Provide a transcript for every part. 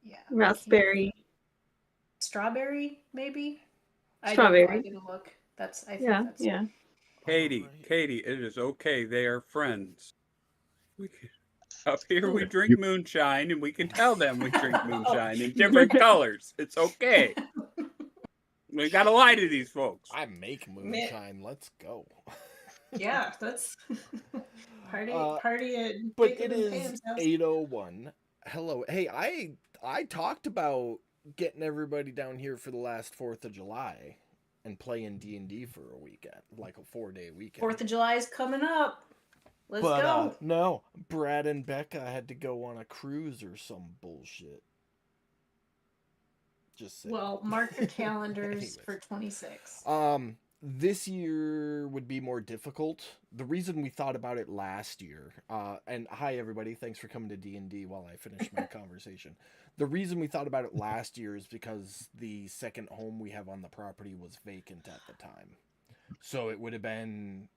Yeah. Raspberry. Strawberry, maybe? I don't know. I Strawberry. didn't look. I think Yeah, that's it. yeah. Katie, Alright. Katie, it is okay. They are friends. We can, up here we Who? drink You, moonshine, and we can tell them we drink Oh, moonshine in different colors. It's okay. We gotta lie to these folks. I make man. moonshine. Let's go. Yeah, that's party uh, party at but Jacob it and is Pam's house. 8:01. Hello. Hey, I talked about getting everybody down here for the last 4th of July and playing D&D for a weekend, like a 4-day weekend. 4th of July is coming up. Let's But go. no, Brad and Becca had to go on a cruise or some bullshit. Just saying. Well, mark your calendars Anyways. for 26. This year would be more difficult. The reason we thought about it last year, and hi everybody, thanks for coming to D&D while I finish my conversation. The reason we thought about it last year is because the second home we have on the property was vacant at the time. So it would have been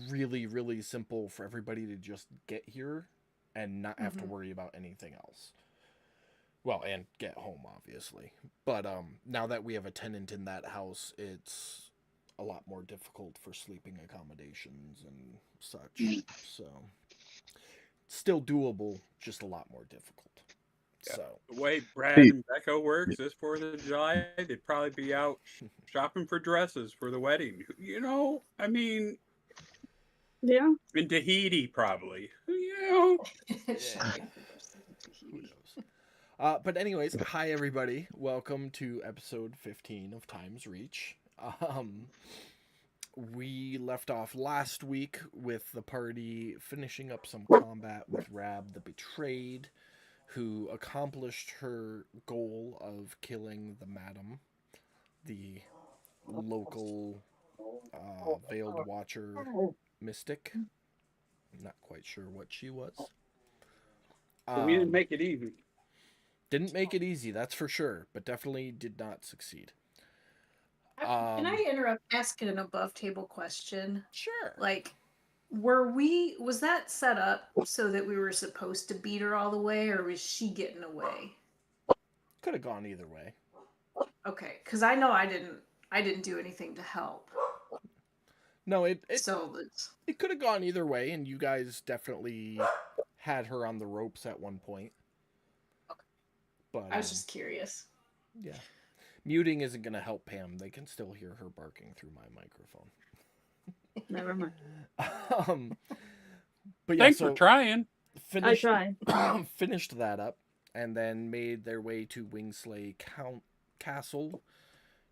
really, really simple for everybody to just get here and not have to worry about anything else. Well, and get home, obviously. But now that we have a tenant in that house, it's a lot more difficult for sleeping accommodations and such. So, still doable, just a lot more difficult. Yeah. So, The way Brad Hey, and Becca works this 4th of July, they'd probably be out shopping for dresses for the wedding. You know, I mean, Yeah. in Tahiti, probably. You know, Shopping for dresses in who Tahiti. knows? But anyways, hi everybody. Welcome to episode 15 of Times Reach. We left off last week with the party finishing up some combat with Rab the Betrayed, who accomplished her goal of killing the Madam, the local Veiled Watcher mystic. Not quite sure what she was. we didn't make it easy. Didn't make it easy, that's for sure, but definitely did not succeed. Can I interrupt asking an above table question? Sure. Like, was that set up so that we were supposed to beat her all the way, or was she getting away? Could have gone either way. Okay, because I know I didn't do anything to help. No, it could have gone either way, and you guys definitely had her on the ropes at one point. But I was just curious. Yeah. Muting isn't going to help Pam. They can still hear her barking through my microphone. Never mind. But yeah, Thanks for trying. I tried. Finished that up, and then made their way to Wingsley Castle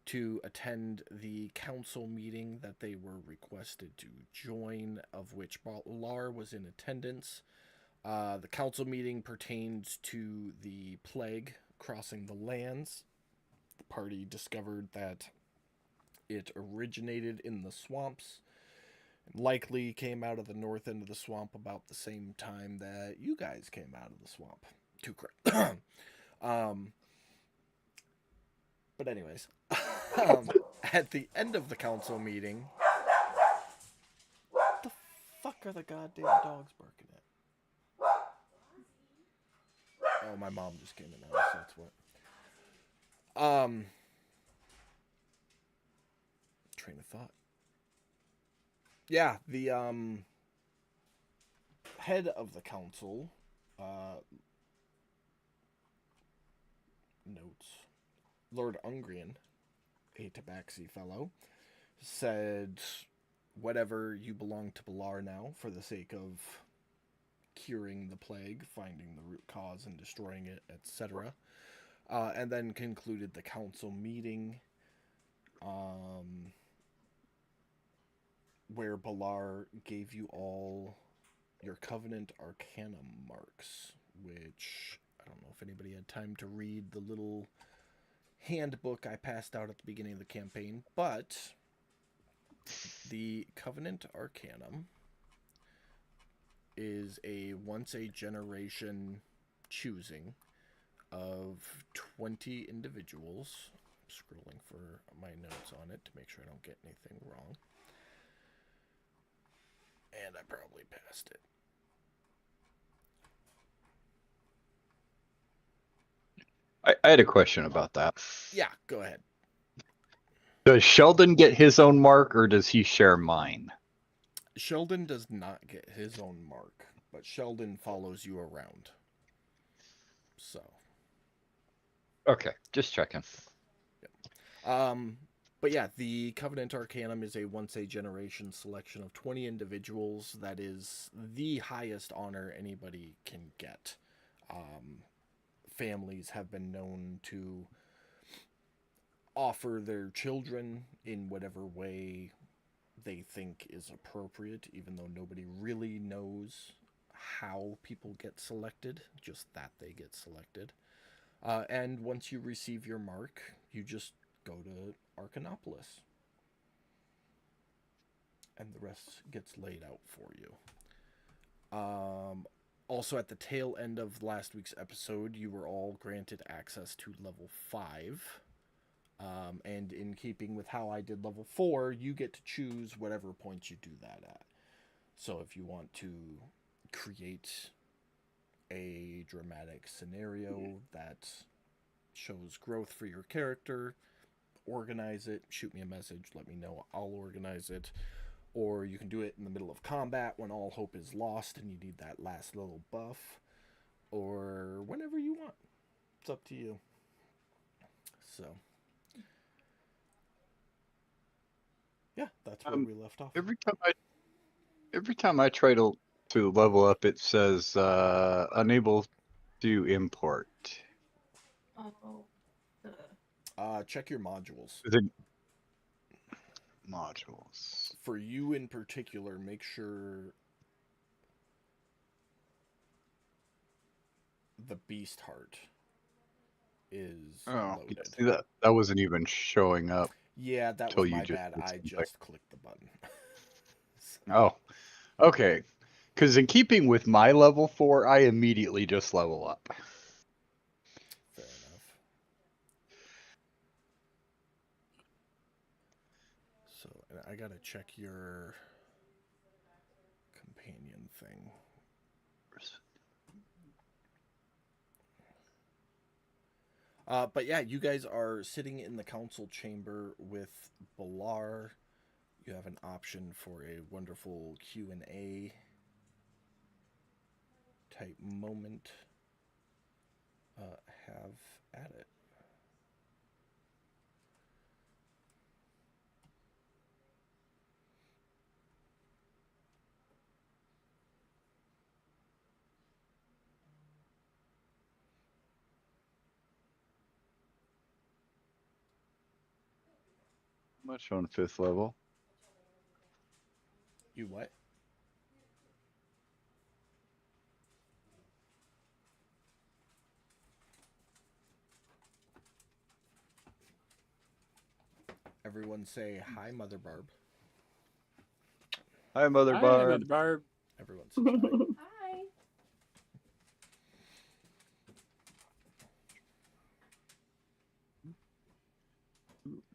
to attend the council meeting that they were requested to join, of which Balar was in attendance. The council meeting pertains to the plague crossing the lands. The party discovered that it originated in the swamps and likely came out of the north end of the swamp about the same time that you guys came out of the swamp. Too correct. But anyways, at the end of the council meeting, what the fuck are the goddamn dogs barking at? Oh, my mom just came in the house, that's what. Train of thought. Yeah, the head of the council notes Lord Ungrian, a Tabaxi fellow, said, whatever, you belong to Balar now for the sake of curing the plague, finding the root cause and destroying it, etc. And then concluded the council meeting where Balar gave you all your Covenant Arcana marks, which I don't know if anybody had time to read the little handbook I passed out at the beginning of the campaign, but the Covenant Arcanum is a once a generation choosing of 20 individuals. I'm scrolling for my notes on it to make sure I don't get anything wrong. And I probably passed it. I had a question about that. Yeah, go ahead. Does Sheldon get his own mark, or does he share mine? Sheldon does not get his own mark, but Sheldon follows you around. So, Okay, just checking. but yeah, the Covenant Arcanum is a once-a-generation selection of 20 individuals. That is the highest honor anybody can get. Families have been known to offer their children in whatever way they think is appropriate, even though nobody really knows how people get selected, just that they get selected. And once you receive your mark, you just go to Arcanopolis. And the rest gets laid out for you. Also, at the tail end of last week's episode, you were all granted access to level 5. And in keeping with how I did level 4, you get to choose whatever points you do that at. So if you want to create a dramatic scenario that shows growth for your character, organize it, shoot me a message, let me know, I'll organize it. Or you can do it in the middle of combat when all hope is lost and you need that last little buff. Or whenever you want. It's up to you. So, yeah, that's where we left off. Every time I try to level up, it says unable to import. Oh. Check your modules. Is it modules? For you in particular, make sure the Beast Heart is loaded. See that wasn't even showing up. Yeah, that till was you my just bad. did I something. just clicked the button. Oh, okay. Because in keeping with my level 4, I immediately just level up. Fair enough. So, and I gotta check your companion thing. But yeah, you guys are sitting in the council chamber with Balar. You have an option for a wonderful Q&A type moment. Have at it. Much on 5th level. You what? Everyone say hi, Mother Barb. Hi, Mother Hi, Barb. Mother Barb. Everyone says hi. Hi.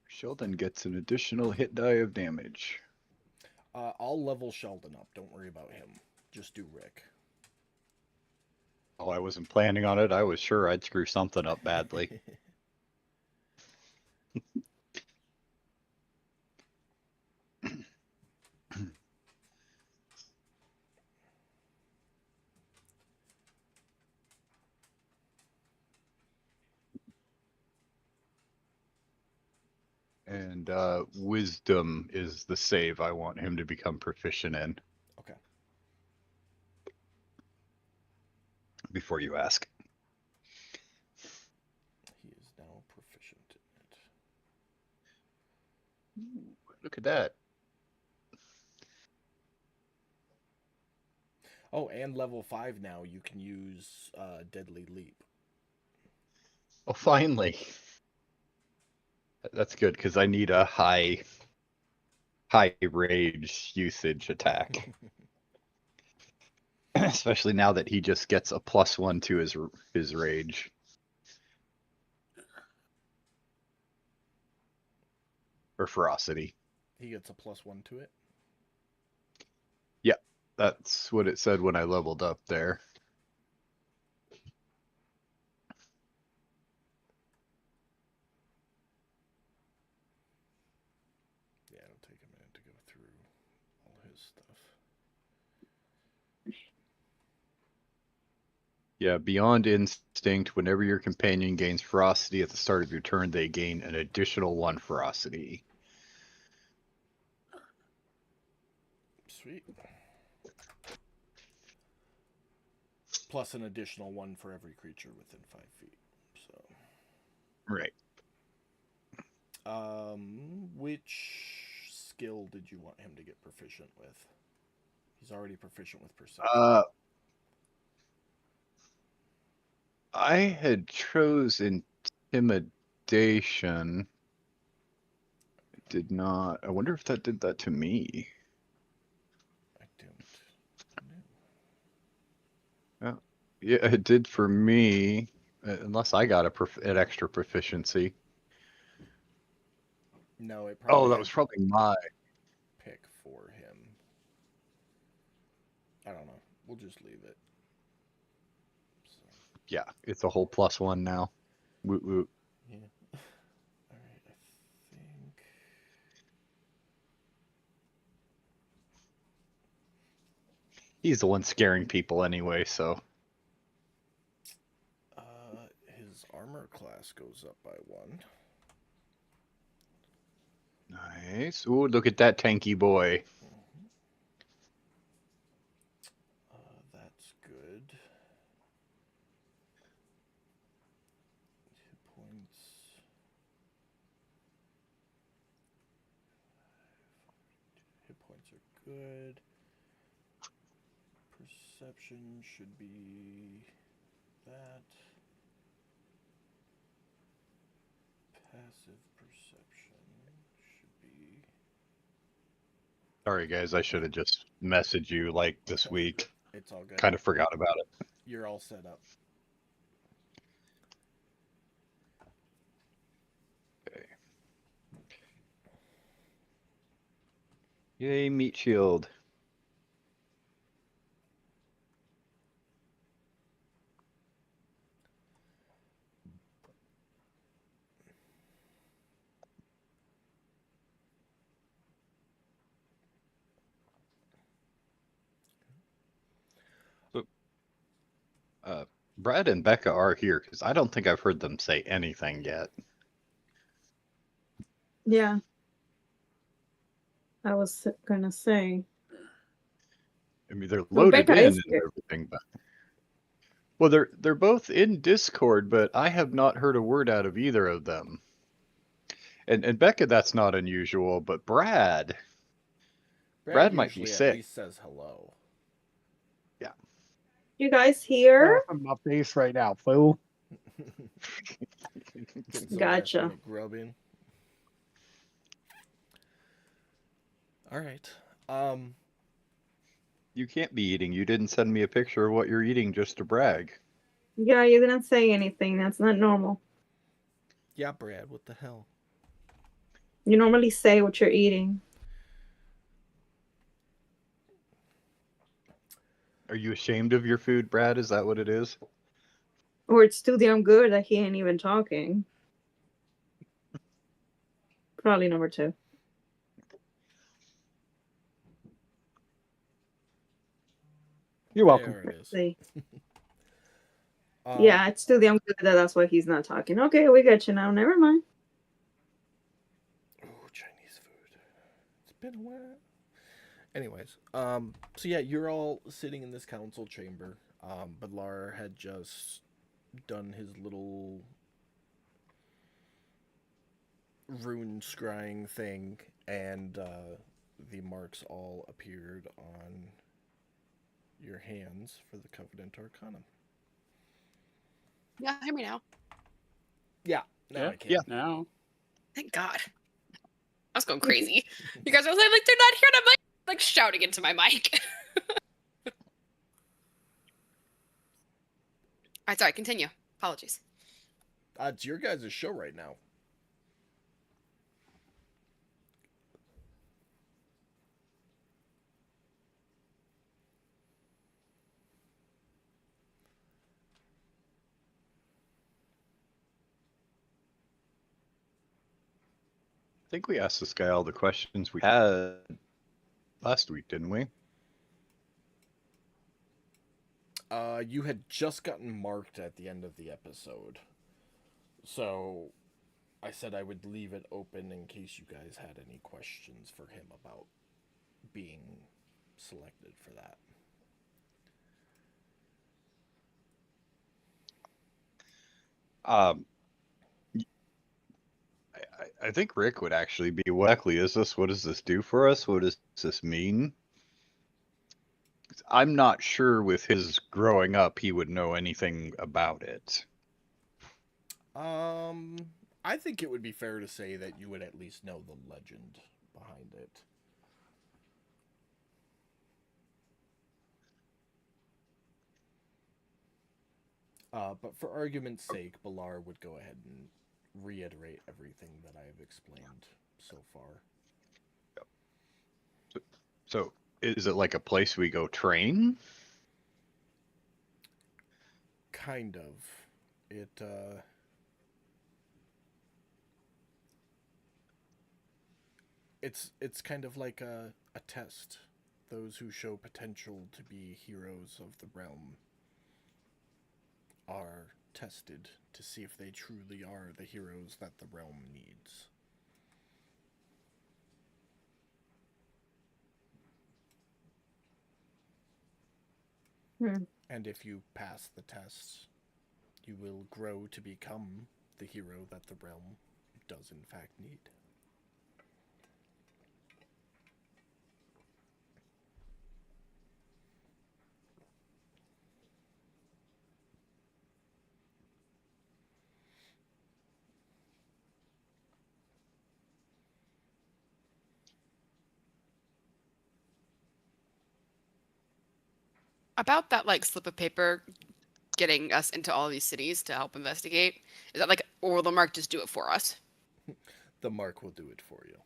Sheldon gets an additional hit die of damage. I'll level Sheldon up. Don't worry about him. Just do Rick. Oh, I wasn't planning on it. I was sure I'd screw something up badly. And wisdom is the save I want him to become proficient in. Okay. Before you ask. He is now proficient in it. Ooh, look at that. Oh, and level 5 now, you can use Deadly Leap. Oh, finally. That's good, because I need a high rage usage attack. Especially now that he just gets a +1 to his rage. Or ferocity. He gets a +1 to it. That's what it said when I leveled up there. Yeah, beyond instinct, whenever your companion gains ferocity at the start of your turn, they gain an additional 1 ferocity. Sweet. Plus an additional 1 for every creature within 5 feet. So, Right. which skill did you want him to get proficient with? He's already proficient with perception. I had chose intimidation. It did not. I wonder if that did that to me. I don't know. Yeah, it did for me, unless I got an extra proficiency. No, it probably Oh, that had was probably my. pick for him. I don't know. We'll just leave it. So, Yeah, it's a whole +1 now. Woot woot. yeah. All right, I think. He's the one scaring people anyway, so. His armor class goes up by 1. Nice. Ooh, look at that tanky boy. That's good. Hit points. Hit points are good. Perception should be that. Passive perception should be. Sorry, guys. I should have just messaged you like this week. It's all good. Kind of forgot about it. You're all set up. Okay. Yay, meat shield. Brad and Becca are here because I don't think I've heard them say anything yet. Yeah. I was gonna say. I mean, they're Well, loaded Becca in is and here. everything, but well, they're both in Discord, but I have not heard a word out of either of them. And Becca, that's not unusual, but Brad Brad might be usually sick. At least says hello. You guys here? On my face right now, fool. Getting some Gotcha. last minute grub in. All right. You can't be eating. You didn't send me a picture of what you're eating just to brag. Yeah, you didn't say anything. That's not normal. Yeah, Brad. What the hell? You normally say what you're eating. Are you ashamed of your food, Brad? Is that what it is? Or it's too damn good that he ain't even talking. Probably number 2. You're welcome. There it is. See. Um, Yeah, it's too damn good that that's why he's not talking. Okay, we got you now. Never mind. Ooh, Chinese food. It's been a while. Anyways, so yeah, you're all sitting in this council chamber. Badlar had just done his little rune scrying thing, and the marks all appeared on your hands for the Covenant Arcanum. Yeah, hear me now. Yeah, now Yeah, I can. yeah. Now, Thank God. I was going crazy. You guys were like, they're not here, and I'm like shouting into my mic. Alright, sorry, continue. Apologies. It's your guys' show right now. I think we asked this guy all the questions we had last week, didn't we? You had just gotten marked at the end of the episode. So I said I would leave it open in case you guys had any questions for him about being selected for that. I think Rick would actually be, what exactly is this? What does this do for us? What does this mean? I'm not sure with his growing up he would know anything about it. I think it would be fair to say that you would at least know the legend behind it. But for argument's sake, Balar would go ahead and reiterate everything that I have explained so far. So, is it like a place we go train? Kind of. It's kind of like a test. Those who show potential to be heroes of the realm are tested to see if they truly are the heroes that the realm needs. And if you pass the tests, you will grow to become the hero that the realm does in fact need. About that like slip of paper getting us into all these cities to help investigate, is that like, or will the mark just do it for us? The mark will do it for you.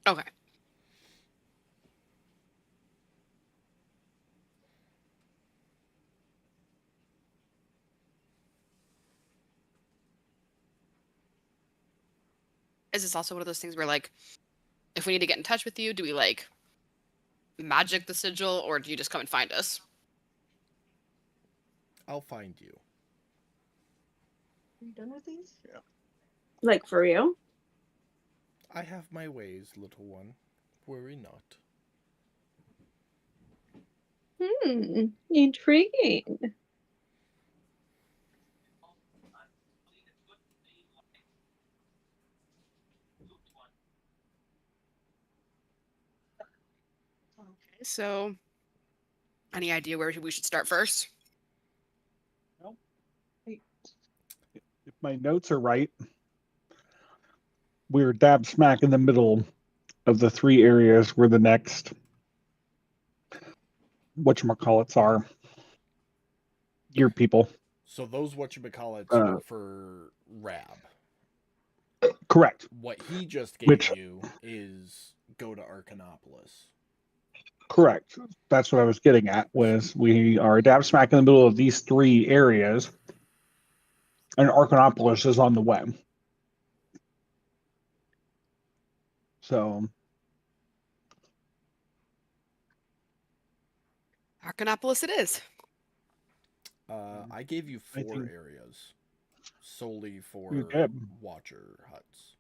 Okay. Is this also one of those things where like, if we need to get in touch with you, do we like magic the sigil, or do you just come and find us? I'll find you. Are you done with these? Yeah. Like for real? I have my ways, little one. Worry not. Intriguing. Okay, so any idea where we should start first? If my notes are right, we're dab smack in the middle of the three areas where the next whatchamacallits are. Your people. So those whatchamacallits are for Rab. Correct. What he just gave Which- you is go to Arcanopolis. Correct. That's what I was getting at, was we are dab smack in the middle of these three areas, and Arcanopolis is on the way. So, Arcanopolis it is. I gave you I 4 think- areas solely for You did. Watcher huts.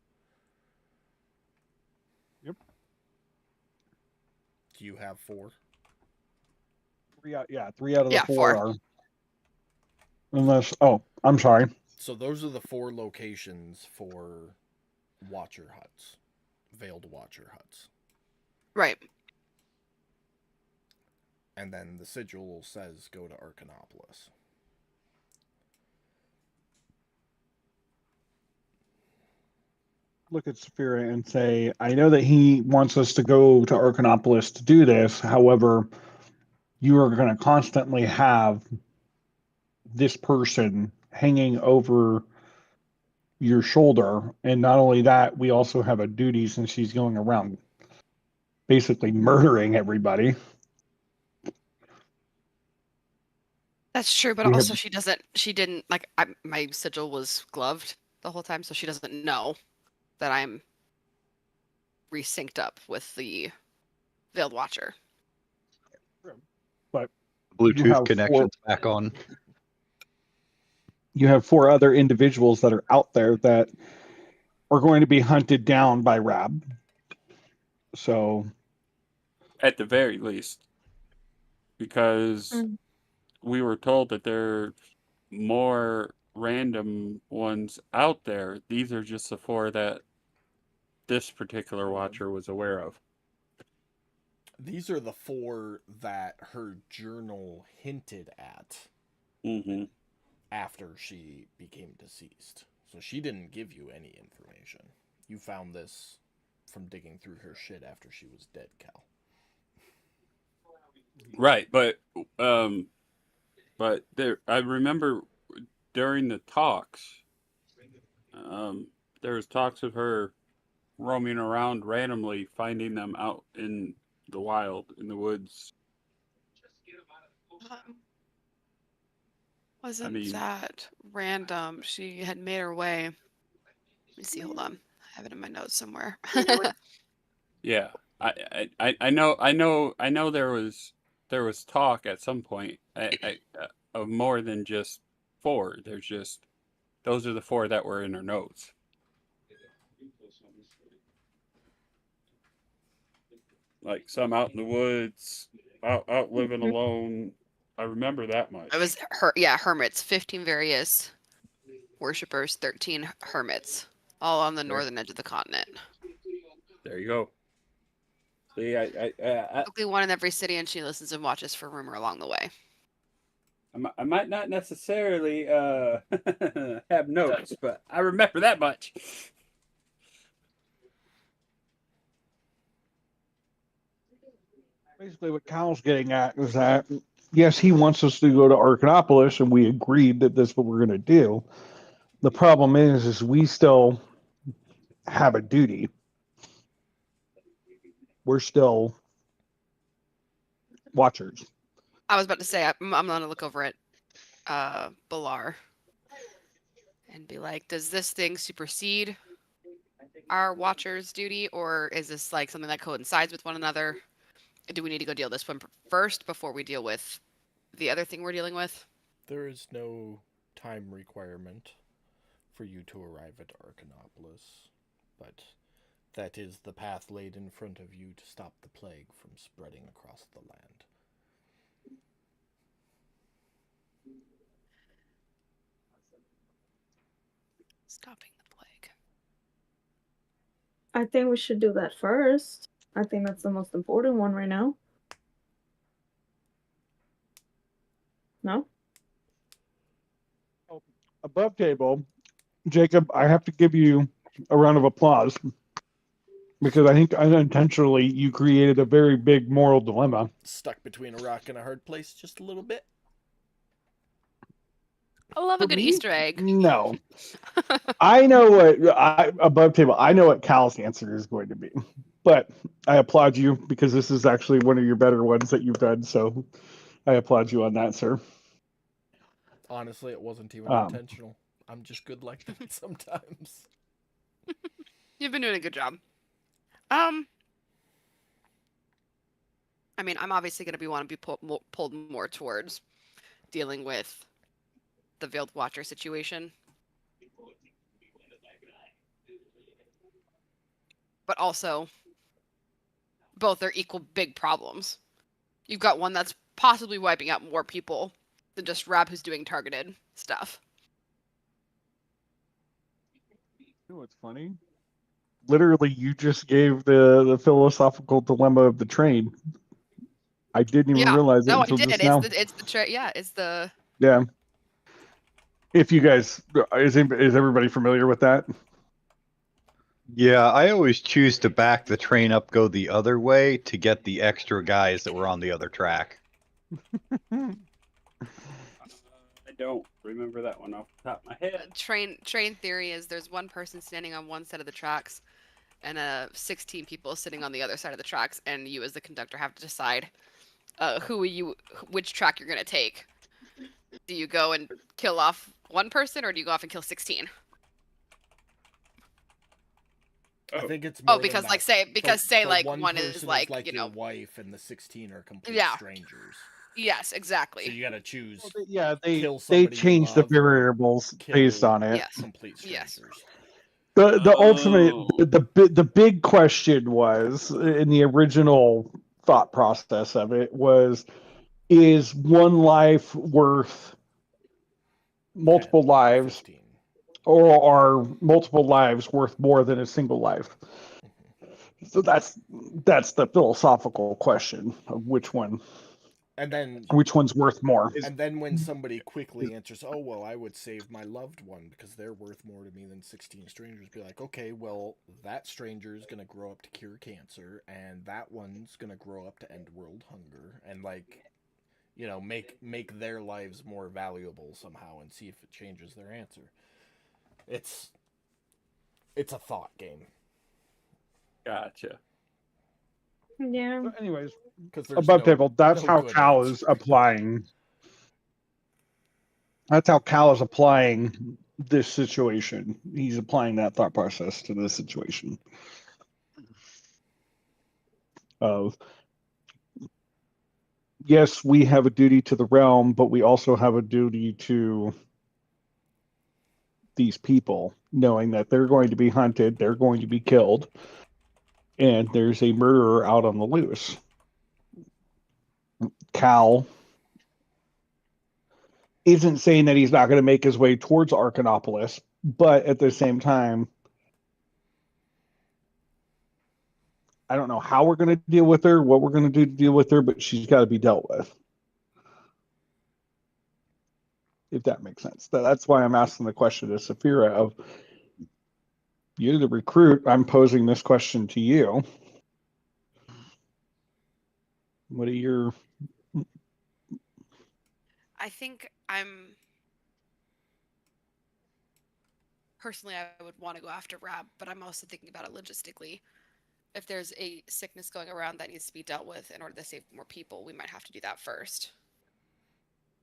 Yep. Do you have 4? 3 out of the Yeah, 4 4. are. Unless, I'm sorry. So those are the 4 locations for Watcher huts, Veiled Watcher huts. Right. And then the sigil says go to Arcanopolis. Look at Saphira and say, I know that he wants us to go to Arcanopolis to do this. However, you are going to constantly have this person hanging over your shoulder. And not only that, we also have a duty since she's going around basically murdering everybody. That's true, but We also have- she didn't, like, my sigil was gloved the whole time, so she doesn't know that I'm resynced up with the Veiled Watcher. But Bluetooth have connections back on. you have 4 other individuals that are out there that are going to be hunted down by Rab. So At the very least, because Mm. we were told that there are more random ones out there. These are just the 4 that this particular watcher was aware of. These are the 4 that her journal hinted at Mm-hmm. after she became deceased. So she didn't give you any information. You found this from digging through her shit after she was dead, Cal. Right, but there, I remember during the talks, there was talks of her roaming around randomly, finding them out in the wild, in the woods. Wasn't mean- that random? She had made her way. Let me see. Hold on. I have it in my notes somewhere. Yeah, I know there was talk at some point of more than just 4. There's just those are the 4 that were in her notes. Like some out in the woods, out living alone. I remember that much. It was hermits. 15 various worshippers, 13 hermits, all on the northern edge of the continent. There you go. See, Basically, one in every city, and she listens and watches for rumor along the way. I might not necessarily have notes, but I remember that much. basically what Cal's getting at is that, yes, he wants us to go to Arcanopolis, and we agreed that that's what we're going to do. The problem is we still have a duty. We're still watchers. I was about to say, I'm going to look over at Balar and be like, does this thing supersede our watcher's duty, or is this like something that coincides with one another? Do we need to go deal this one first before we deal with the other thing we're dealing with? There is no time requirement for you to arrive at Arcanopolis, but that is the path laid in front of you to stop the plague from spreading across the land. Stopping the plague. I think we should do that first. I think that's the most important one right now. No? Above table, Jacob, I have to give you a round of applause because I think unintentionally you created a very big moral dilemma. Stuck between a rock and a hard place just a little bit. I love a For good me? Easter egg. No. I know above table, I know what Cal's answer is going to be. But I applaud you because this is actually one of your better ones that you've done. So I applaud you on that, sir. Honestly, it wasn't even intentional. I'm just good like that sometimes. You've been doing a good job. I mean, I'm obviously going to want to be pulled more towards dealing with the Veiled Watcher situation. But also, both are equal big problems. You've got one that's possibly wiping out more people than just Rab who's doing targeted stuff. You know what's funny? Literally, you just gave the philosophical dilemma of the train. I didn't even realize it No, I until did. just now. It's the Yeah. If you guys, is everybody familiar with that? Yeah, I always choose to back the train up, go the other way to get the extra guys that were on the other track. I don't remember that one off the top of my head. train theory is there's one person standing on one side of the tracks and 16 people sitting on the other side of the tracks, and you as the conductor have to decide which track you're going to take. Do you go and kill off one person, or do you go off and kill 16? I think it's more because than like that. say The like one person is like, you your know, wife and the 16 are complete Yeah. strangers. Yes, So exactly. you got to choose Yeah, kill they somebody you changed the love or variables based kill on it. Yes. complete Yes. strangers. The ultimate Oh. the big question was in the original thought process of it was, is one life worth multiple 10 or lives, 15. or are multiple lives worth more than a single life? So that's the philosophical question of which one's worth more. And then when somebody quickly answers, "Oh well, I would save my loved one because they're worth more to me than 16 strangers," be like, "Okay, well that stranger is gonna grow up to cure cancer, and that one's gonna grow up to end world hunger, and like, you know, make their lives more valuable somehow, and see if it changes their answer." It's a thought game. Gotcha. Yeah. So anyways, Because there's above table, that's no how good Cal answer. is applying. That's how Cal is applying this situation. He's applying that thought process to this situation of, yes, we have a duty to the realm, but we also have a duty to these people, knowing that they're going to be hunted, they're going to be killed, and there's a murderer out on the loose. Cal isn't saying that he's not going to make his way towards Archinopolis, but at the same time, I don't know how we're going to deal with her, what we're going to do to deal with her, but she's got to be dealt with. If that makes sense. That's why I'm asking the question to Saphira of, you're the recruit. I'm posing this question to you. What are your... I think I'm personally, I would want to go after Rab, but I'm also thinking about it logistically. If there's a sickness going around that needs to be dealt with in order to save more people, we might have to do that first.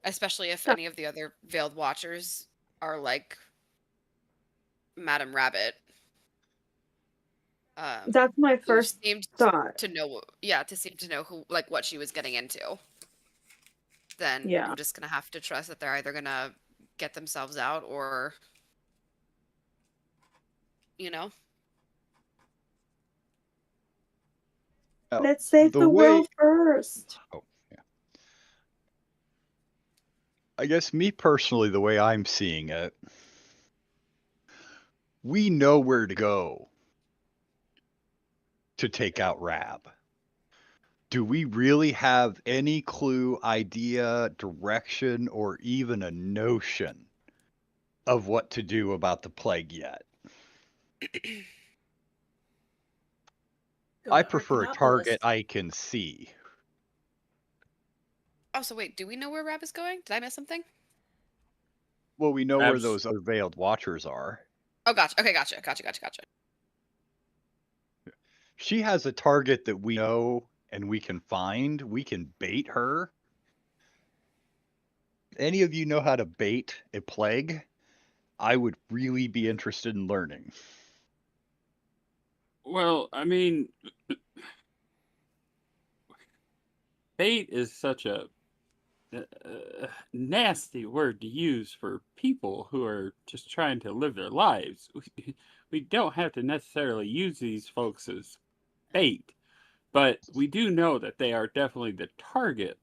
Especially if any of the other Veiled Watchers are like Madam Rabbit. That's my Who first seemed thought. to know, seem to know who, like, what she was getting into. Then Yeah. I'm just gonna have to trust that they're either gonna get themselves out or, you know. Let's save the world first. Oh, yeah. I guess me personally, the way I'm seeing it, we know where to go to take out Rab. Do we really have any clue, idea, direction, or even a notion of what to do about the plague yet? Go I to prefer a Archinopolis. target I can see. Oh, so wait, do we know where Rab is going? Did I miss something? Well, we know where Rab's- those other Veiled Watchers are. Oh, gotcha. Okay, gotcha. She has a target that we know and we can find. We can bait her. Any of you know how to bait a plague? I would really be interested in learning. Well, I mean, bait is such a nasty word to use for people who are just trying to live their lives. We don't have to necessarily use these folks as bait, but we do know that they are definitely the target.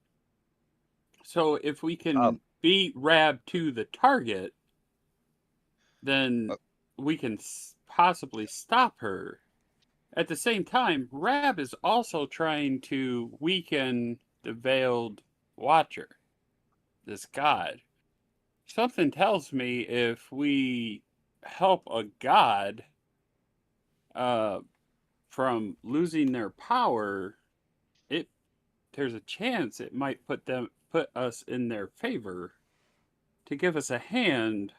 So if we can beat Rab to the target, then we can possibly stop her. At the same time, Rab is also trying to weaken the Veiled Watcher, this god. Something tells me if we help a god from losing their power, there's a chance it might put us in their favor to give us a hand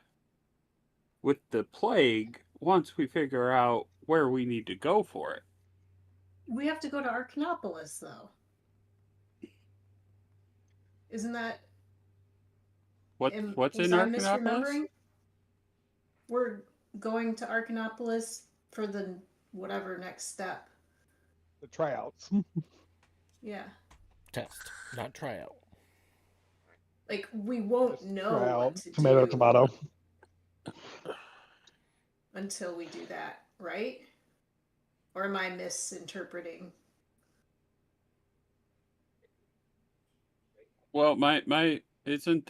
with the plague once we figure out where we need to go for it. We have to go to Archinopolis, though. Isn't that... What's in was I Archinopolis? misremembering? We're going to Archinopolis for the whatever next step. The tryouts. Yeah. Test, not tryout. Like we won't know Try what out. to Tomato, do tomato. until we do that, right? Or am I misinterpreting? Well, my isn't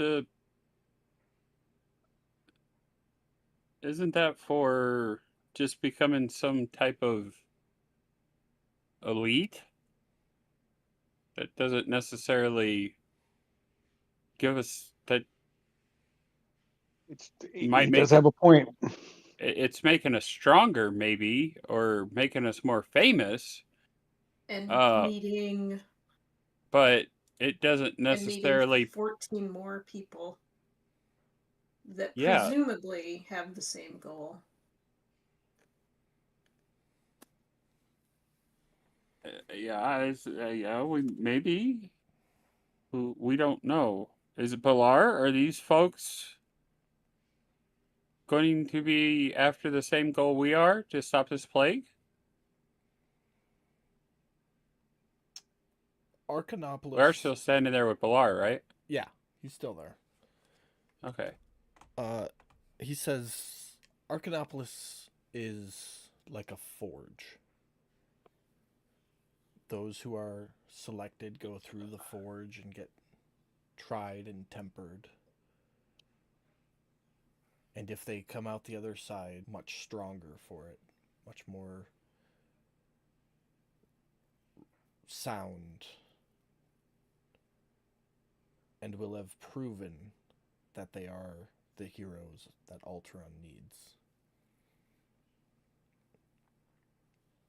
that for just becoming some type of elite? That doesn't necessarily give us that. Might He make does have a point. it's making us stronger, maybe, or making us more famous. And Uh, needing but it doesn't and needing necessarily. 14 more people that Yeah, presumably have the same goal. yeah. We maybe we don't know. Is it Pilar? Are these folks going to be after the same goal we are to stop this plague? We are Arcanopolis. still standing there with Pilar, right? Yeah, he's still there. Okay. He says Arcanopolis is like a forge. Those who are selected go through the forge and get tried and tempered. And if they come out the other side much stronger for it, much more sound, and will have proven that they are the heroes that Alteron needs.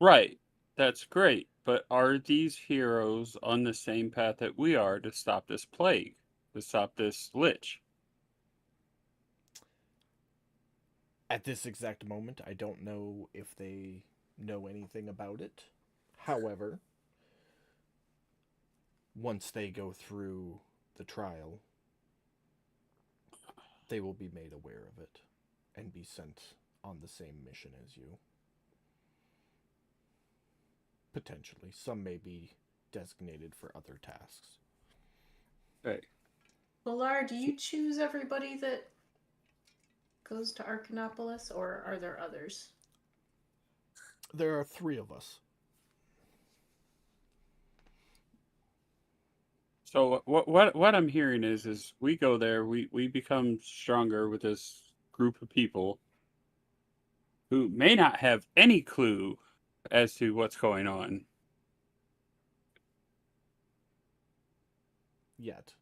Right. That's great. But are these heroes on the same path that we are to stop this plague, to stop this lich? At this exact moment, I don't know if they know anything about it. However, once they go through the trial, they will be made aware of it and be sent on the same mission as you. Potentially. Some may be designated for other tasks. Okay. Pilar, do you choose everybody that goes to Arcanopolis, or are there others? There are 3 of us. So what I'm hearing is we go there, we become stronger with this group of people who may not have any clue as to what's going on Yet.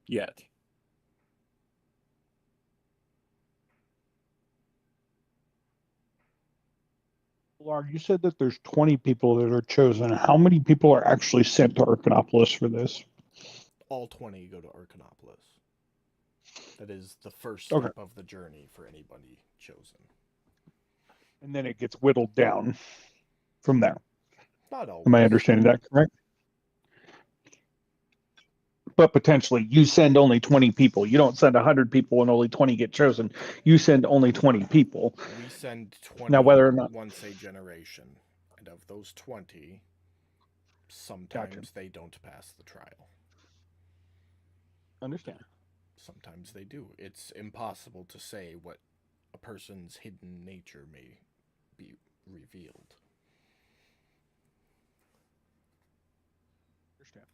yet. Pilar, you said that there's 20 people that are chosen. How many people are actually sent to Arcanopolis for this? All 20 go to Arcanopolis. That is the first Okay. step of the journey for anybody chosen. And then it gets whittled down from there. Not always. Am I understanding that correct? But potentially, you send only 20 people. You don't send 100 people and only 20 get chosen. You send only 20 people. We send 20 Now, whether or not once a generation. And of those 20, sometimes they don't pass the trial. understand. Sometimes they do. It's impossible to say what a person's hidden nature may be revealed. Understand.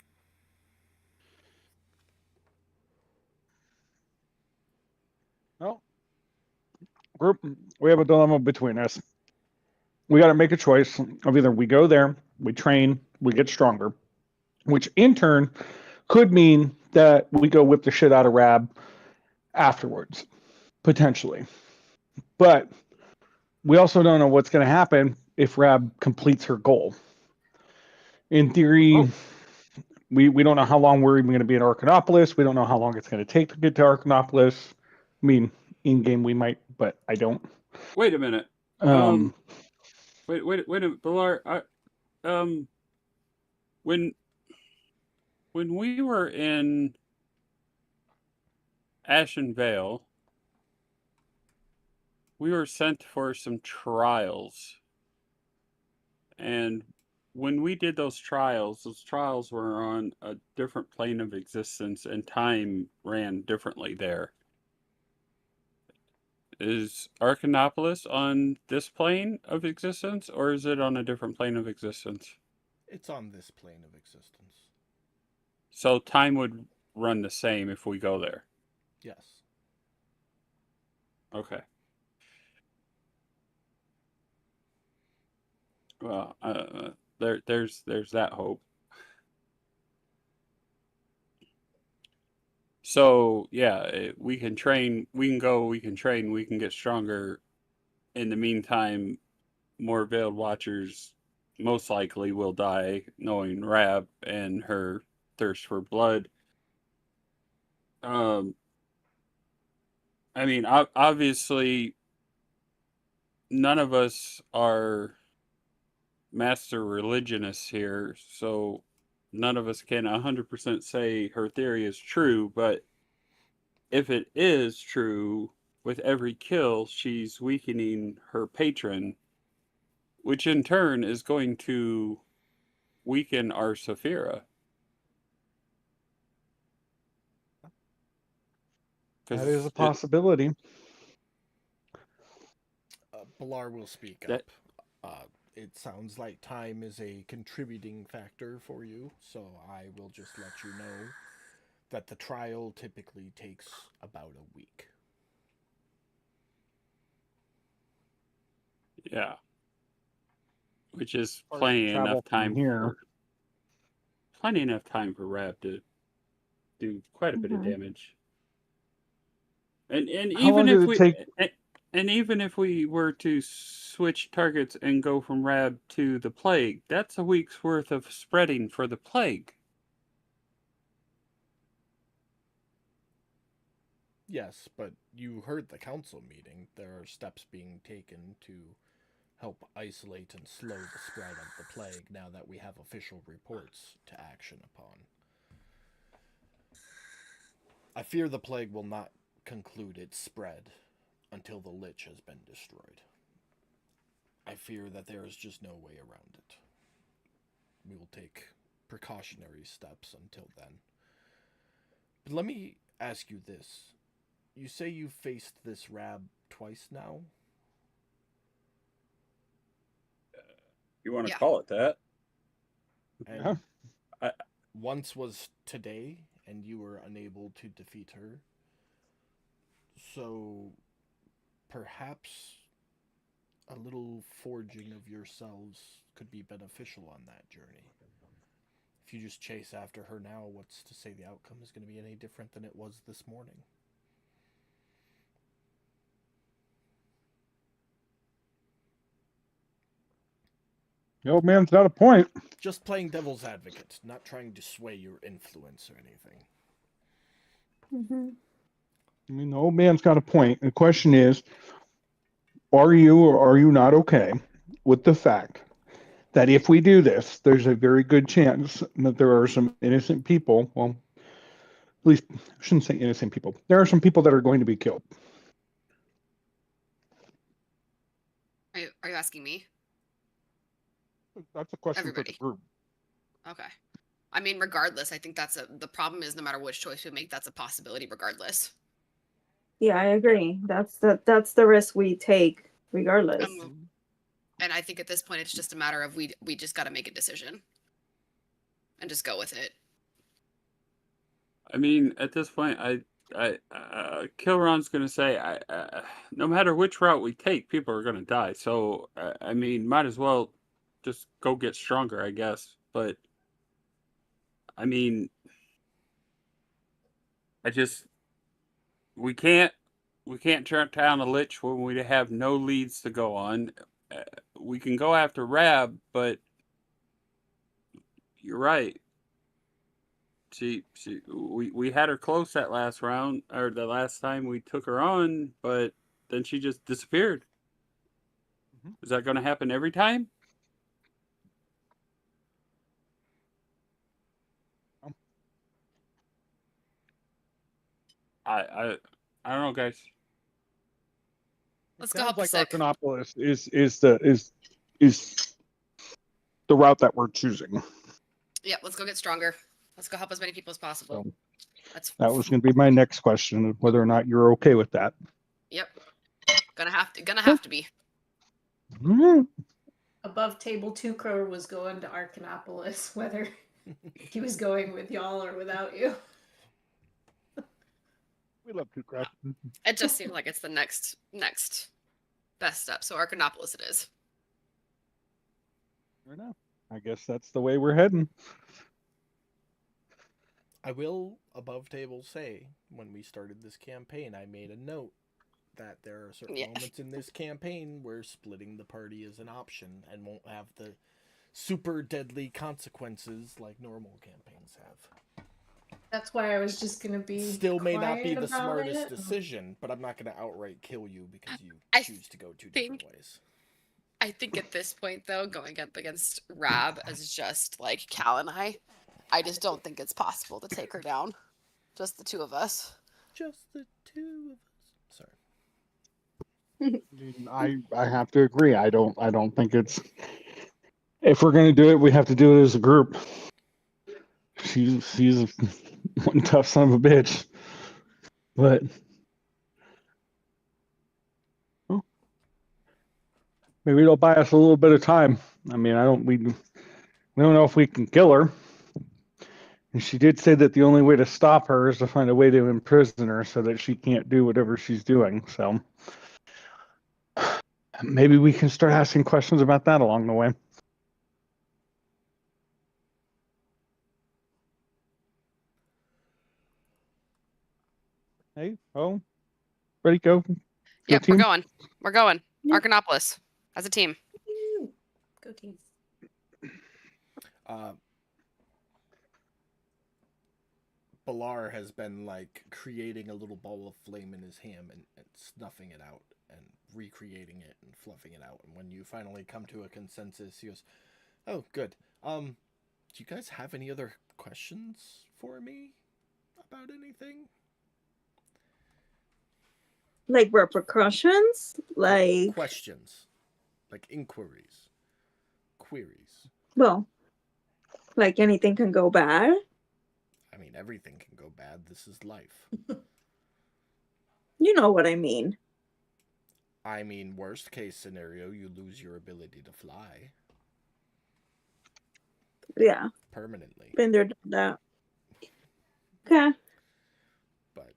Well, group, we have a dilemma between us. We got to make a choice of either we go there, we train, we get stronger, which in turn could mean that we go whip the shit out of Rab afterwards, potentially. But we also don't know what's going to happen if Rab completes her goal. In theory, we don't know how long we're even going to be in Arcanopolis. We don't know how long it's going to take to get to Arcanopolis. I mean, in game we might, but I don't. Wait a minute. Wait a minute, Pilar. When we were in Ashen Vale, we were sent for some trials, and when we did those trials were on a different plane of existence, and time ran differently there. Is Archinopolis on this plane of existence, or is it on a different plane of existence? It's on this plane of existence. So time would run the same if we go there. Yes. Okay. Well, there's that hope. So yeah, we can train. We can go. We can train. We can get stronger. In the meantime, more veiled watchers most likely will die, knowing Rab and her thirst for blood. I mean, obviously, none of us are master religionists here, so none of us can 100% say her theory is true, but if it is true, with every kill, she's weakening her patron, which in turn is going to weaken our Saphira. That is a possibility. B'Elar will speak That- up. It sounds like time is a contributing factor for you, so I will just let you know that the trial typically takes about a week. Yeah. Which is Or plenty travel enough from time here. plenty enough time for Rab to do quite a bit of Mhm. damage. And How long even if did it we take- and even if we were to switch targets and go from Rab to the plague, that's a week's worth of spreading for the plague. Yes, but you heard the council meeting. There are steps being taken to help isolate and slow the spread of the plague now that we have official reports to action upon. I fear the plague will not conclude its spread until the Lich has been destroyed. I fear that there is just no way around it. We will take precautionary steps until then. But let me ask you this. You say you faced this Rab twice now? You want to Yeah. call it that? And Yeah. once was today, and you were unable to defeat her. So perhaps a little forging of yourselves could be beneficial on that journey. If you just chase after her now, what's to say the outcome is going to be any different than it was this morning? The old man's got a point. Just playing devil's advocate, not trying to sway your influence or anything. Mm-hmm. I mean, the old man's got a point. The question is, are you or are you not okay with the fact that if we do this, there's a very good chance that there are some innocent people, well, at least I shouldn't say innocent people. There are some people that are going to be killed. Are you asking me? That's a question Everybody. for the group. Okay. I mean, regardless, I think the problem is no matter which choice we make, that's a possibility regardless. Yeah, I agree. That's the risk we take regardless. And I think at this point, it's just a matter of we just got to make a decision and just go with it. I mean, at this point, Kilron's gonna say, no matter which route we take, people are gonna die. So, I mean, might as well just go get stronger, I guess. But, I mean, we can't turn down a Lich when we have no leads to go on. We can go after Rab, but you're right. We had her close that last round, or the last time we took her on, but then she just disappeared. Mhm. Is that going to happen every time? I don't know, guys. Let's It go help sounds the like sick. Archinopolis is the route that we're choosing. Yeah, let's go get stronger. Let's go help as many people as possible. So, That's that was going to be my next question, whether or not you're okay with that. Yep. Gonna have to be. Mhm. Above table, Tukro was going to Arcanopolis, whether he was going with y'all or without you. We love to craft. It just seemed like it's the next best step. So Arcanopolis it is. Fair enough. I guess that's the way we're heading. I will, above table, say when we started this campaign, I made a note that there are certain Yeah. moments in this campaign where splitting the party is an option and won't have the super deadly consequences like normal campaigns have. That's why I was just gonna be Still may not be quiet the about smartest it. decision, but I'm not going to outright kill you because you I choose to go two different think- ways. I think at this point though, going up against Rab as just like Cal and I just don't think it's possible to take her down. Just the two of us. Just the two of us. Sorry. I have to agree. I don't think it's, if we're gonna do it, we have to do it as a group. She's one tough son of a bitch. But well, maybe it'll buy us a little bit of time. I mean, we don't know if we can kill her. And she did say that the only way to stop her is to find a way to imprison her so that she can't do whatever she's doing. So maybe we can start asking questions about that along the way. Hey, oh, ready, go. Yep, team? we're going. We're going. Yeah. Arcanopolis as a team. Woo! Go team. Balar has been like creating a little ball of flame in his ham and snuffing it out and recreating it and fluffing it out. And when you finally come to a consensus, he goes, "Oh, good. Do you guys have any other questions for me about anything?" Like repercussions? Like, Questions, like inquiries, queries. well, like anything can go bad. I mean, everything can go bad. This is life. You know what I mean. I mean, worst case scenario, you lose your ability to fly Yeah, permanently. been there, done that. Okay. But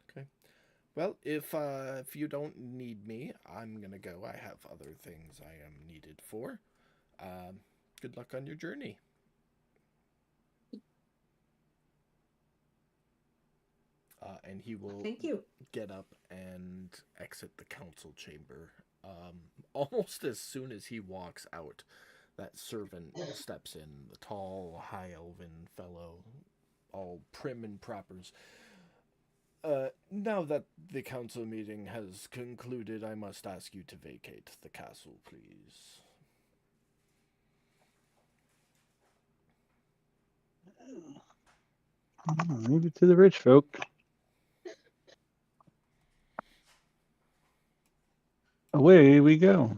okay. Well, if you don't need me, I'm gonna go. I have other things I am needed for. Good luck on your journey. And he will Thank you. get up and exit the council chamber. Almost as soon as he walks out, that servant steps in, the tall, high elven fellow, all prim and propers. Now that the council meeting has concluded, I must ask you to vacate the castle, please. Leave it to the rich folk. Away we go.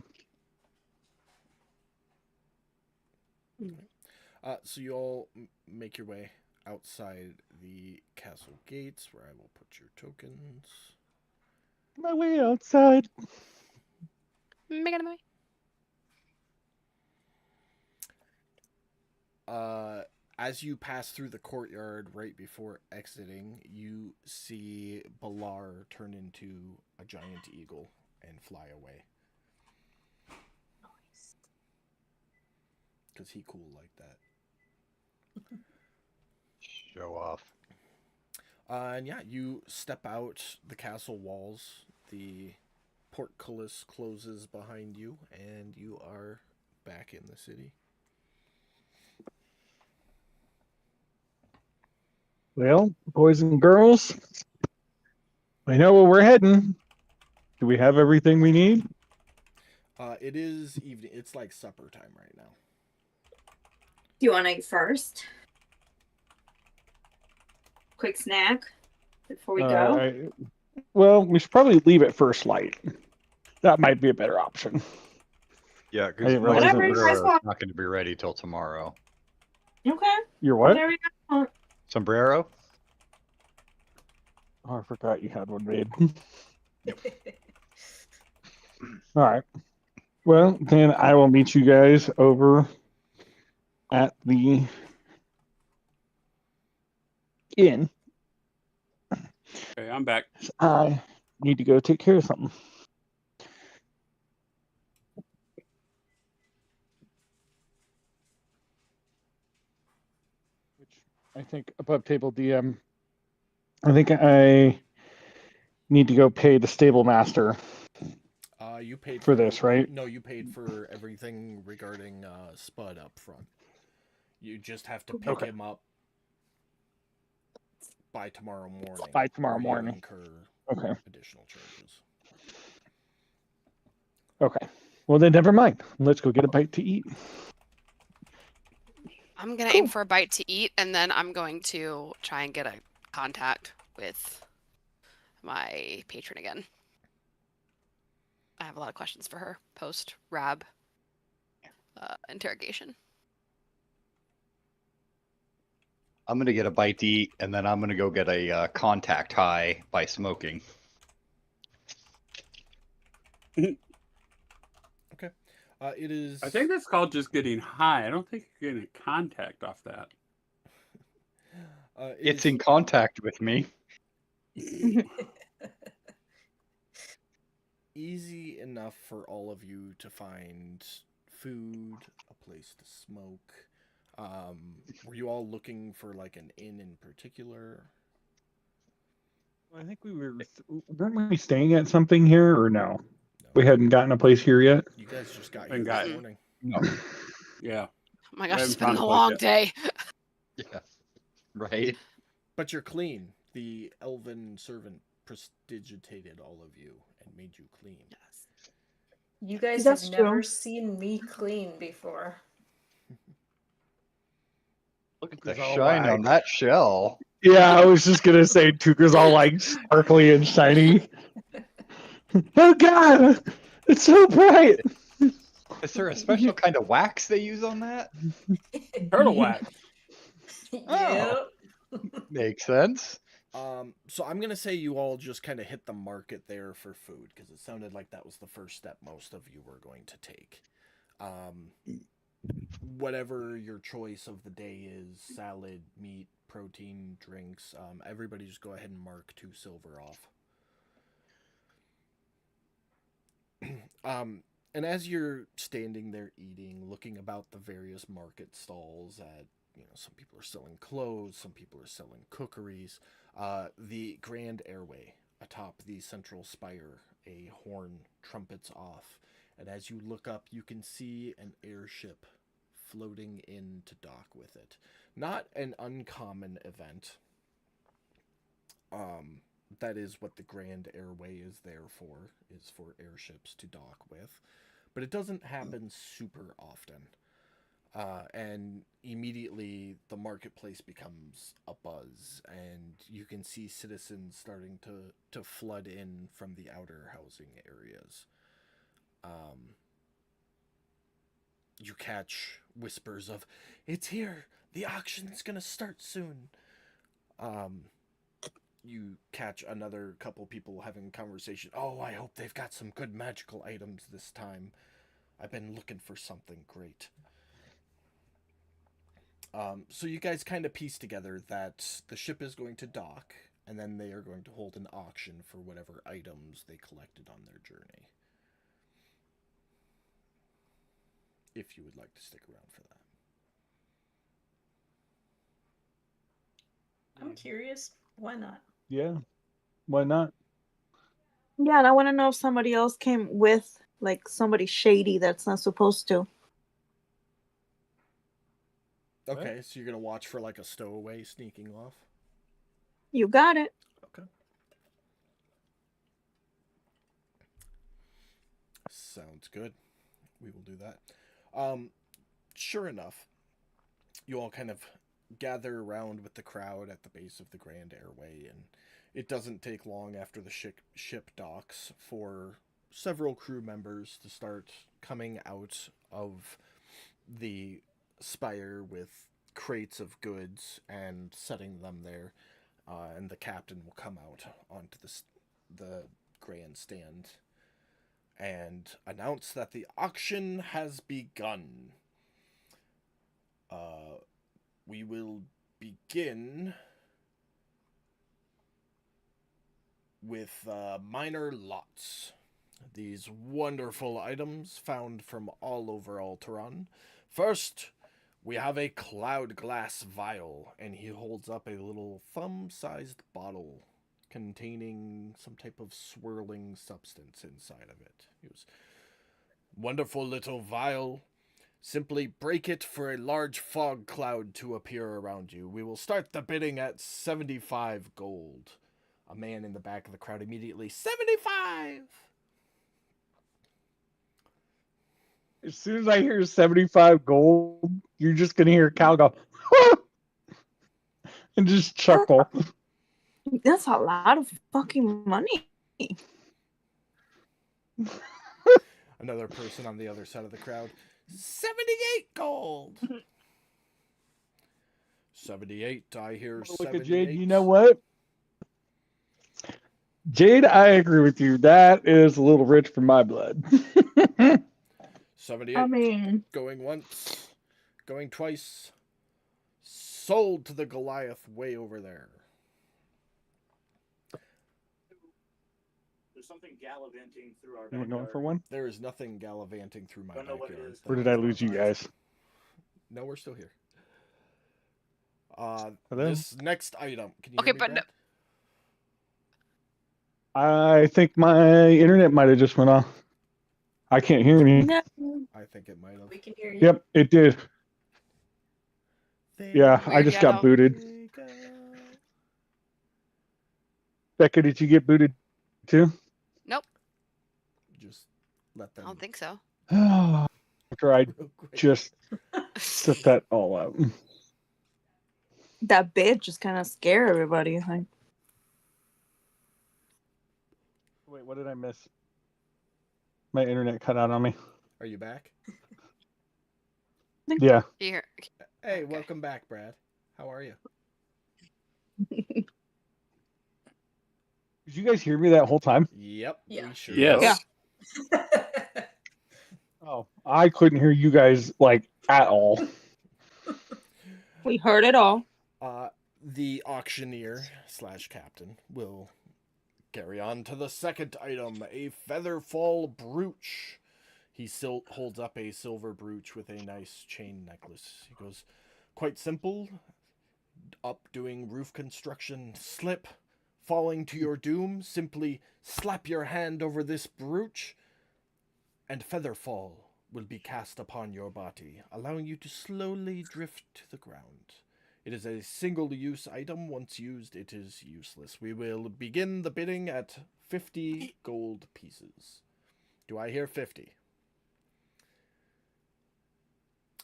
So you all make your way outside the castle gates, where I will put your tokens. My way outside. Making my way. As you pass through the courtyard right before exiting, you see Balar turn into a giant eagle and fly away. Because he cool like that. Show off. And yeah, you step out the castle walls. The portcullis closes behind you, and you are back in the city. Well, boys and girls, we know where we're heading. Do we have everything we need? It is evening. It's like supper time right now. Do you want to eat first? Quick snack before we go. Well, we should probably leave it first light. That might be a better option. Yeah, I because didn't my realize Whatever it you was- guys want. not going to be ready till tomorrow. Okay. Your what? Whatever you guys want. Sombrero? Oh, I forgot you had one made. All right. Well, then I will meet you guys over at the inn. Okay, I'm back. I need to go take care of something. Which I think above table DM. I think I need to go pay the stable master. You paid For this, right? No, you paid for everything regarding Spud up front. You just have to pick Okay. him up by tomorrow morning. By tomorrow or you morning. incur Okay. additional charges. Okay. Well, then never mind. Let's go get a bite to eat. I'm gonna aim for a bite to eat, and then I'm going to try and get a contact with my patron again. I have a lot of questions for her post Rab interrogation. I'm going to get a bite to eat, and then I'm going to go get a contact high by smoking. It is. I think that's called just getting high. I don't think you're getting contact off that. It's in contact with me. easy enough for all of you to find food, a place to smoke. Were you all looking for like an inn in particular? I think weren't we staying at something here or no? No. We hadn't gotten a place here yet. You guys just got And here got this it. morning. No. Yeah. Oh my I gosh, haven't it's been found a a place long yet. day. Yeah. Right? But you're clean. The elven servant prestidigitated all of you and made you clean. You guys That's have never true. seen me clean before. Look at Because the all shine like- on that shell. Yeah, I was just gonna say Tuka's all like sparkly and shiny. Oh god, it's so bright. Is there a special kind of wax they use on that? Turtle wax. Yep. Makes sense. So I'm gonna say you all just kind of hit the market there for food because it sounded like that was the first step most of you were going to take. Whatever your choice of the day is, salad, meat, protein, drinks, everybody just go ahead and mark 2 silver off. And as you're standing there eating, looking about the various market stalls at, some people are selling clothes, some people are selling cookeries, the Grand Airway atop the central spire, a horn trumpets off, and as you look up, you can see an airship floating in to dock with it. Not an uncommon event. That is what the Grand Airway is there for airships to dock with. But it doesn't happen super often. And immediately the marketplace becomes a buzz, and you can see citizens starting to flood in from the outer housing areas. You catch whispers of, "It's here! The auction's gonna start soon!" You catch another couple people having a conversation. "Oh, I hope they've got some good magical items this time. I've been looking for something great." So you guys kind of piece together that the ship is going to dock, and then they are going to hold an auction for whatever items they collected on their journey. If you would like to stick around for that. I'm curious. Why not? Yeah, why not? Yeah, and I want to know if somebody else came with, like, somebody shady that's not supposed to. Okay, so you're going to watch for like a stowaway sneaking off? You got it. Okay. Sounds good. We will do that. Sure enough, you all kind of gather around with the crowd at the base of the Grand Airway, and it doesn't take long after the ship docks for several crew members to start coming out of the spire with crates of goods and setting them there, and the captain will come out onto the grandstand and announce that the auction has begun. We will begin with minor lots. These wonderful items found from all over Alteron. First, we have a cloud glass vial, and he holds up a little thumb-sized bottle containing some type of swirling substance inside of it. It was wonderful little vial. Simply break it for a large fog cloud to appear around you. We will start the bidding at 75 gold. A man in the back of the crowd immediately, 75! As soon as I hear 75 gold, you're just gonna hear Cal go and just chuckle. That's a lot of fucking money. Another person on the other side of the crowd, 78 gold! 78, I hear Look 78. at Jade, you know what? Jade, I agree with you. That is a little rich for my blood. 78. I mean, Going once, going twice. Sold to the Goliath way over there. There's something gallivanting through our You want going backyard. for one? There is nothing gallivanting through my Don't know what it backyard. is. Where did I lose you guys? No, we're still here. Hello? This next item. Can you Okay, hear me, but Brad? I think my internet might have just went off. I can't hear any. no. I think it might have. We can hear you. Yep, it did. Yeah, I Weird, just yeah, got no. booted. Becca, did you get booted too? Nope, Just let them. I don't think so. After I real quick. just set that all up. That bit just kind of scare everybody. Like, Wait, what did I miss? My internet cut out on me. Are you back? Yeah. You hear? Hey, Okay. welcome back, Brad. How are you? Did you guys hear me that whole time? Yep. Yeah. We sure Yes. did. Oh, I couldn't hear you guys like at all. we heard it all. The auctioneer / captain will carry on to the second item, a Featherfall brooch. He still holds up a silver brooch with a nice chain necklace. He goes, quite simple. Up doing roof construction, slip, falling to your doom. Simply slap your hand over this brooch, and Featherfall will be cast upon your body, allowing you to slowly drift to the ground. It is a single-use item. Once used, it is useless. We will begin the bidding at 50 gold pieces. Do I hear 50?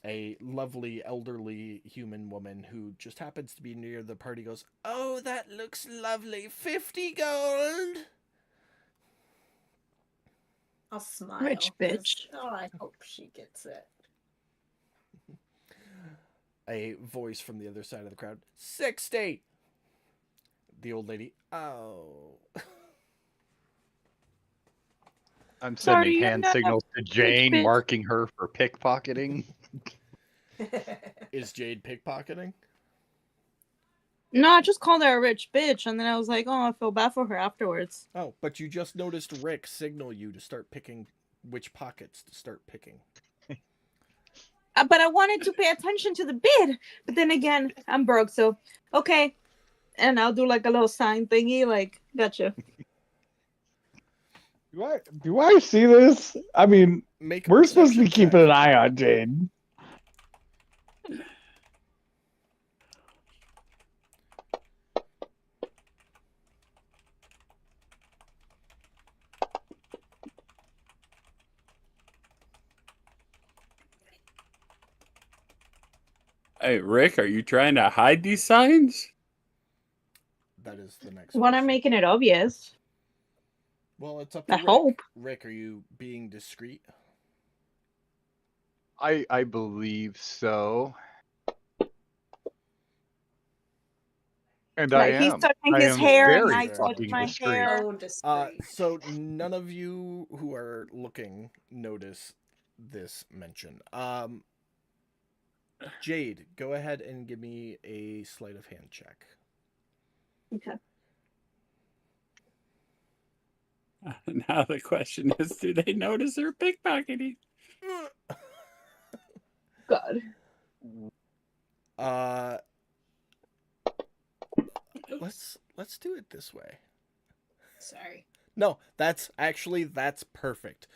A lovely, elderly human woman who just happens to be near the party goes, "Oh, that looks lovely. 50 gold!" I'll smile. Rich 'cause, bitch. Oh, I hope she gets it. A voice from the other side of the crowd, 60! The old lady, oh. I'm Sorry, sending you're hand not a signals to Jane, bitch. marking her for pickpocketing. Is Jade pickpocketing? No, I just called her a rich bitch, and then I was like, oh, I feel bad for her afterwards. Oh, but you just noticed Rick signal you to start picking which pockets to start picking. But I wanted to pay attention to the bid. But then again, I'm broke, so okay. And I'll do like a little sign thingy, like, gotcha. Do I see this? I mean, Make a we're supposed to be perception keeping check. an eye on Jade. Hey, Rick, are you trying to hide these signs? That is the next When I'm question. making it obvious. Well, it's up to I Rick. hope. Rick, are you being discreet? I believe so. And I Like he's am. touching I his am hair and very I Very touch fucking my discreet. hair. Oh, discreet. So none of you who are looking notice this mention. Jade, go ahead and give me a sleight of hand check. Okay. Now the question is, do they notice they're pickpocketing? God. Let's do it this way. Sorry. No, that's perfect.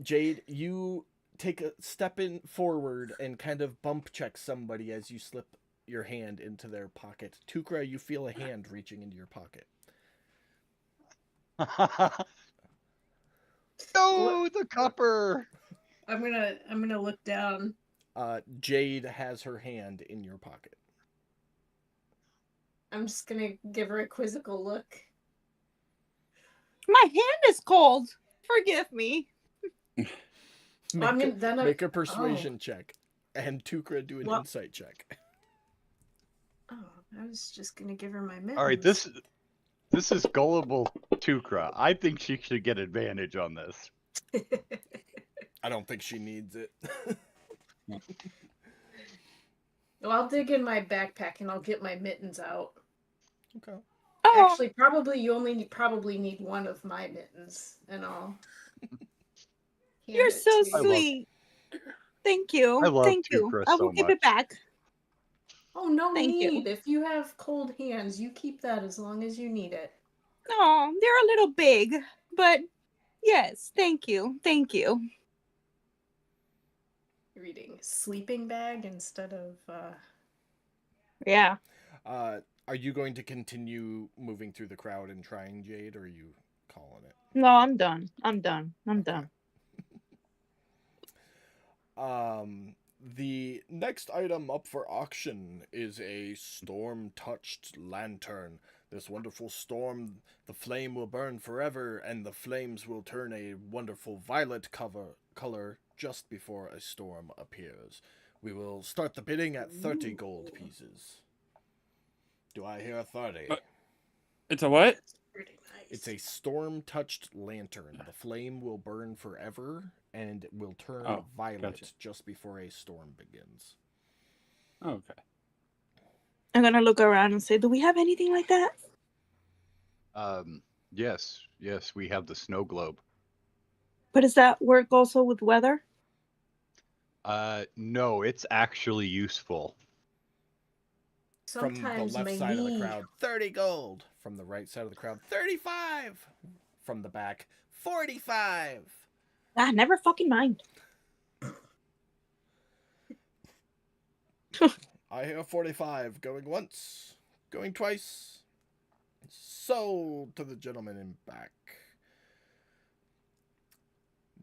Jade, you take a step in forward and kind of bump check somebody as you slip your hand into their pocket. Tukra, you feel a hand reaching into your pocket. No, the copper. I'm gonna look down. Jade has her hand in your pocket. I'm just gonna give her a quizzical look. My hand is cold. Forgive me. Make a persuasion check, and Tukra do an Well- insight check. Oh, I was just gonna give her my mittens. All right, this is gullible Tukra. I think she should get advantage on this. I don't think she needs it. Well, I'll dig in my backpack and I'll get my mittens out. Okay. Oh, Actually, probably you only probably need one of my mittens, and I'll. you're hand it so to you. sweet. Thank you. I love Thank you. Tukra I will so give much. it back. Oh, no Thank you. need. If you have cold hands, you keep that as long as you need it. Oh, they're a little big, but yes, thank you. Thank you. Reading sleeping bag instead of. Yeah. Are you going to continue moving through the crowd and trying, Jade, or are you calling it? No, I'm done. I'm done. I'm done. The next item up for auction is a storm-touched lantern. This wonderful storm, the flame will burn forever, and the flames will turn a wonderful violet color just before a storm appears. We will start the bidding at 30 gold pieces. Do I hear 30? It's a what? Pretty nice. It's a storm-touched lantern. The flame will burn forever and will turn Oh, violet gotcha. just before a storm begins. Okay. I'm gonna look around and say, do we have anything like that? Yes, we have the snow globe. But does that work also with weather? No, it's actually useful. From the Sometimes left my side of the knee- crowd, 30 gold. From the right side of the crowd, 35. From the back, 45. Ah, never fucking mind. I hear 45. Going once, going twice. Sold to the gentleman in back.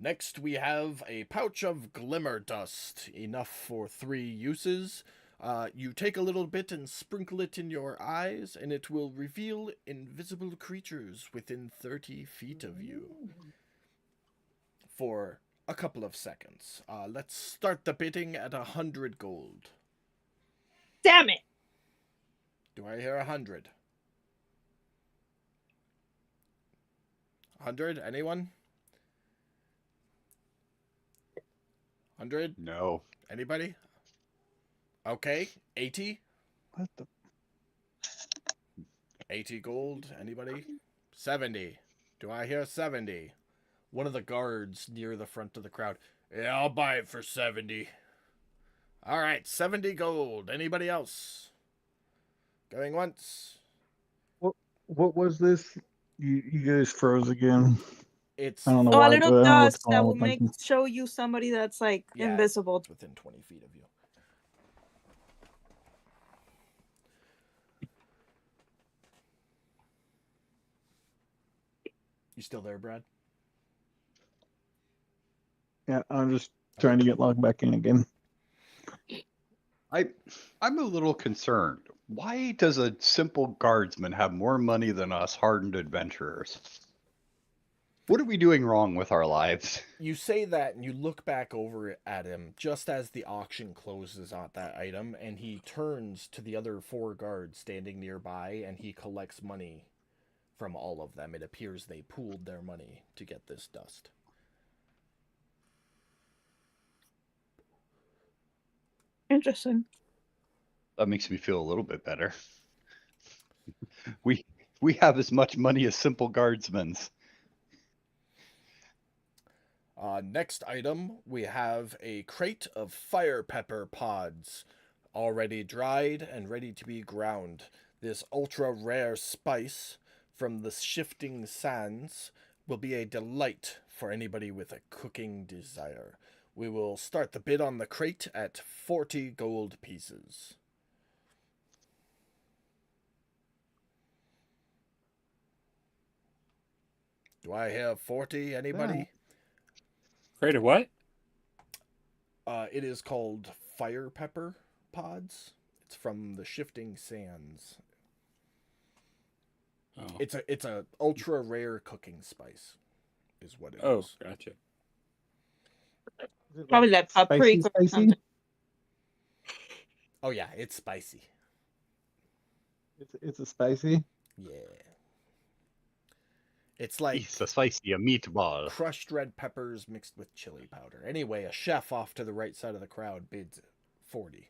Next, we have a pouch of glimmer dust, enough for 3 uses. You take a little bit and sprinkle it in your eyes, and it will reveal invisible creatures within 30 feet of you for a couple of seconds. Let's start the bidding at 100 gold. Damn it. Do I hear 100? 100? Anyone? 100? No. Anybody? Okay. 80? What the? 80 gold. Anybody? 70. Do I hear 70? One of the guards near the front of the crowd. Yeah, I'll buy it for 70. All right, 70 gold. Anybody else? Going once. What was this? You guys froze again. It's I don't know Oh, why. a little but I don't know what's dust going that on will with my- make show you somebody that's like Yeah. invisible. within 20 feet of you. You still there, Brad? Yeah, I'm just trying to get logged back in again. I'm a little concerned. Why does a simple guardsman have more money than us hardened adventurers? What are we doing wrong with our lives? You say that and you look back over at him just as the auction closes on that item, and he turns to the other 4 guards standing nearby and he collects money from all of them. It appears they pooled their money to get this dust. Interesting. That makes me feel a little bit better. We have as much money as simple guardsmen's. Next item, we have a crate of fire pepper pods, already dried and ready to be ground. This ultra rare spice from the shifting sands will be a delight for anybody with a cooking desire. We will start the bid on the crate at 40 gold pieces. Do I hear 40? Anybody? Crate of what? It is called fire pepper pods. It's from the shifting sands. Oh, It's a ultra rare cooking spice, is what it is. oh, gotcha. Is it Probably like that spicy, paprika or spicy? something. Oh yeah, it's spicy. It's a spicy. Yeah. It's like It's a spicy meatball. crushed red peppers mixed with chili powder. Anyway, a chef off to the right side of the crowd bids 40.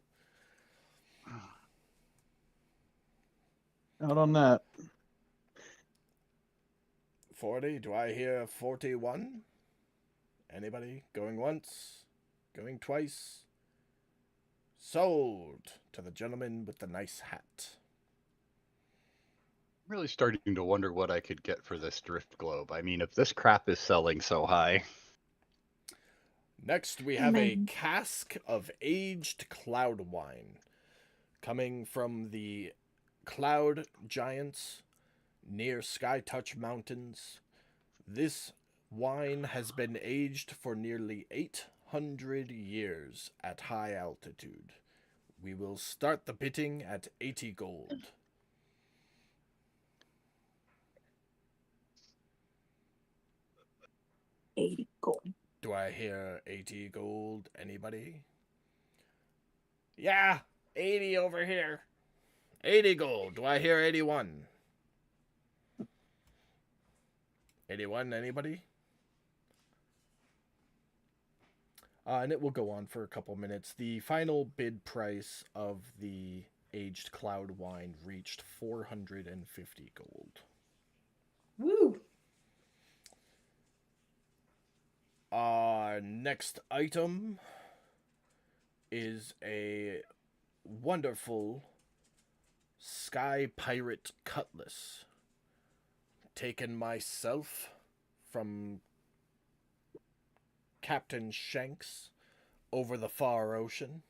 Out on that. 40? Do I hear 41? Anybody? Going once? Going twice? Sold to the gentleman with the nice hat. I'm really starting to wonder what I could get for this drift globe. I mean, if this crap is selling so high. Next, we have a Amen. cask of aged cloud wine coming from the Cloud Giants near Skytouch Mountains. This wine has been aged for nearly 800 years at high altitude. We will start the bidding at 80 gold. Gold. Do I hear 80 gold? Anybody? Yeah, 80 over here. 80 gold. Do I hear 81? 81, anybody? And it will go on for a couple minutes. The final bid price of the aged cloud wine reached 450 gold. Woo! Next item is a wonderful Sky Pirate Cutlass. Taken myself from Captain Shanks over the far ocean.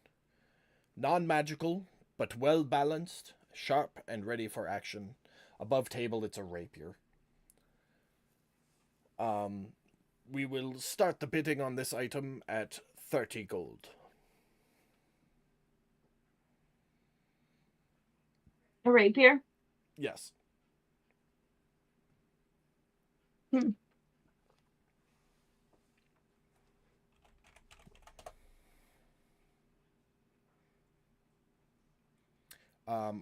Non-magical, but well balanced, sharp and ready for action. Above table, it's a rapier. We will start the bidding on this item at 30 gold. A rapier? Yes.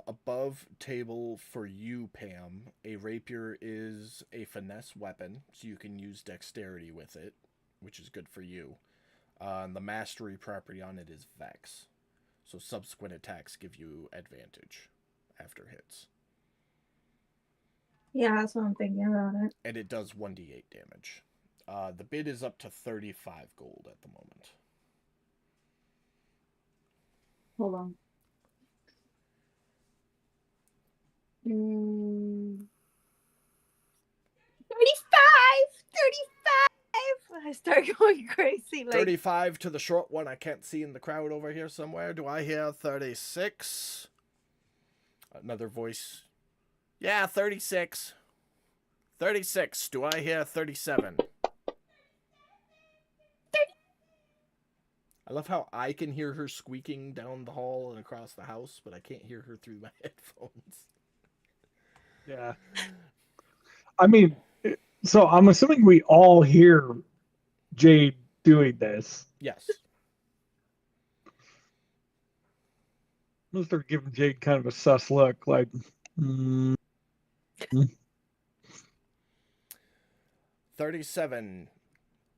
Above table for you, Pam, a rapier is a finesse weapon, so you can use dexterity with it, which is good for you. And the mastery property on it is Vex, so subsequent attacks give you advantage after hits. Yeah, that's what I'm thinking about it. And it does 1d8 damage. The bid is up to 35 gold at the moment. Hold on. 35! 35! I start going crazy. Like, 35 to the short one I can't see in the crowd over here somewhere. Do I hear 36? Another voice. Yeah, 36. 36. Do I hear 37? I love how I can hear her squeaking down the hall and across the house, but I can't hear her through my headphones. Yeah. I mean, So I'm assuming we all hear Jade doing this. Yes. I'm gonna start giving Jade kind of a sus look, like, mm, 37.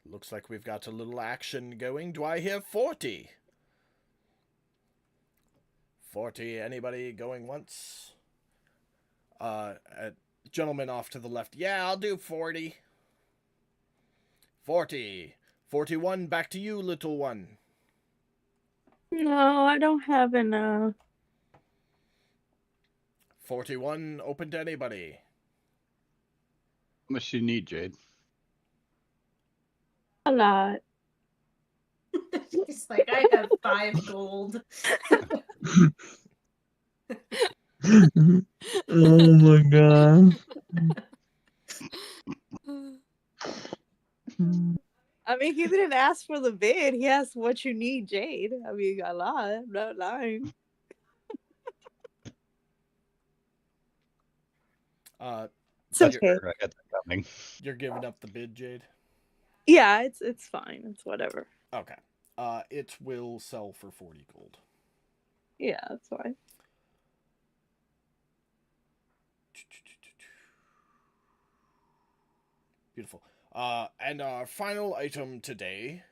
Looks like we've got a little action going. Do I hear 40? 40. Anybody going once? Gentleman off to the left. Yeah, I'll do 40. 40. 41. Back to you, little one. No, I don't have enough. 41. Open to anybody. How much do you need, Jade? A lot. He's like, I have 5 gold. oh my god. I mean, he didn't ask for the bid. He asked what you need, Jade. I mean, a lot. I'm not lying. It's That's okay. I got that coming. You're giving up the bid, Jade? Yeah, it's fine. It's whatever. Okay. It will sell for 40 gold. Yeah, that's fine. Beautiful. And our final item today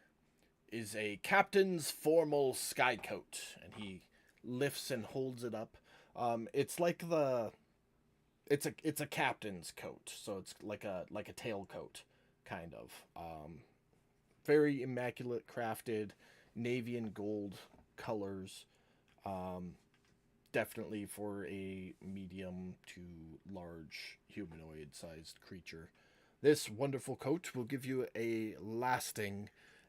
is a captain's formal sky coat, and he lifts and holds it up. It's like it's a captain's coat, so it's like a tailcoat, kind of. Very immaculate crafted, navy and gold colors. Definitely for a medium to large humanoid-sized creature. This wonderful coat will give you a lasting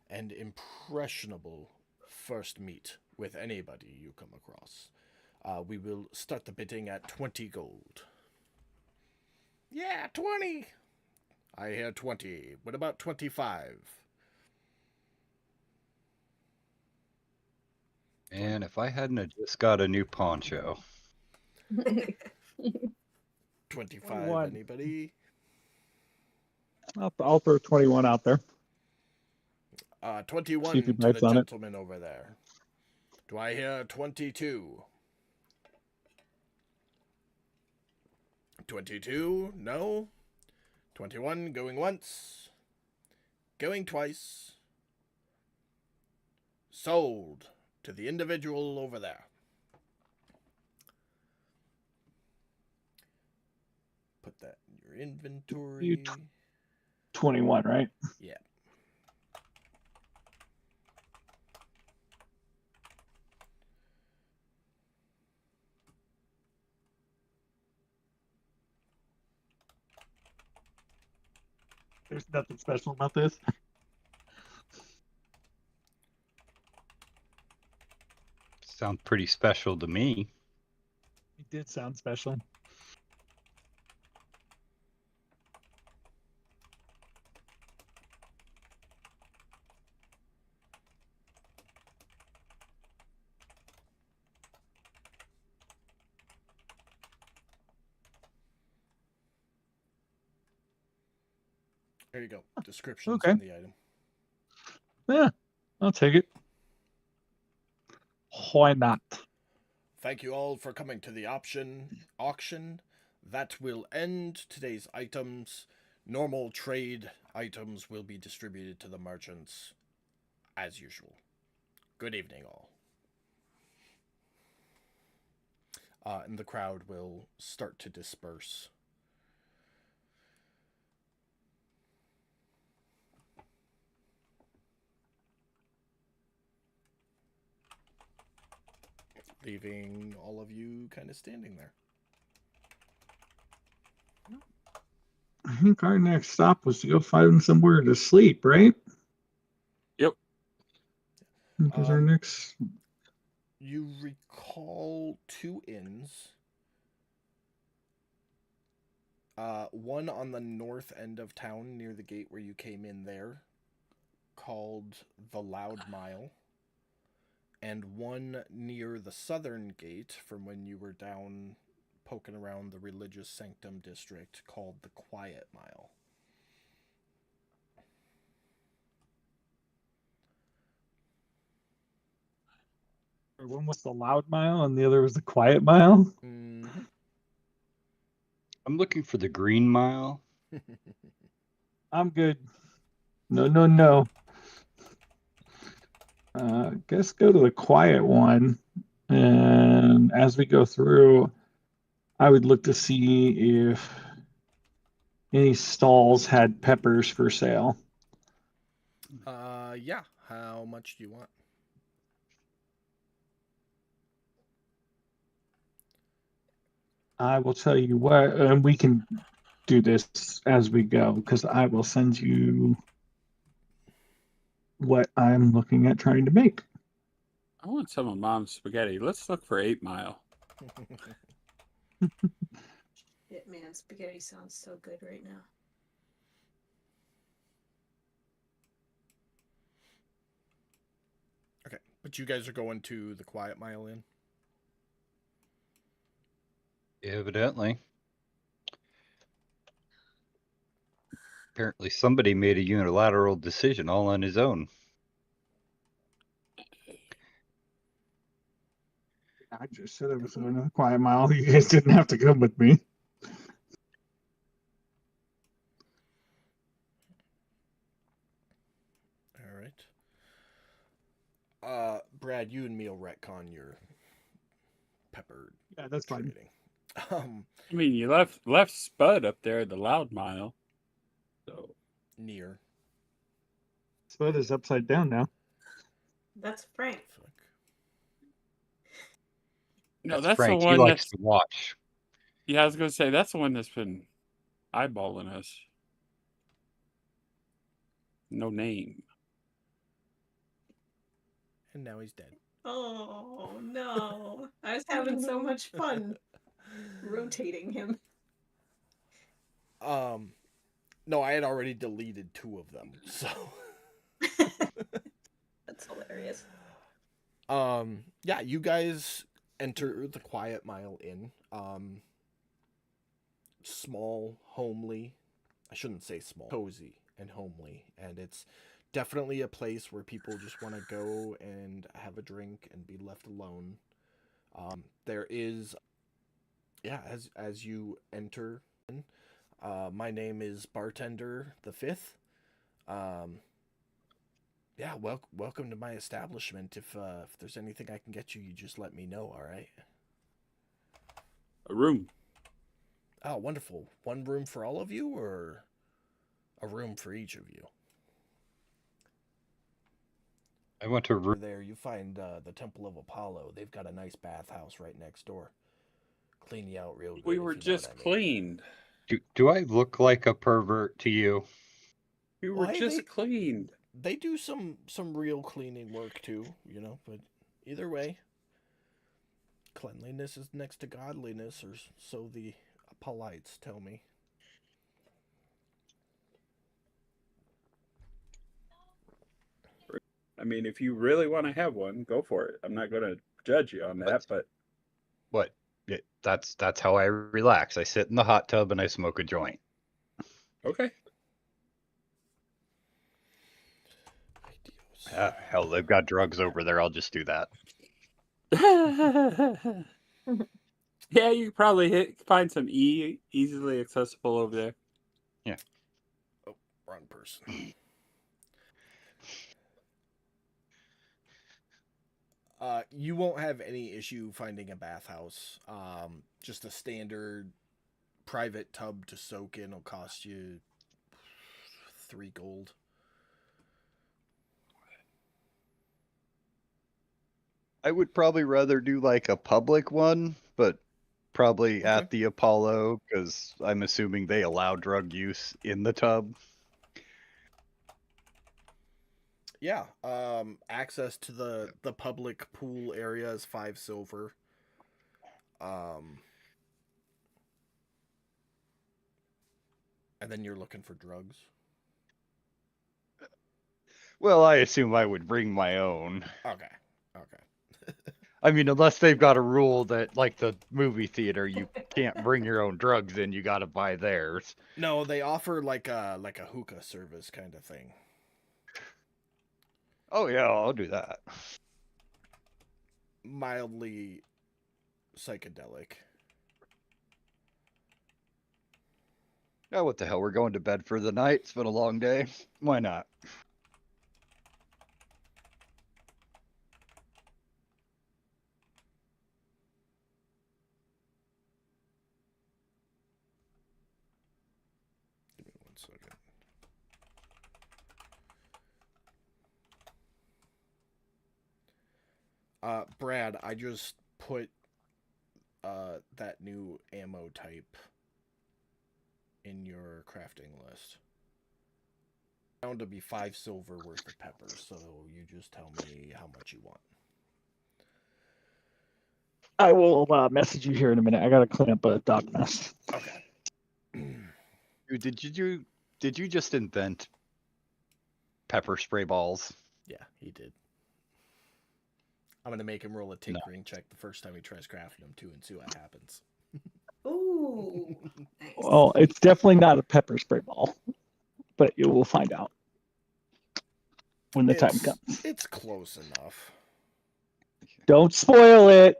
and impressionable first meet with anybody you come across. We will start the bidding at 20 gold. Yeah, 20! I hear 20. What about 25? And if I hadn't have just got a new poncho. 25, 21. anybody? I'll throw 21 out there. 21 See if he to the bites on it. gentleman over there. Do I hear 22? 22? No. 21 going once. Going twice. Sold to the individual over there. Put that in your inventory. 21, right? Yeah. There's nothing special about this. Sounds pretty special to me. It did sound special. There you go. Descriptions Okay. in the item. Yeah, I'll take it. Why not? Thank you all for coming to the auction. That will end today's items. Normal trade items will be distributed to the merchants as usual. Good evening, all. And the crowd will start to disperse. Leaving all of you kind of standing there. I think our next stop was to go find somewhere to sleep, right? Yep. Because our next. You recall 2 inns. One on the north end of town near the gate where you came in there, called the Loud Mile. And one near the southern gate from when you were down poking around the religious sanctum district, called the Quiet Mile. One was the loud mile and the other was the quiet mile. Mhm. I'm looking for the Green Mile. I'm good. No, no, no. Guess go to the quiet one. And as we go through, I would look to see if any stalls had peppers for sale. Yeah. How much do you want? I will tell you what, and we can do this as we go because I will send you what I'm looking at trying to make. I want some of Mom's spaghetti. Let's look for 8 Mile. Shit, man, spaghetti sounds so good right now. Okay, but you guys are going to the Quiet Mile Inn? Evidently. Apparently somebody made a unilateral decision all on his own. I just said I was going to the quiet mile. You guys didn't have to come with me. All right. Brad, you and me will retcon your pepper Yeah, that's fine. trading. I mean, you left Spud up there at the Loud Mile. So Near. Spud is upside down now. That's Frank. Fuck. no, That's that's Frank. the He one likes that's. to watch. Yeah, I was gonna say that's the one that's been eyeballing us. No name. And now he's dead. Oh no! I was having so much fun rotating him. No, I had already deleted 2 of them. So That's hilarious. yeah, you guys enter the Quiet Mile Inn. Small, homely. I shouldn't say small. Cozy and homely, and it's definitely a place where people just want to go and have a drink and be left alone. There is, yeah, as you enter, my name is Bartender the Fifth. Yeah, welcome to my establishment. If there's anything I can get you, you just let me know. All right. A room. Oh, wonderful. One room for all of you, or a room for each of you? I want to. Over there, you find the Temple of Apollo. They've got a nice bathhouse right next door. Clean you out real good. We were if you know just what I mean. cleaned. Do I look like a pervert to you? We were Well, hey, just cleaned. They do some real cleaning work too, you know. But either way, cleanliness is next to godliness, or so the polites tell me. I mean, if you really want to have one, go for it. I'm not going to judge you on that, but What? That's how I relax. I sit in the hot tub and I smoke a joint. okay. Hell, they've got drugs over there. I'll just do that. Yeah, you could probably find some easily accessible over there. Yeah. Oh, wrong person. You won't have any issue finding a bathhouse. Just a standard private tub to soak in will cost you 3 gold. I would probably rather do like a public one, but probably Okay. at the Apollo because I'm assuming they allow drug use in the tub. Yeah. Access to the public pool area is 5 silver. And then you're looking for drugs. Well, I assume I would bring my own. Okay. Okay. I mean, unless they've got a rule that, like the movie theater, you can't bring your own drugs in, you got to buy theirs. No, they offer like a hookah service kind of thing. Oh yeah, I'll do that. mildly psychedelic. Oh, what the hell? We're going to bed for the night. It's been a long day. Why not? Give me 1 second. Brad, I just put that new ammo type in your crafting list. Found to be 5 silver worth of pepper, so you just tell me how much you want. I will message you here in a minute. I gotta clean up a dog mess. Okay. Dude, did you just invent pepper spray balls? Yeah, he did. I'm gonna make him roll a tinkering check the first time he tries crafting them too, and see what happens. Ooh, nice. Well, it's definitely not a pepper spray ball, but you will find out when the time comes. It's close enough. Don't spoil it.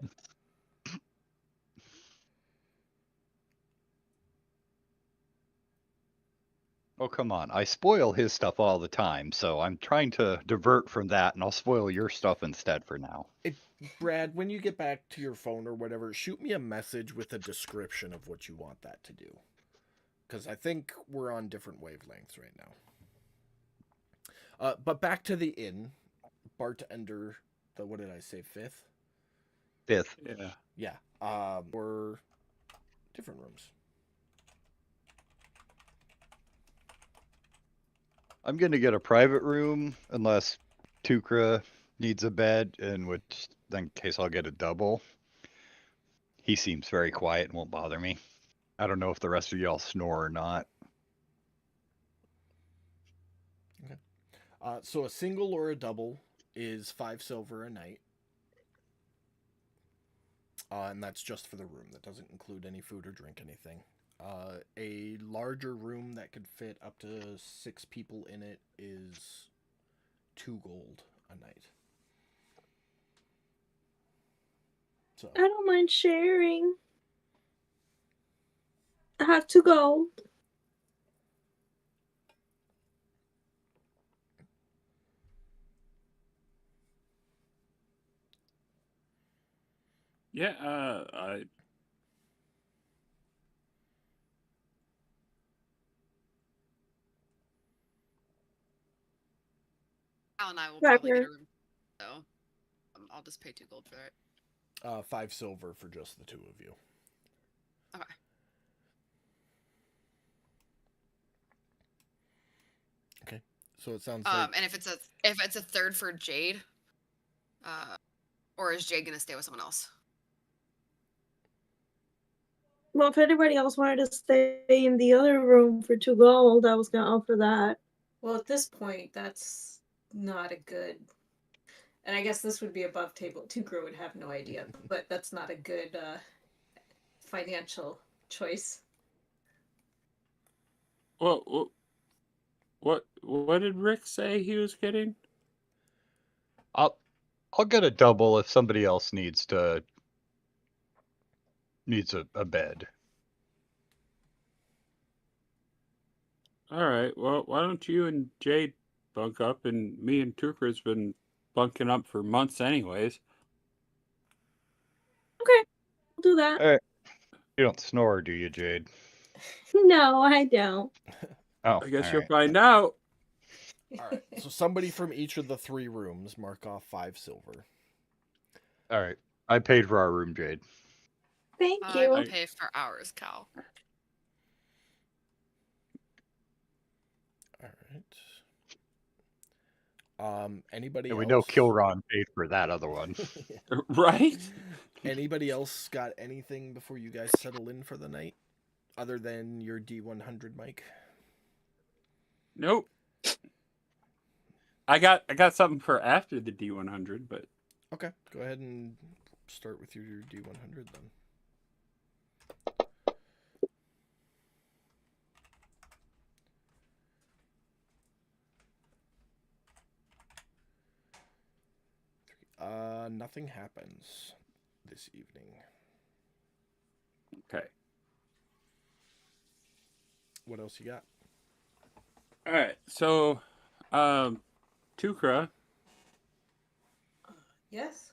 Oh, come on. I spoil his stuff all the time, so I'm trying to divert from that, and I'll spoil your stuff instead for now. Brad, when you get back to your phone or whatever, shoot me a message with a description of what you want that to do. Because I think we're on different wavelengths right now. But back to the inn. Bartender, what did I say, 5th? 5th. Yeah. Yeah. We're different rooms. I'm gonna get a private room unless Tukra needs a bed, in which in case I'll get a double. He seems very quiet and won't bother me. I don't know if the rest of y'all snore or not. So a single or a double is 5 silver a night. And that's just for the room. That doesn't include any food or drink, anything. A larger room that could fit up to 6 people in it is 2 gold a night. So I don't mind sharing. I have to go. Yeah, I Al and I will probably get a Wagner. room, so I'll just pay 2 gold for it. 5 silver for just the 2 of you. Okay. Okay. So it sounds like And if it's a third for Jade, or is Jade gonna stay with someone else? Well, if anybody else wanted to stay in the other room for 2 gold, I was gonna offer that. Well, at this point, that's not a good. And I guess this would be above table. Tukra would have no idea, but that's not a good financial choice. what did Rick say he was getting? I'll get a double if somebody else needs a bed. All right. Well, why don't you and Jade bunk up, and me and Tukra's been bunking up for months anyways. Okay, I'll do that. All right. You don't snore, do you, Jade? No, I don't. Oh, I guess all you'll right. find out. all right. So somebody from each of the 3 rooms mark off 5 silver. All right. I paid for our room, Jade. Thank I you. will pay for ours, Cal. All right. Anybody And we else? know Kilron paid for that other one. Right? Anybody else got anything before you guys settle in for the night, other than your D100, Mike? Nope. I got something for after the D100, but Okay, go ahead and start with your D100 then. Nothing happens this evening. Okay. What else you got? All right. So, Tukra. Yes.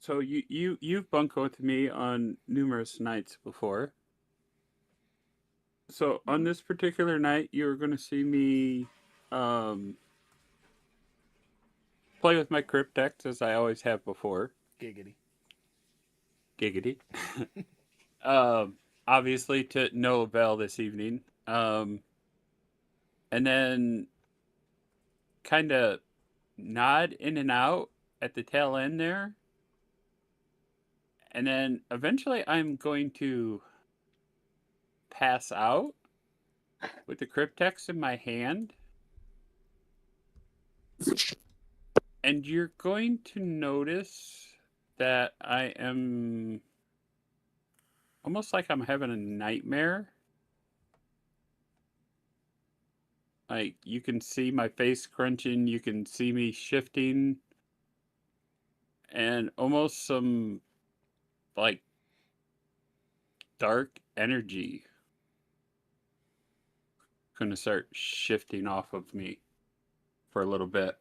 So you've bunko with me on numerous nights before. So on this particular night, you're going to see me play with my cryptex as I always have before. Giggity. Giggity. Obviously to no avail this evening. And then kind of nod in and out at the tail end there. And then eventually I'm going to pass out with the cryptex in my hand. And you're going to notice that I am almost like I'm having a nightmare. Like, you can see my face crunching, you can see me shifting, and almost some, like, dark energy gonna start shifting off of me for a little bit.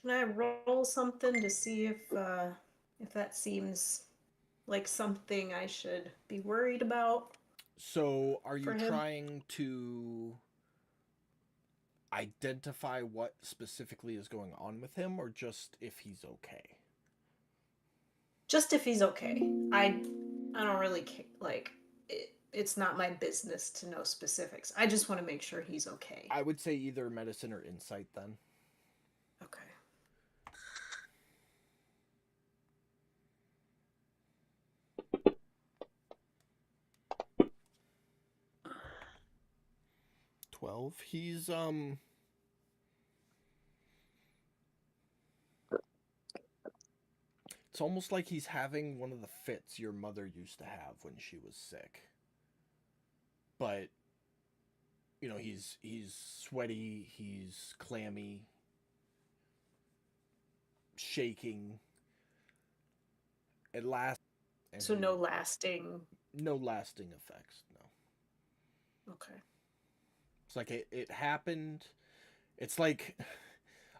Can I roll something to see if that seems like something I should be worried about? So, are you For him? trying to identify what specifically is going on with him, or just if he's okay? Just if he's okay. I don't really like it's not my business to know specifics. I just want to make sure he's okay. I would say either medicine or insight then. Okay. He's it's almost like he's having one of the fits your mother used to have when she was sick. But you know, he's sweaty, he's clammy, shaking. It lasts. So no lasting. No lasting effects. No. Okay. It's like it happened. It's like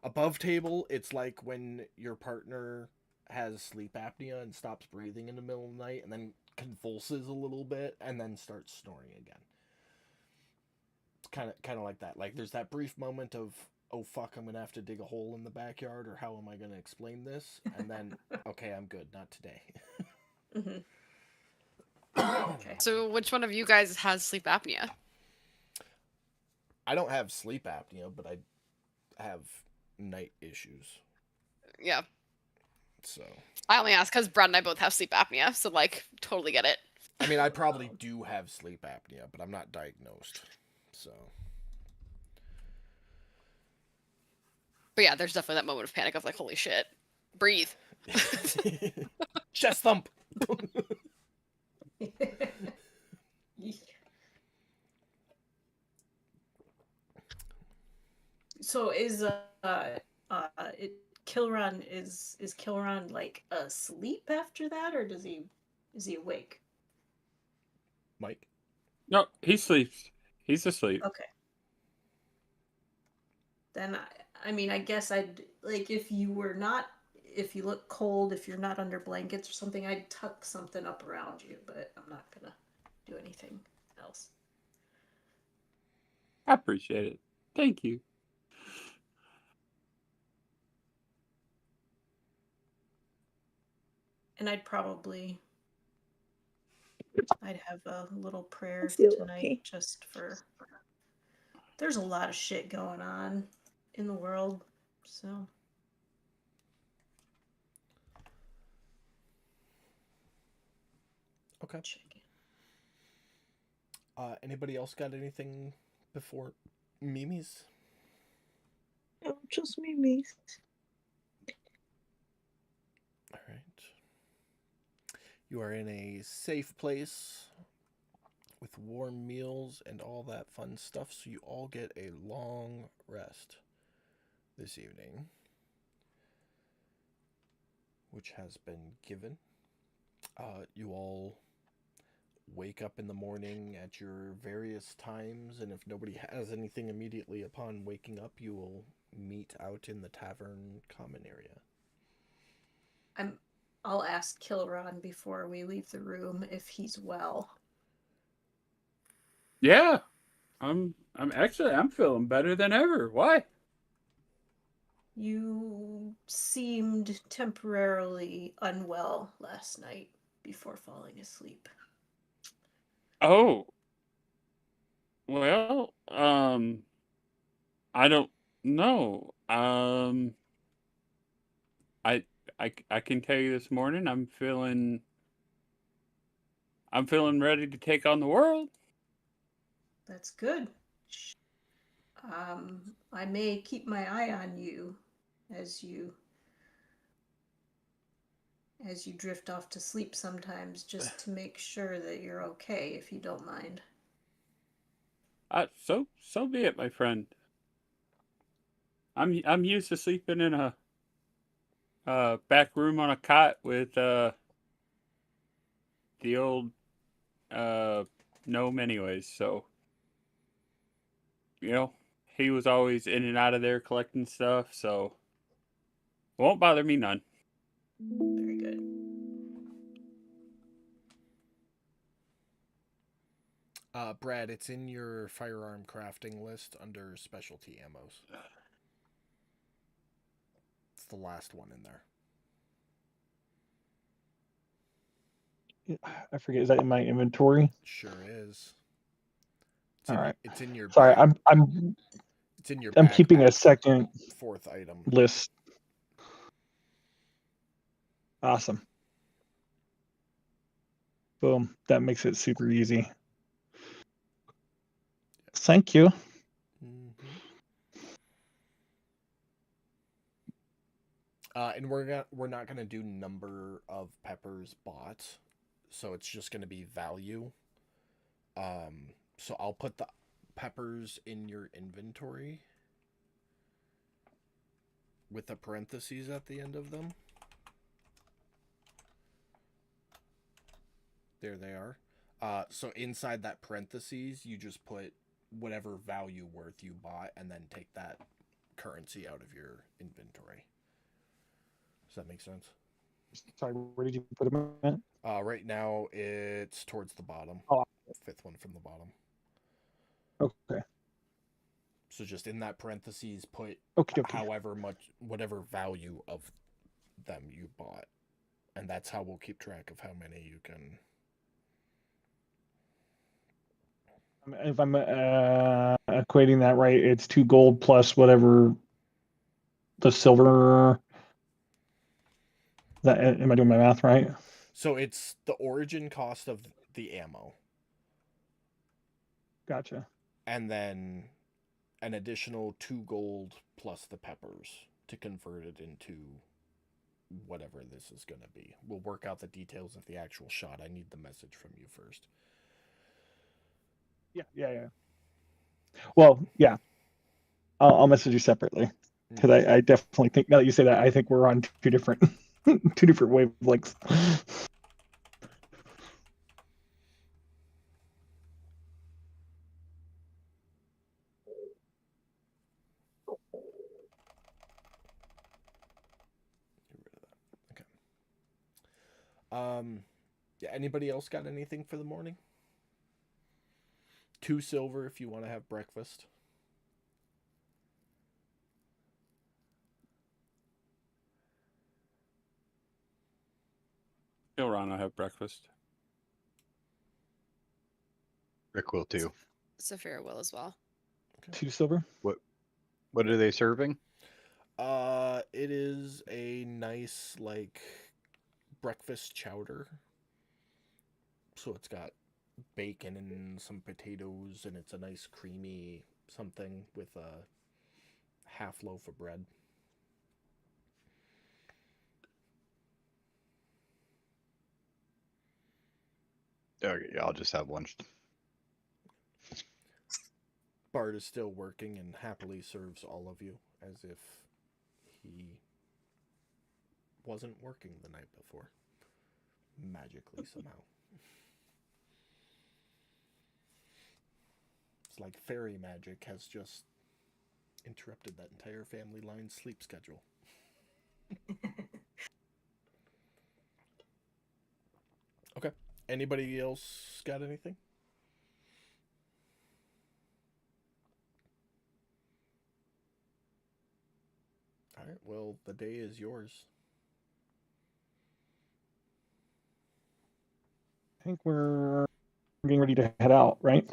above table. It's like when your partner has sleep apnea and stops breathing in the middle of the night, and then convulses a little bit, and then starts snoring again. It's kind of like that. Like there's that brief moment of, oh fuck, I'm gonna have to dig a hole in the backyard, or how am I gonna explain this? And then, okay, I'm good. Not today. Mm-hmm. Okay. So which one of you guys has sleep apnea? I don't have sleep apnea, but I have night issues. Yeah. So. I only ask because Brad and I both have sleep apnea, so like totally get it. I mean, I probably do have sleep apnea, but I'm not diagnosed. So. But yeah, there's definitely that moment of panic of like, holy shit, breathe. Chest thump. So is Kilron is Kilron like asleep after that, or is he awake? Mike? No, he sleeps. He's asleep. Okay. Then I mean, I guess I'd like if you look cold, if you're not under blankets or something, I'd tuck something up around you, but I'm not gonna do anything else. I appreciate it. Thank you. And I'd have a little prayer feel tonight okay. just for there's a lot of shit going on in the world, so Okay. check it. Anybody else got anything before Mimi's? Oh, just me. All right. You are in a safe place with warm meals and all that fun stuff, so you all get a long rest this evening. which has been given. You all wake up in the morning at your various times, and if nobody has anything immediately upon waking up, you will meet out in the tavern common area. I'll ask Kilron before we leave the room if he's well. Yeah, I'm feeling better than ever. Why? You seemed temporarily unwell last night before falling asleep. Oh, well, I don't know. I can tell you this morning I'm feeling ready to take on the world. That's good. I may keep my eye on you as you drift off to sleep sometimes, just to make sure that you're okay, if you don't mind. So be it, my friend. I'm used to sleeping in a back room on a cot with the old gnome anyways, so he was always in and out of there collecting stuff, so it won't bother me none. Very good. Brad, it's in your firearm crafting list under specialty ammos. It's the last one in there. I forget. Is that in my inventory? Sure is. All right. It's in your. Sorry, back- I'm It's in your. keeping a backpack, second fourth item. list. Awesome. Boom. That makes it super easy. Thank you. And we're not gonna do number of peppers bought, so it's just gonna be value. So I'll put the peppers in your inventory with the parentheses at the end of them. There they are. So inside that parentheses, you just put whatever value worth you bought, and then take that currency out of your inventory. Does that make sense? Sorry, where did you put them at? Right now it's towards the bottom. Oh. Fifth one from the bottom. Okay. So just in that parentheses, put Okay. however much, whatever value of them you bought, and that's how we'll keep track of how many you can. If I'm equating that right, it's 2 gold plus whatever the silver. Am I doing my math right? So it's the origin cost of the ammo. Gotcha. And then an additional 2 gold plus the peppers to convert it into whatever this is going to be. We'll work out the details of the actual shot. I need the message from you first. Yeah. Well, yeah. I'll message you separately, because I definitely think, now that you say that, I think we're on two different wavelengths. Yeah, anybody else got anything for the morning? 2 silver if you want to have breakfast. Kilron will have breakfast. Rick will too. Saphira will as well. 2 silver. What are they serving? It is a nice, like, breakfast chowder. So it's got bacon and some potatoes, and it's a nice creamy something with a half loaf of bread. Okay, yeah, I'll just have lunch. Bart is still working and happily serves all of you as if he wasn't working the night before. Magically, somehow. It's like fairy magic has just interrupted that entire family line sleep schedule. Okay. Anybody else got anything? All right. Well, the day is yours. I think we're getting ready to head out, right?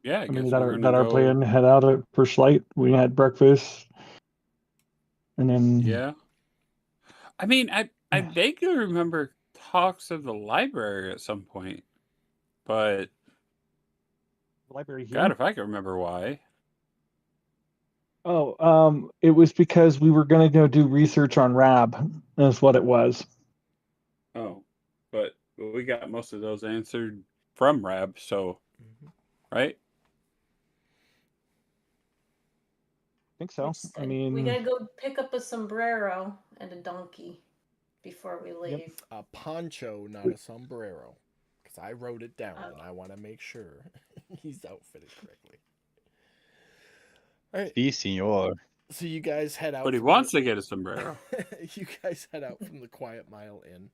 Yeah, I I guess mean, is we're that gonna our go. plan? Head out at first light. We had breakfast, and then Yeah. I mean, I vaguely remember talks of the library at some point, but the library here. God, if I can remember why. Oh, it was because we were gonna go do research on Rab. That's what it was. Oh, but we got most of those answered from Rab, so right? I think so. Just I we mean, gotta go pick up a sombrero and a donkey before we leave. A poncho, not a sombrero. Because I wrote it down and I want to make sure he's outfitted correctly. All right. Si, senor. So you guys head out. But he from wants the- to get a sombrero. You guys head out from the Quiet Mile Inn.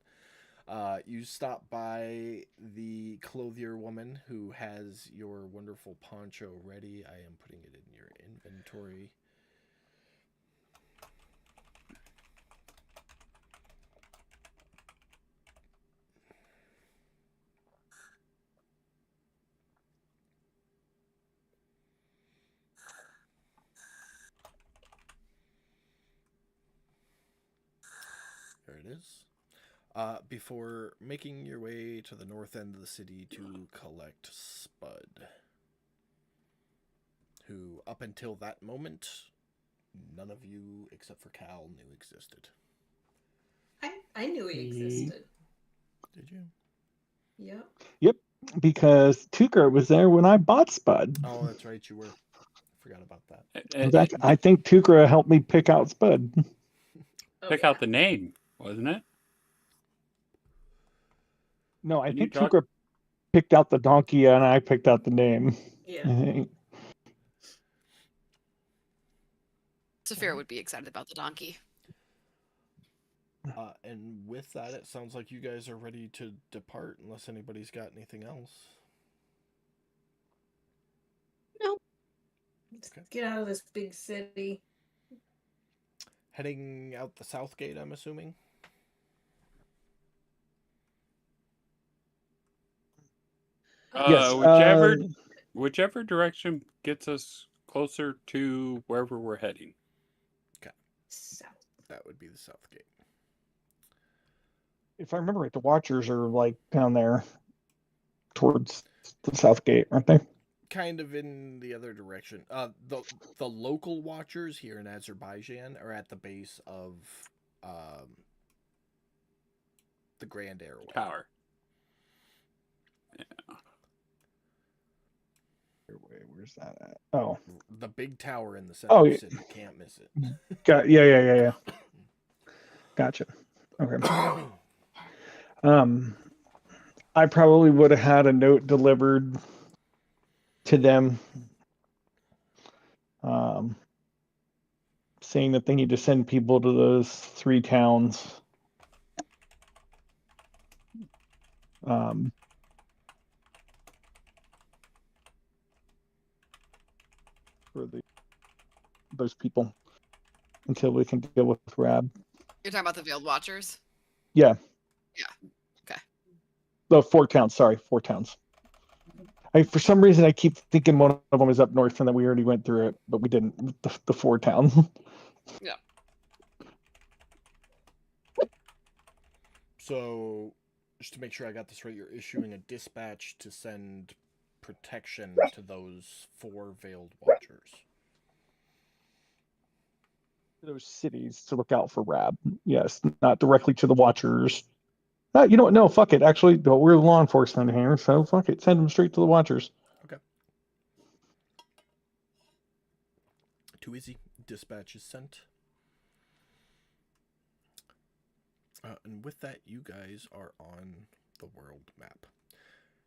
You stop by the clothier woman who has your wonderful poncho ready. I am putting it in your inventory. There it is. Before making your way to the north end of the city to collect Spud, who, up until that moment, none of you except for Cal knew existed. I knew he existed. Did you? Yep. because Tucker was there when I bought Spud. Oh, that's right, you were. Forgot about that. In fact, I think Tukra helped me pick out Spud. Oh, Pick yeah. out the name, wasn't it? No, I Didn't you think talk- Tukra picked out the donkey and I picked out the name. Yeah. I think. Saphira would be excited about the donkey. And with that, it sounds like you guys are ready to depart, unless anybody's got anything else. Let's get out of this big city. Heading out the south gate, I'm assuming. Yes. Whichever direction gets us closer to wherever we're heading. South. That would be the south gate. If I remember right, the Watchers are like down there towards the south gate, aren't they? Kind of in the other direction. The local Watchers here in Azerbaijan are at the base of the Grand Airway. Tower. Where's that at? Oh, The big tower in the center Oh, of the yeah. city. Can't miss it. yeah. Gotcha. Okay. I probably would have had a note delivered to them, saying that they need to send people to those 3 towns. For those people until we can deal with Rab. You're talking about the Veiled Watchers? Yeah. Yeah. Okay. The 4 towns. Sorry, 4 towns. For some reason, I keep thinking one of them is up north and that we already went through it, but we didn't. The 4 towns. Yeah. So, just to make sure I got this right, you're issuing a dispatch to send protection to those 4 Veiled Watchers. Those cities to look out for Rab. Yes, not directly to the Watchers. You know what? No, fuck it. Actually, we're law enforcement here, so fuck it. Send them straight to the Watchers. Okay. Too easy. dispatch is sent. And with that, you guys are on the world map.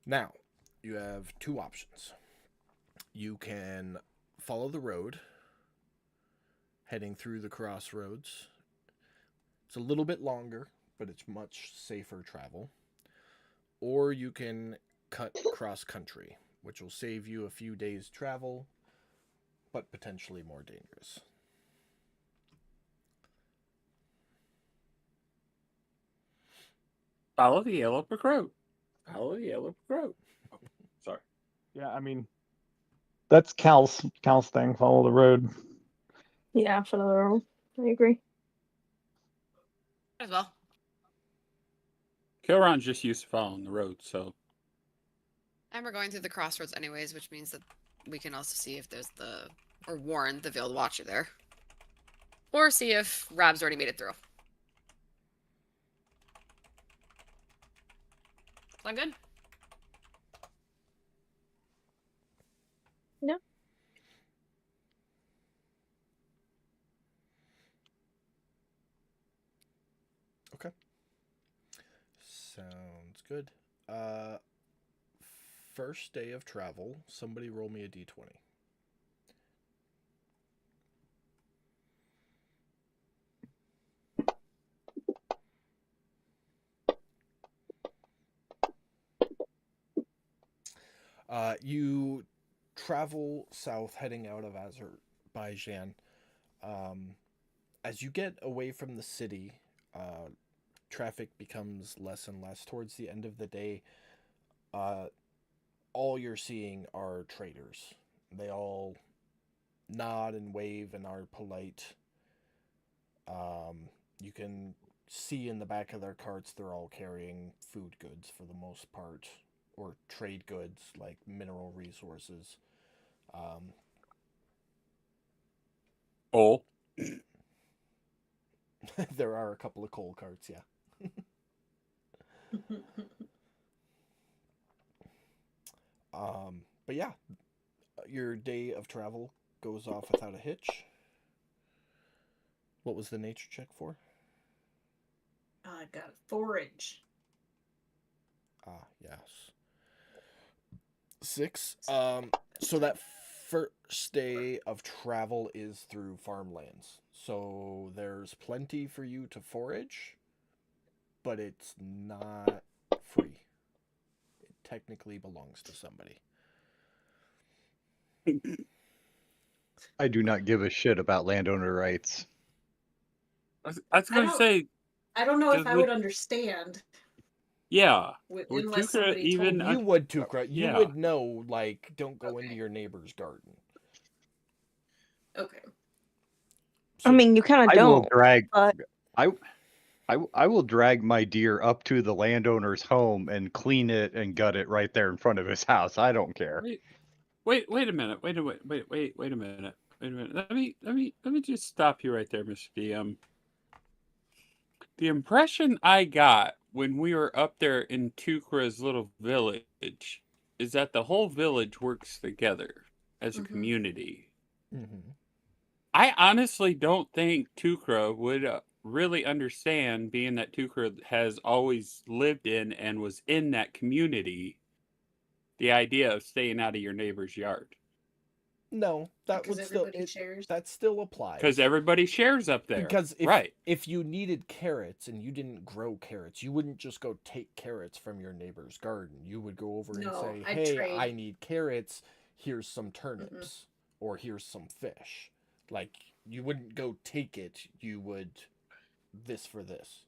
Now, you have two options. You can follow the road, heading through the crossroads. It's a little bit longer, but it's much safer travel. Or you can cut cross country, which will save you a few days' travel, but potentially more dangerous. Follow the yellow brick road. Follow the yellow brick road. Oh, sorry. Yeah, I mean, that's Cal's thing. Follow the road. Yeah, for the road. I agree. As well. Kilron's just used to following the road, so And we're going through the crossroads anyways, which means that we can also see if there's or warn the Veiled Watcher there. Or see if Rab's already made it through. Sound good? No. Okay. Sounds good. First day of travel, somebody roll me a d20. You travel south, heading out of Azerbaijan. As you get away from the city, traffic becomes less and less. Towards the end of the day, all you're seeing are traders. They all nod and wave and are polite. You can see in the back of their carts they're all carrying food goods for the most part, or trade goods like mineral resources. coal. There are a couple of coal carts, yeah. But yeah, your day of travel goes off without a hitch. What was the nature check for? I got forage. Ah, yes. 6. So that first day of travel is through farmlands. So there's plenty for you to forage, but it's not free. It technically belongs to somebody. I do not give a shit about landowner rights. I was I going to don't- say, I don't know if Does I would- would understand yeah. Would unless Tukra somebody even told me. You would, Tukra. You yeah. would know, like, don't go into Okay. your neighbor's garden. Okay. I mean, you kind of I will don't. drag. but- I will drag my deer up to the landowner's home and clean it and gut it right there in front of his house. I don't care. Wait a minute. Wait a minute. Let me just stop you right there, Mr. DM. The impression I got when we were up there in Tukra's little village is that the whole village works together as a Mhm. community. Mm-hmm. I honestly don't think Tukra would really understand, being that Tukra has always lived in and was in that community, the idea of staying out of your neighbor's yard. No, that Because would still everybody shares. that still applies. Because everybody shares up there. Because right. if you needed carrots and you didn't grow carrots, you wouldn't just go take carrots from your neighbor's garden. You would go over No, and say, I'd "Hey, trade. I need carrots. Here's some turnips, or here's some fish." Like, you wouldn't go take it. You would this for this.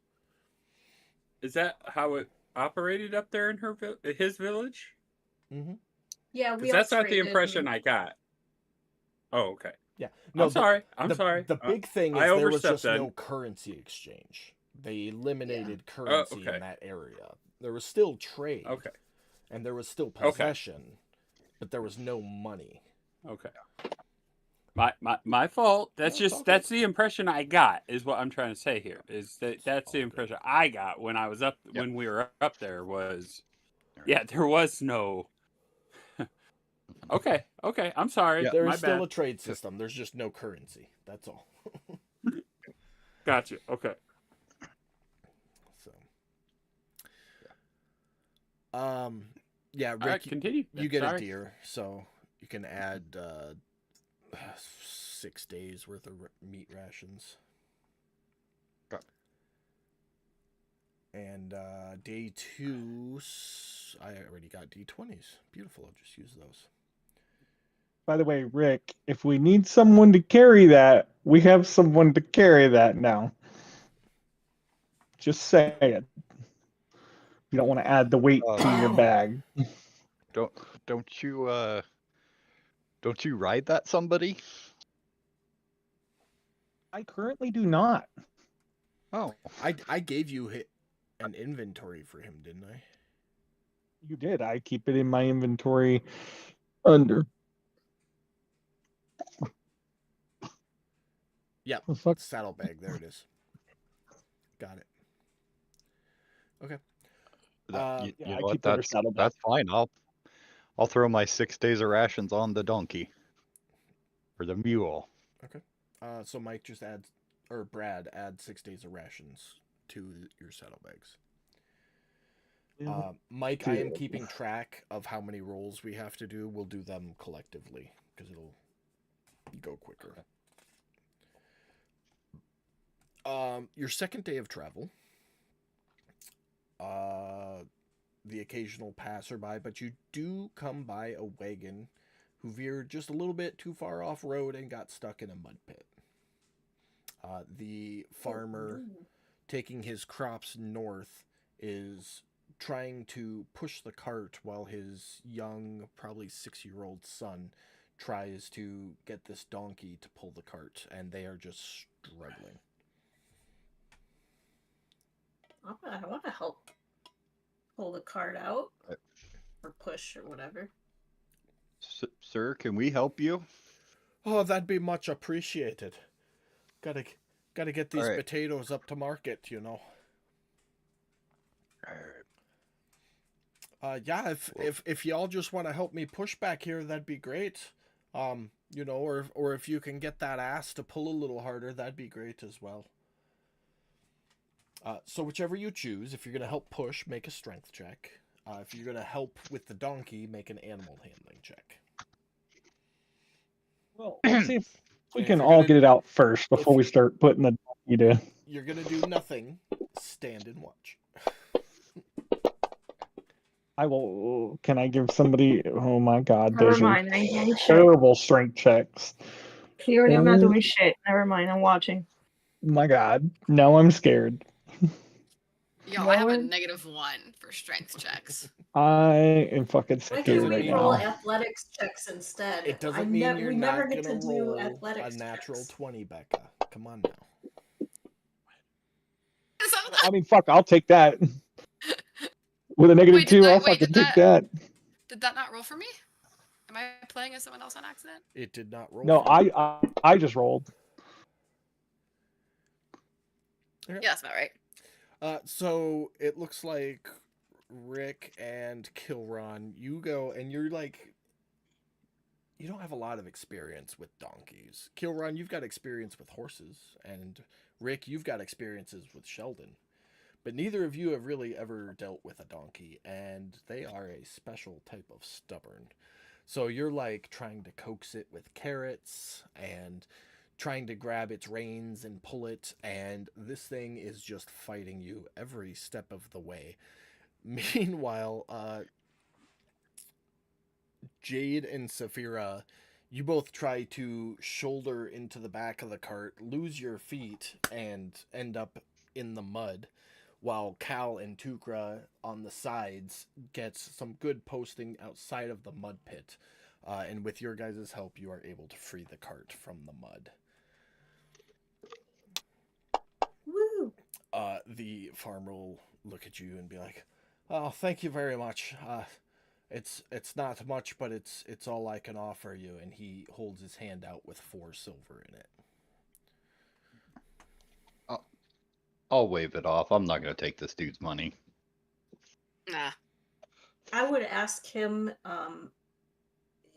Is that how it operated up there in his village? Mm-hmm. Yeah, we Because that's all not the traded impression and- I got. Oh, okay. Yeah. I'm sorry. I'm the, sorry. The big thing is I there was overstepped just then. no currency exchange. They eliminated currency okay. in that area. There was still trade. Okay. And there was still possession, but there was no money. Okay. My fault. That's No, it's just all that's the impression I got, is what I'm trying to say here. Is that's the impression I got when I was up when we were up there was, yeah, there was no Okay, okay. I'm sorry. Yeah. There My is still bad. a trade system. There's just no currency. That's all. Gotcha. Okay. So, yeah, All right, Rick, continue. you get a Sorry. deer, so you can add 6 days worth of meat rations. Okay. And day 2, I already got D20s. Beautiful. I'll just use those. By the way, Rick, if we need someone to carry that, we have someone to carry that now. Just say it. You don't want to add the weight to your bag. Don't don't you ride that somebody? I currently do not. Oh, I gave you an inventory for him, didn't I? You did. I keep it in my inventory under. Yep. The fuck? Saddlebag. There it is. Got it. Okay. you yeah, I know what? keep it under saddlebag. That's fine. I'll throw my 6 days of rations on the donkey or the mule. So Mike just adds, or Brad adds 6 days of rations to your saddlebags. Mike, I am keeping track of how many rolls we have to do. We'll do them collectively because it'll go quicker. Your second day of travel. The occasional passerby, but you do come by a wagon who veered just a little bit too far off road and got stuck in a mud pit. The farmer taking his crops north is trying to push the cart while his young, probably 6-year-old son tries to get this donkey to pull the cart, and they are just struggling. I want to help pull the cart out or push or whatever. Sir, can we help you? Oh, that'd be much appreciated. Gotta get these All right. potatoes up to market, you know. Yeah, if y'all just want to help me push back here, that'd be great. You know, or if you can get that ass to pull a little harder, that'd be great as well. So whichever you choose, if you're gonna help push, make a strength check. If you're gonna help with the donkey, make an animal handling check. Well, let's see if we And can if you're all gonna- get it out first before we start putting the donkey to. You're gonna do nothing. Stand and watch. I will. Can I give somebody? Oh my God, Never those are mind. I ain't doing shit. terrible strength checks. Clearly, I'm not Oh doing shit. Never mind. I'm watching. my God, now I'm scared. Yo, I have a Lord. -1 for strength checks. I am fucking Why scared can't we right roll now. athletics checks instead? It doesn't mean you're we not never get gonna to do roll athletics a natural checks. 20, Becca. Come on now. I mean, fuck, I'll take that. With a negative Wait, did 2, I'll that- wait, fucking did take that. Did that not roll for me? Am I playing as someone else on accident? It did not roll. No, for you. I just rolled. Yeah, that's about right. So it looks like Rick and Kilron, you go and you're like, you don't have a lot of experience with donkeys. Kilron, you've got experience with horses, and Rick, you've got experiences with Sheldon. But neither of you have really ever dealt with a donkey, and they are a special type of stubborn. So you're like trying to coax it with carrots and trying to grab its reins and pull it, and this thing is just fighting you every step of the way. Meanwhile, Jade and Saphira, you both try to shoulder into the back of the cart, lose your feet, and end up in the mud, while Cal and Tukra on the sides gets some good posting outside of the mud pit. And with your guys' help, you are able to free the cart from the mud. Woo! The farmer will look at you and be like, "Oh, thank you very much. It's not much, but it's all I can offer you." And he holds his hand out with 4 silver in it. I'll wave it off. I'm not gonna take this dude's money. Nah. I would ask him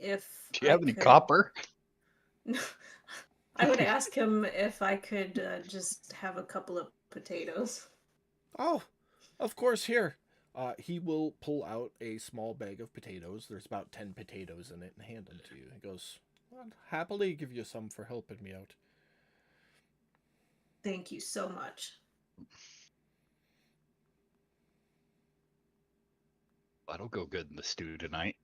if Do you have any could- copper? I would ask him if I could just have a couple of potatoes. Oh, of course, here. He will pull out a small bag of potatoes. There's about 10 potatoes in it and hand them to you. He goes, "I'd happily give you some for helping me out." Thank you so much. That'll go good in the stew tonight.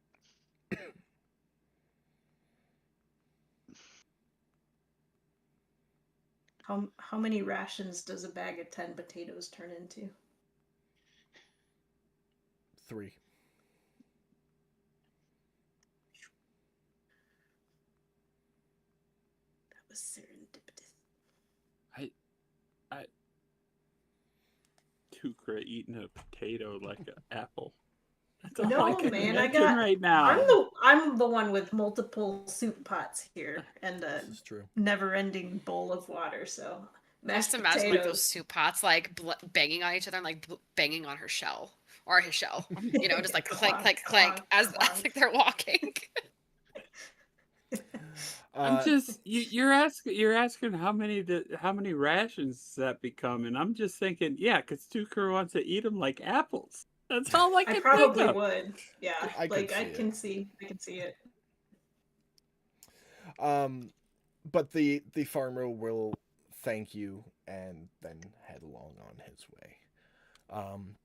How many rations does a bag of 10 potatoes turn into? 3. That was serendipitous. Tukra eating a potato like an apple. That's all No, I can man, I imagine got- right now. I'm the one with multiple soup pots here and a This is true. never-ending bowl of water. So I just mashed imagine like those potatoes. soup pots like banging on each other and like banging on her shell or his shell. You know, just like clank, Clonk, clank, clank clonk, as clonk. like they're walking. I'm just you're asking how many rations that become, and I'm just thinking, yeah, because Tukra wants to eat them like apples. That's all I can I probably think of. would. Yeah, I could like see I it. can see it. But the farmer will thank you and then head along on his way.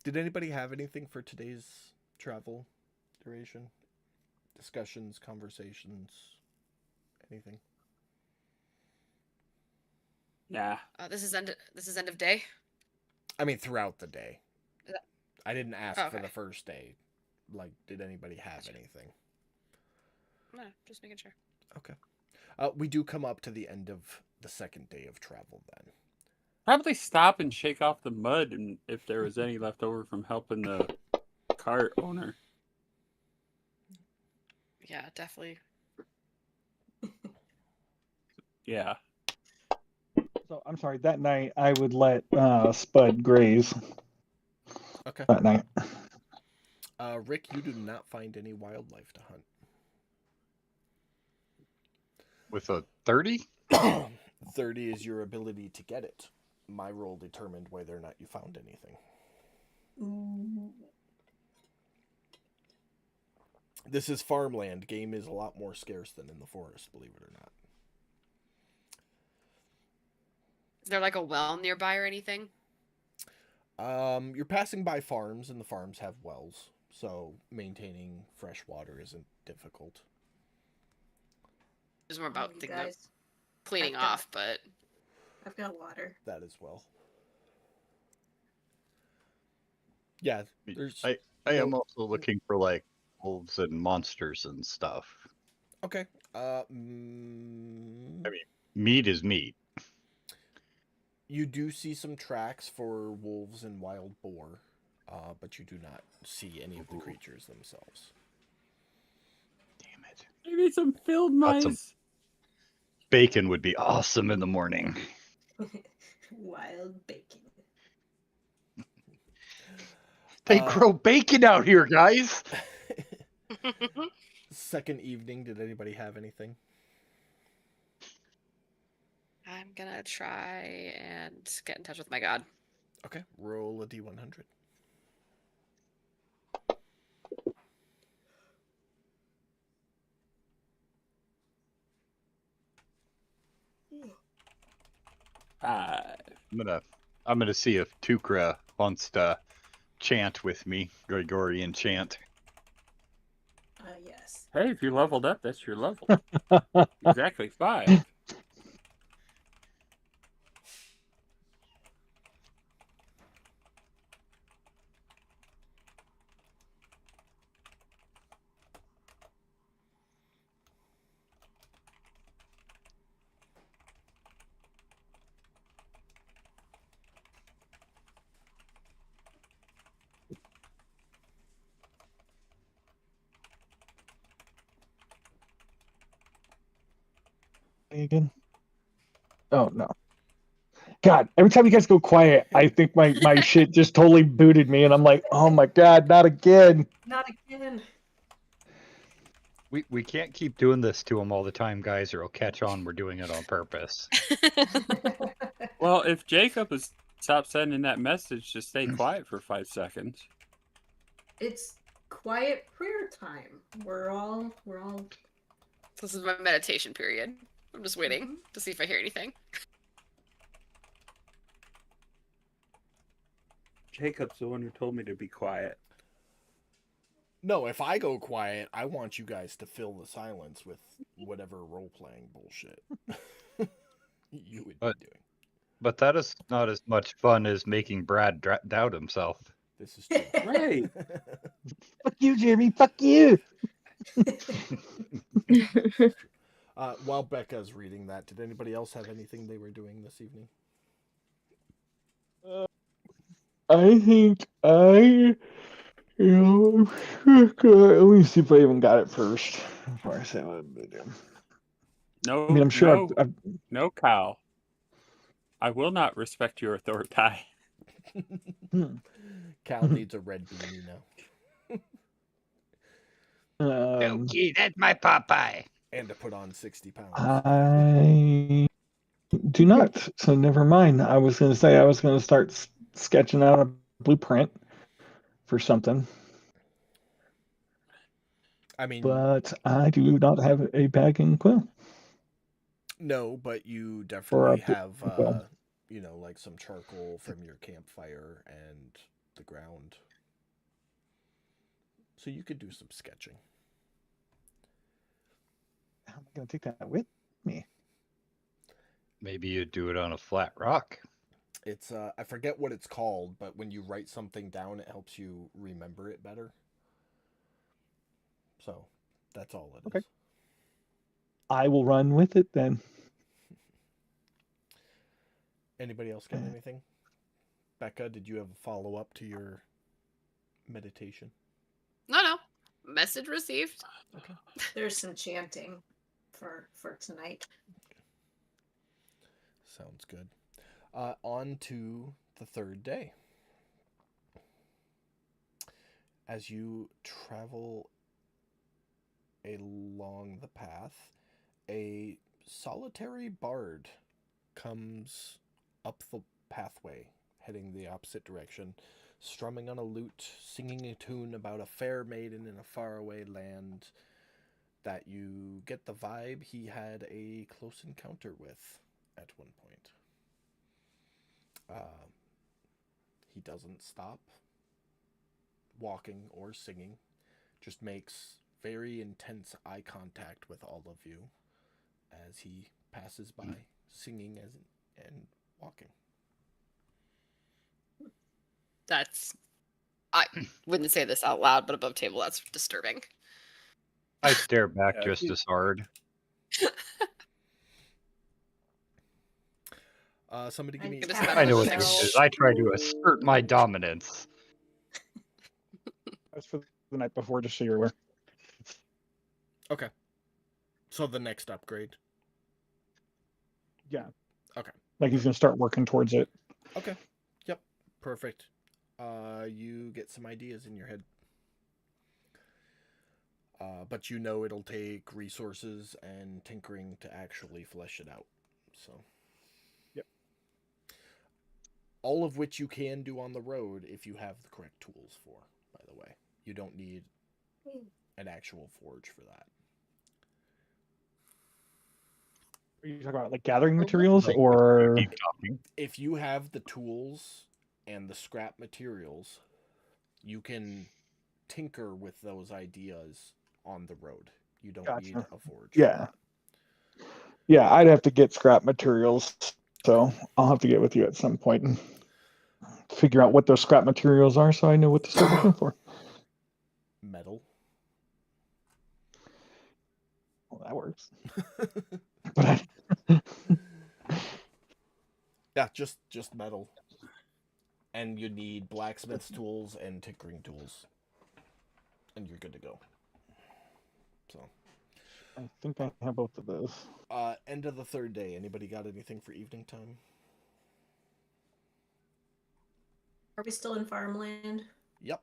Did anybody have anything for today's travel duration? Discussions, conversations, anything? Yeah, This is end of day. I mean, throughout the day. Is that- I didn't ask Oh, for okay. the first day. Like, did anybody have Gotcha. anything? No, just making sure. Okay. We do come up to the end of the second day of travel then. probably stop and shake off the mud, and if there was any left over from helping the cart owner. Yeah, definitely. Yeah. So I'm sorry. That night, I would let Spud graze. Okay. That night. Rick, you do not find any wildlife to hunt. With a 30? 30 is your ability to get it. My roll determined whether or not you found anything. Ooh. This is farmland. Game is a lot more scarce than in the forest, believe it or Is there like a well nearby or anything? not. You're passing by farms, and the farms have wells, so maintaining fresh water isn't difficult. It was more about You thinking of guys, cleaning I've got- off, but I've got water. That as well. Yeah, there's I am also looking for like wolves and monsters and stuff. okay. Meat is meat. You do see some tracks for wolves and wild boar, but you do not see any of the creatures themselves. Damn it. Maybe some field Got some- mice. Bacon would be awesome in the morning. Wild bacon. They Uh, grow bacon out here, guys. Second evening, did anybody have anything? I'm gonna try and get in touch with my god. Okay, roll a d100. I'm gonna see if Tukra wants to chant with me, Gregorian chant. Yes. Hey, if you're leveled up, that's your level. Exactly 5. Again? Oh no. God, every time you guys go quiet, I think my shit just totally booted me, and I'm like, oh my god, not again. Not again. We can't keep doing this to him all the time, guys, or he'll catch on we're doing it on purpose. Well, if Jacob has stopped sending that message to stay quiet for 5 seconds. It's quiet prayer time. We're all This is my meditation period. I'm just waiting to see if I hear anything. Jacob's the one who told me to be quiet. No, if I go quiet, I want you guys to fill the silence with whatever role-playing bullshit you would But- be doing. But that is not as much fun as making Brad doubt himself. This is true. Right. Fuck you, Jeremy. Fuck you. While Becca's reading that, did anybody else have anything they were doing this evening? I think let me see if I even got it first before I say what I'm gonna do. No, I mean, I'm sure no, I've no, Kyle. I will not respect your authority. Cal needs a red beanie now. Okay, that's my Popeye. And to put on 60 pounds. I do not. So never mind. I was going to say I was going to start sketching out a blueprint for something, I mean, but I do not have a bag and quill. no, but you For definitely a have, well. like some charcoal from your campfire and the ground. So you could do some sketching. How am I going to take that with me? Maybe you do it on a flat rock. It's, I forget what it's called, but when you write something down, it helps you remember it better. So that's all it is. Okay. I will run with it then. Anybody else got anything? Becca, did you have a follow-up to your meditation? No. Message received. there's some chanting for tonight. Sounds good. On to the third day. As you travel along the path, a solitary bard comes up the pathway, heading the opposite direction, strumming on a lute, singing a tune about a fair maiden in a faraway land that you get the vibe he had a close encounter with at one point. He doesn't stop walking or singing, just makes very intense eye contact with all of you as he passes by, singing and walking. I wouldn't say this out loud, but above table, that's disturbing. I stare back Yeah, just as hard. Somebody give me. Gonna tap spend I know what myself. this is. I try to assert my dominance. That's for the night before, just so you're aware. Okay. So the next upgrade. Yeah. Okay. Like he's going to start working towards it. Okay. Yep. Perfect. You get some ideas in your head. But you know it'll take resources and tinkering to actually flesh it out. So. Yep. All of which you can do on the road if you have the correct tools for, by the way. You don't need an actual forge for that. Are you talking about like gathering materials Like, or? Keep talking. If you have the tools and the scrap materials, you can tinker with those ideas on the road. You don't need Gotcha. a forge. Yeah. Yeah, I'd have to get scrap materials, so I'll have to get with you at some point and figure out what those scrap materials are, so I know what to start looking for. Metal. Well, that works. But Yeah, just metal. And you need blacksmith's tools and tinkering tools. And you're good to go. So, I think I have both of those. end of the third day. Anybody got anything for evening time? Are we still in farmland? Yep.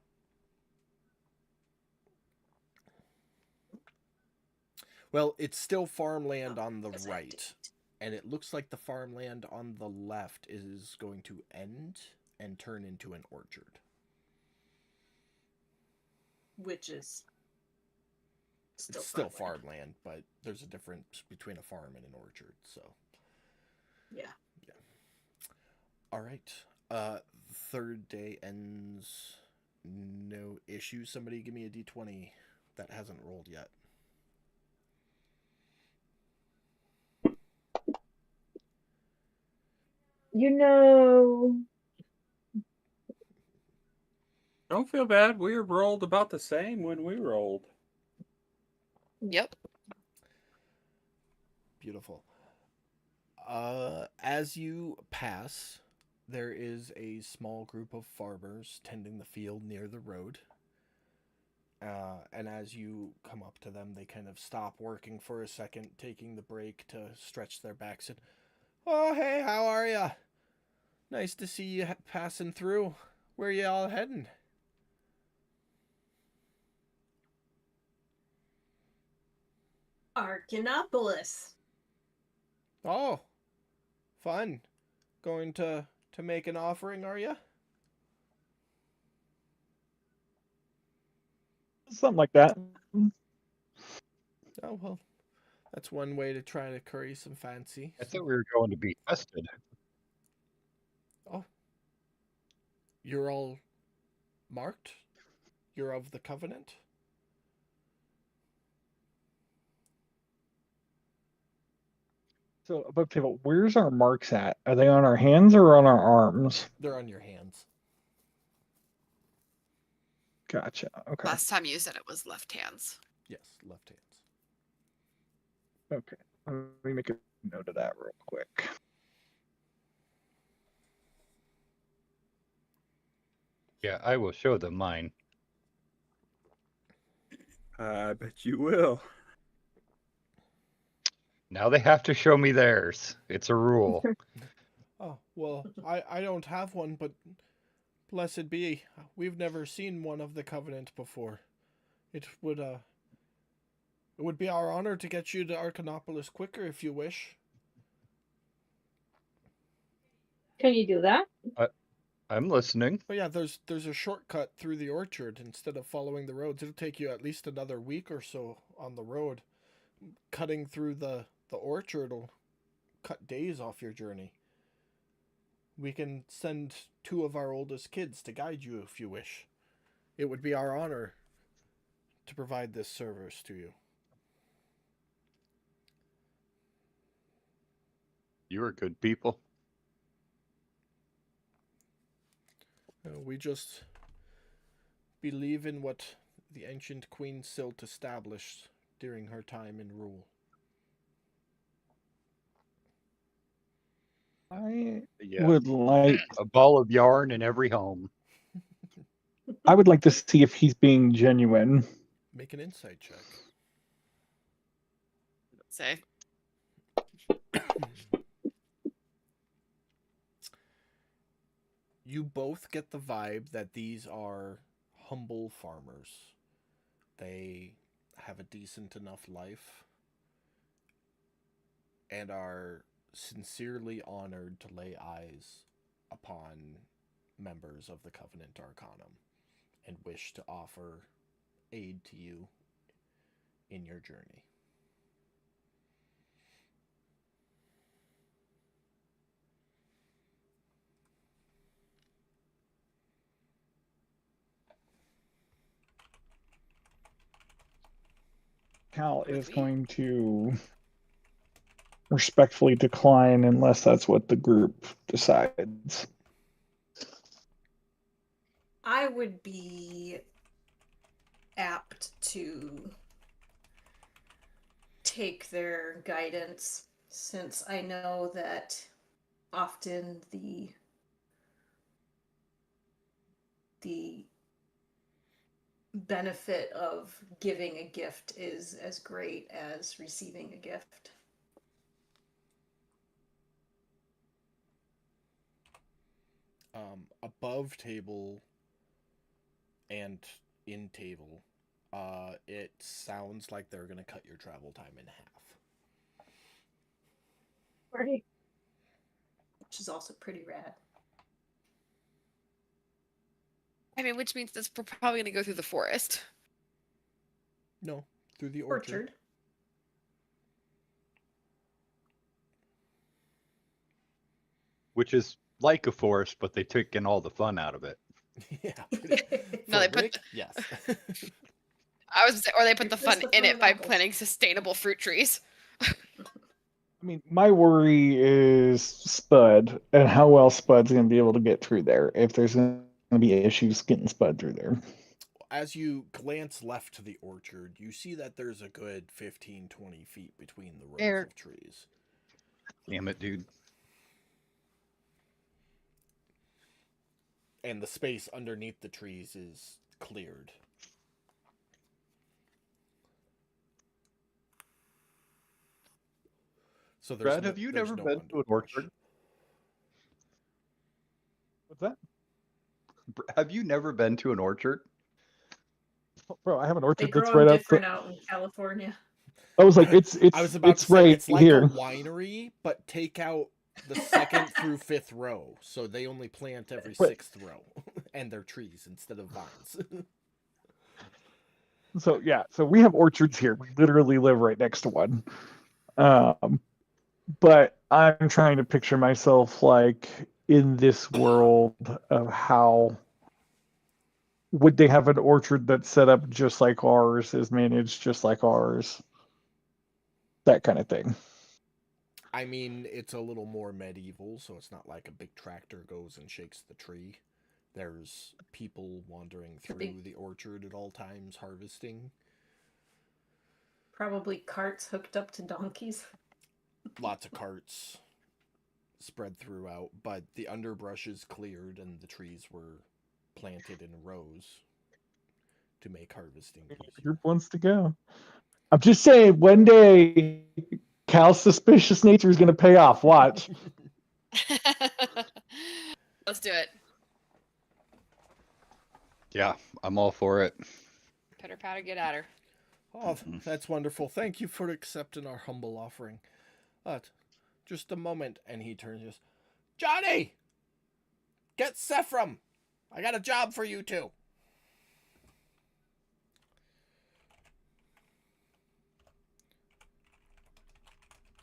Well, it's still farmland Oh, on the 'cause I right, didn't. and it looks like the farmland on the left is going to end and turn into an orchard. Which is It's still farmland, but there's a difference between a farm and an orchard. So, Yeah. all right. Third day ends. No issue. Somebody give me a d20 that hasn't rolled yet. You know, Don't feel bad. We rolled about the same when we rolled. Yep. Beautiful. As you pass, there is a small group of farmers tending the field near the road. And as you come up to them, they kind of stop working for a second, taking the break to stretch their backs and, "Oh, hey, how are ya? Nice to see you passing through. Where you all heading?" Archinopolis. "Oh, fun. Going to make an offering, are ya?" Something like that. "Oh, well, that's one way to try to curry some fancy." I thought we were going to be tested. "Oh, you're all marked? You're of the Covenant?" So above table, where's our marks at? Are they on our hands or on our arms? "They're on your hands." Gotcha. Okay. Last time you said it was left hands. "Yes, left hands." Okay. Let me make a note of that real quick. Yeah, I will show them mine. I bet you will. Now they have to show me theirs. It's a rule. "Oh, well, I don't have one, but blessed be, we've never seen one of the Covenant before. It would be our honor to get you to Archinopolis quicker if you wish." can you do that? I'm listening. But yeah, there's a shortcut through the orchard instead of following the roads. It'll take you at least another week or so on the road. Cutting through the orchard will cut days off your journey. We can send 2 of our oldest kids to guide you if you wish. It would be our honor to provide this service to you." You are good people. We just believe in what the ancient Queen Silt established during her time in rule. I Yeah. would like A ball of yarn in every home. I would like to see if he's being genuine. Make an insight check. Say. You both get the vibe that these are humble farmers. They have a decent enough life and are sincerely honored to lay eyes upon members of the Covenant Arcanum and wish to offer aid to you in your journey. Cal Would is we? going to respectfully decline unless that's what the group decides. I would be apt to take their guidance since I know that often the benefit of giving a gift is as great as receiving a gift. Above table and in table, it sounds like they're gonna cut your travel time in half. Right. Which is also pretty rad. I mean, which means we're probably going to go through the forest. No, through the orchard. Orchard. Which is like a forest, but they took in all the fun out of it. Yeah. No, they For put Rick, yes. I was gonna say, or they put the Replace fun the in fun it with by apples. planting sustainable fruit trees. I mean, my worry is Spud and how well Spud's going to be able to get through there if there's going to be issues getting Spud through there. As you glance left to the orchard, you see that there's a good 15, 20 feet between the rows There- of trees. Damn it, dude. And the space underneath the trees is cleared. So there's Brad, no- have you there's never no been to an underbrush. orchard? What's that? Have you never been to an orchard? Bro, I have an They orchard grow that's them right up. different out in California. I was like, it's I was about to say, right it's like here. a winery, but take out the second through fifth row. So they only plant every But- sixth row. And they're trees instead of vines. So yeah, so we have orchards here. We literally live right next to one. But I'm trying to picture myself like in this world of how would they have an orchard that's set up just like ours, is managed just like ours, that kind of thing. I mean, it's a little more medieval, so it's not like a big tractor goes and shakes the tree. There's people wandering A through big- the orchard at all times harvesting. Probably carts hooked up to donkeys. Lots of carts spread throughout, but the underbrush is cleared and the trees were planted in rows to make harvesting The easier. group wants to go. I'm just saying, one day Cal's suspicious nature is going to pay off. Watch. Let's do it. Yeah, I'm all for it. Pitter patter, get at her. Oh, that's wonderful. Thank you for accepting our humble offering. But just a moment, and he turns to us. Johnny! Get Sephram! I got a job for you two.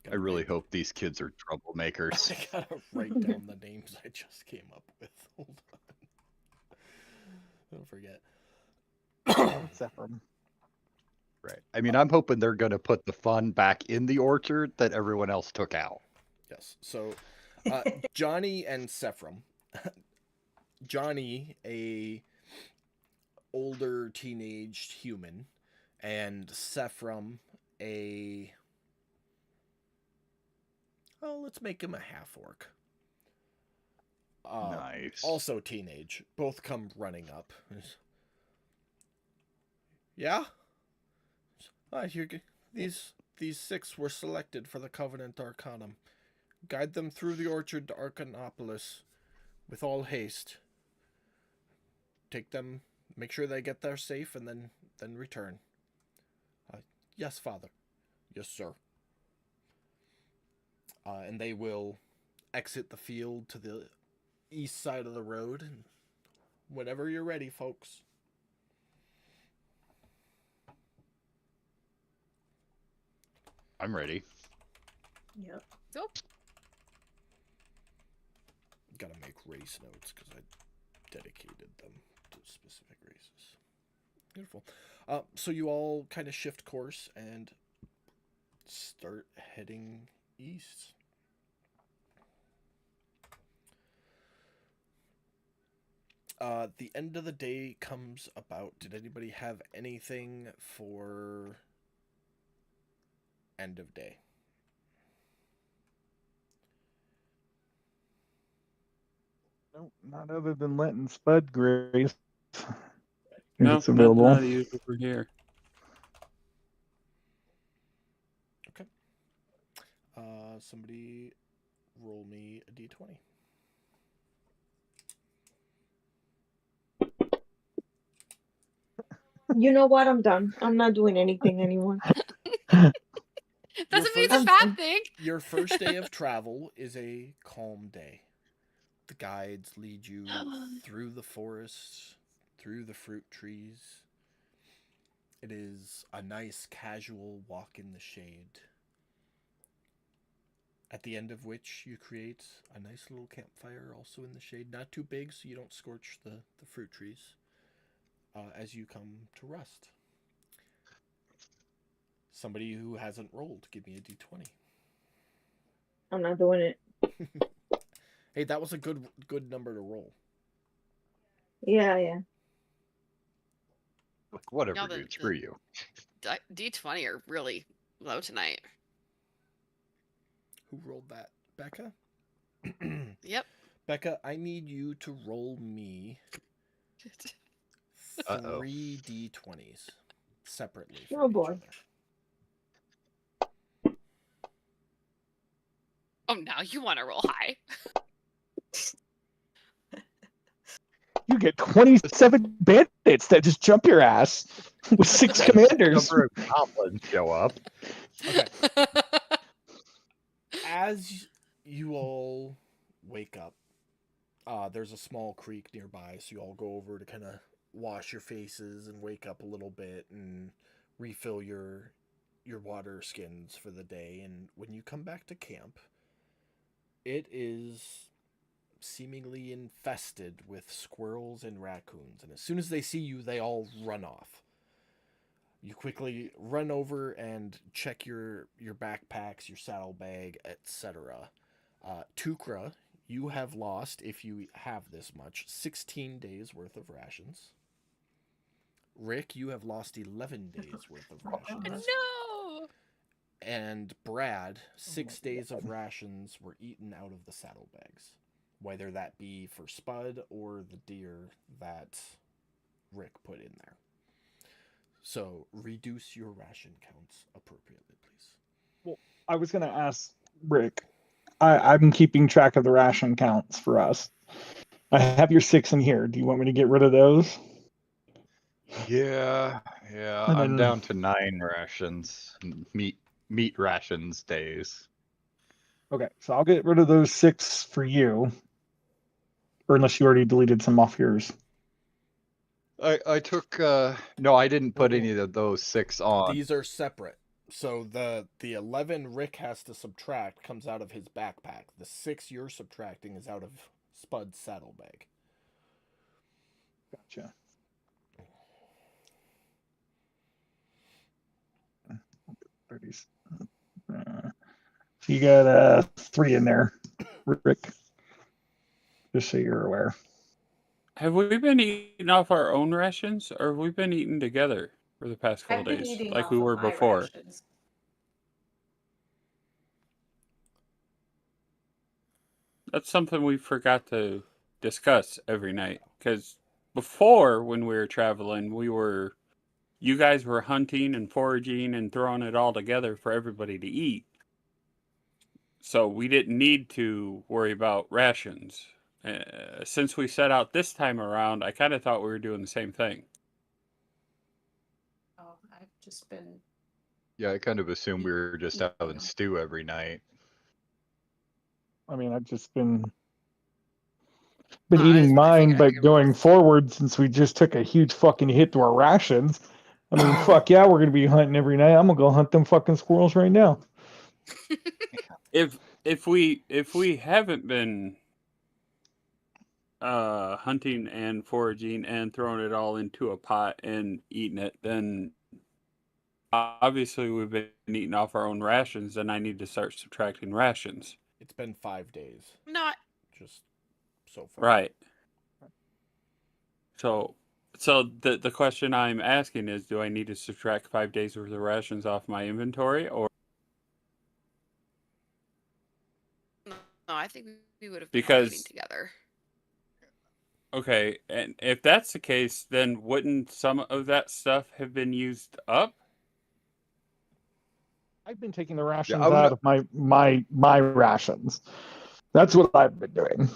I really hope these kids are troublemakers. I gotta write down the names I just came up with. Hold on. Don't forget. Sephram. Right. I mean, I'm hoping they're going to put the fun back in the orchard that everyone else took out. Yes. So, Johnny and Sephram. Johnny, a older teenaged human, and Sephram, let's make him a half orc. Nice. Also teenage. Both come running up. Yeah? These six were selected for the Covenant Arcanum. Guide them through the orchard to Arcanopolis with all haste. Take them, make sure they get there safe, and then return. Yes, Father. Yes, sir. And they will exit the field to the east side of the road. And whenever you're ready, folks. I'm ready. Yep. So, Gotta make race notes because I dedicated them to specific races. Beautiful. So you all kind of shift course and start heading east. The end of the day comes about. Did anybody have anything for end of day? Nope, not other than letting Spud graze. If No, it's nothing available. out of use over here. Somebody roll me a d20. You know what? I'm done. I'm not doing anything anymore. Doesn't mean it's a I'm bad done. thing. Your first day of travel is a calm day. The guides lead you through the forests, through the fruit trees. It is a nice casual walk in the shade. At the end of which you create a nice little campfire also in the shade. Not too big so you don't scorch the fruit trees as you come to rest. Somebody who hasn't rolled, give me a d20. I'm not doing it. Hey, that was a good number to roll. Yeah. Look, whatever, No, dude. Screw you. D20 are really low tonight. Who rolled that? Becca? Yep. Becca, I need you to roll me Uh-oh. 3 d20s separately. Oh, from each boy. other. Oh, now you want to roll high. You get 27 bandits that just jump your ass with 6 commanders. Number of goblins show up. Okay. As you all wake up, there's a small creek nearby, so you all go over to kind of wash your faces and wake up a little bit and refill your water skins for the day. And when you come back to camp, it is seemingly infested with squirrels and raccoons, and as soon as they see you, they all run off. You quickly run over and check your backpacks, your saddlebag, etc. Tukra, you have lost, if you have this much, 16 days worth of rations. Rick, you have lost 11 days worth of rations. No. And Brad, 6 days of rations were eaten out of the saddlebags, whether that be for Spud or the deer that Rick put in there. So reduce your ration counts appropriately, please. I was going to ask Rick. I've been keeping track of the ration counts for us. I have your 6 in here. Do you want me to get rid of those? Yeah. And I'm then- down to 9 rations. Meat rations days. Okay, so I'll get rid of those 6 for you. Or unless you already deleted some off yours. I took no, I didn't put any of those 6 on. These are separate. So the 11 Rick has to subtract comes out of his backpack. The 6 you're subtracting is out of Spud's saddlebag. Gotcha. So you got 3 in there, Rick. Just so you're aware. Have we been eating off our own rations, or have we been eating together for the past couple I've been days, eating like off we of were my before? rations. That's something we forgot to discuss every night. Because before, when we were traveling, you guys were hunting and foraging and throwing it all together for everybody to eat. So we didn't need to worry about rations. Since we set out this time around, I kind of thought we were doing the same thing. Oh, I've just been. Yeah, I kind of assumed we were just Yeah. having stew every night. I mean, I've just been Oh, I eating just- I mine, figured- I but figured- going forward, since we just took a huge fucking hit to our rations. I mean, fuck yeah, we're gonna be hunting every night. I'm gonna go hunt them fucking squirrels right now. If we haven't been hunting and foraging and throwing it all into a pot and eating it, then obviously we've been eating off our own rations, and I need to start subtracting rations. It's been 5 days, Not. just so far. Right. So the question I'm asking is, do I need to subtract 5 days worth of rations off my inventory, or No, I think we would have been all eating Because- together. okay, and if that's the case, then wouldn't some of that stuff have been used up? I've been taking the rations I'm out of my rations. That's what I've been doing.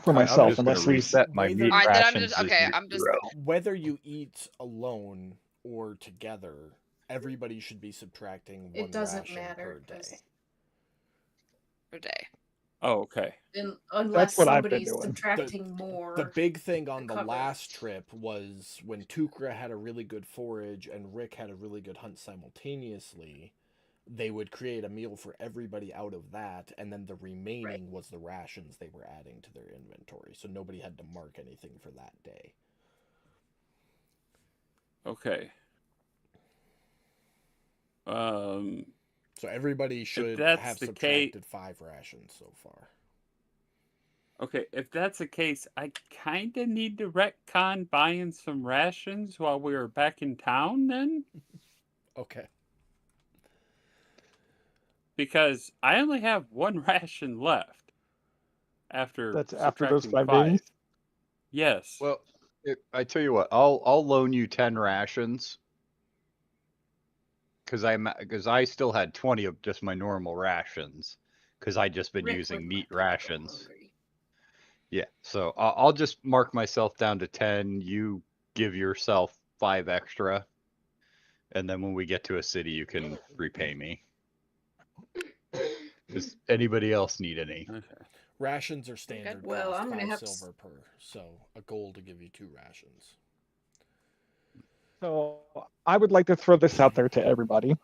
for I'm myself, just gonna unless we. reset my Whether- meat All right, then I'm rations just to okay. I'm just 0. Whether you eat alone or together, everybody should be subtracting one It doesn't ration matter per day. 'cause- per day. Oh, okay. unless what I've been somebody's doing. subtracting more. The big thing on it the covers. last trip was when Tukra had a really good forage and Rick had a really good hunt simultaneously, they would create a meal for everybody out of that, and then the remaining was the rations they were adding to their inventory, so nobody had to mark anything for that day. Okay. So everybody should that's have the subtracted 5 rations so far. Okay, if that's the case, I kind of need to retcon buying some rations while we were back in town then, Okay. because I only have 1 ration left after That's after those subtracting 5 days. Yes. Well, I tell you what, I'll loan you 10 rations because I still had 20 of just my normal rations because I just been Rick using would meat like to go rations. hungry. Yeah, so I'll just mark myself down to 10. You give yourself 5 extra, and then when we get to a city, you can repay me. Does anybody else need any? Okay. Rations are standard Well, cost, I'm gonna 5 have to silver per, so a goal to give you 2 rations. So I would like to throw this out there to everybody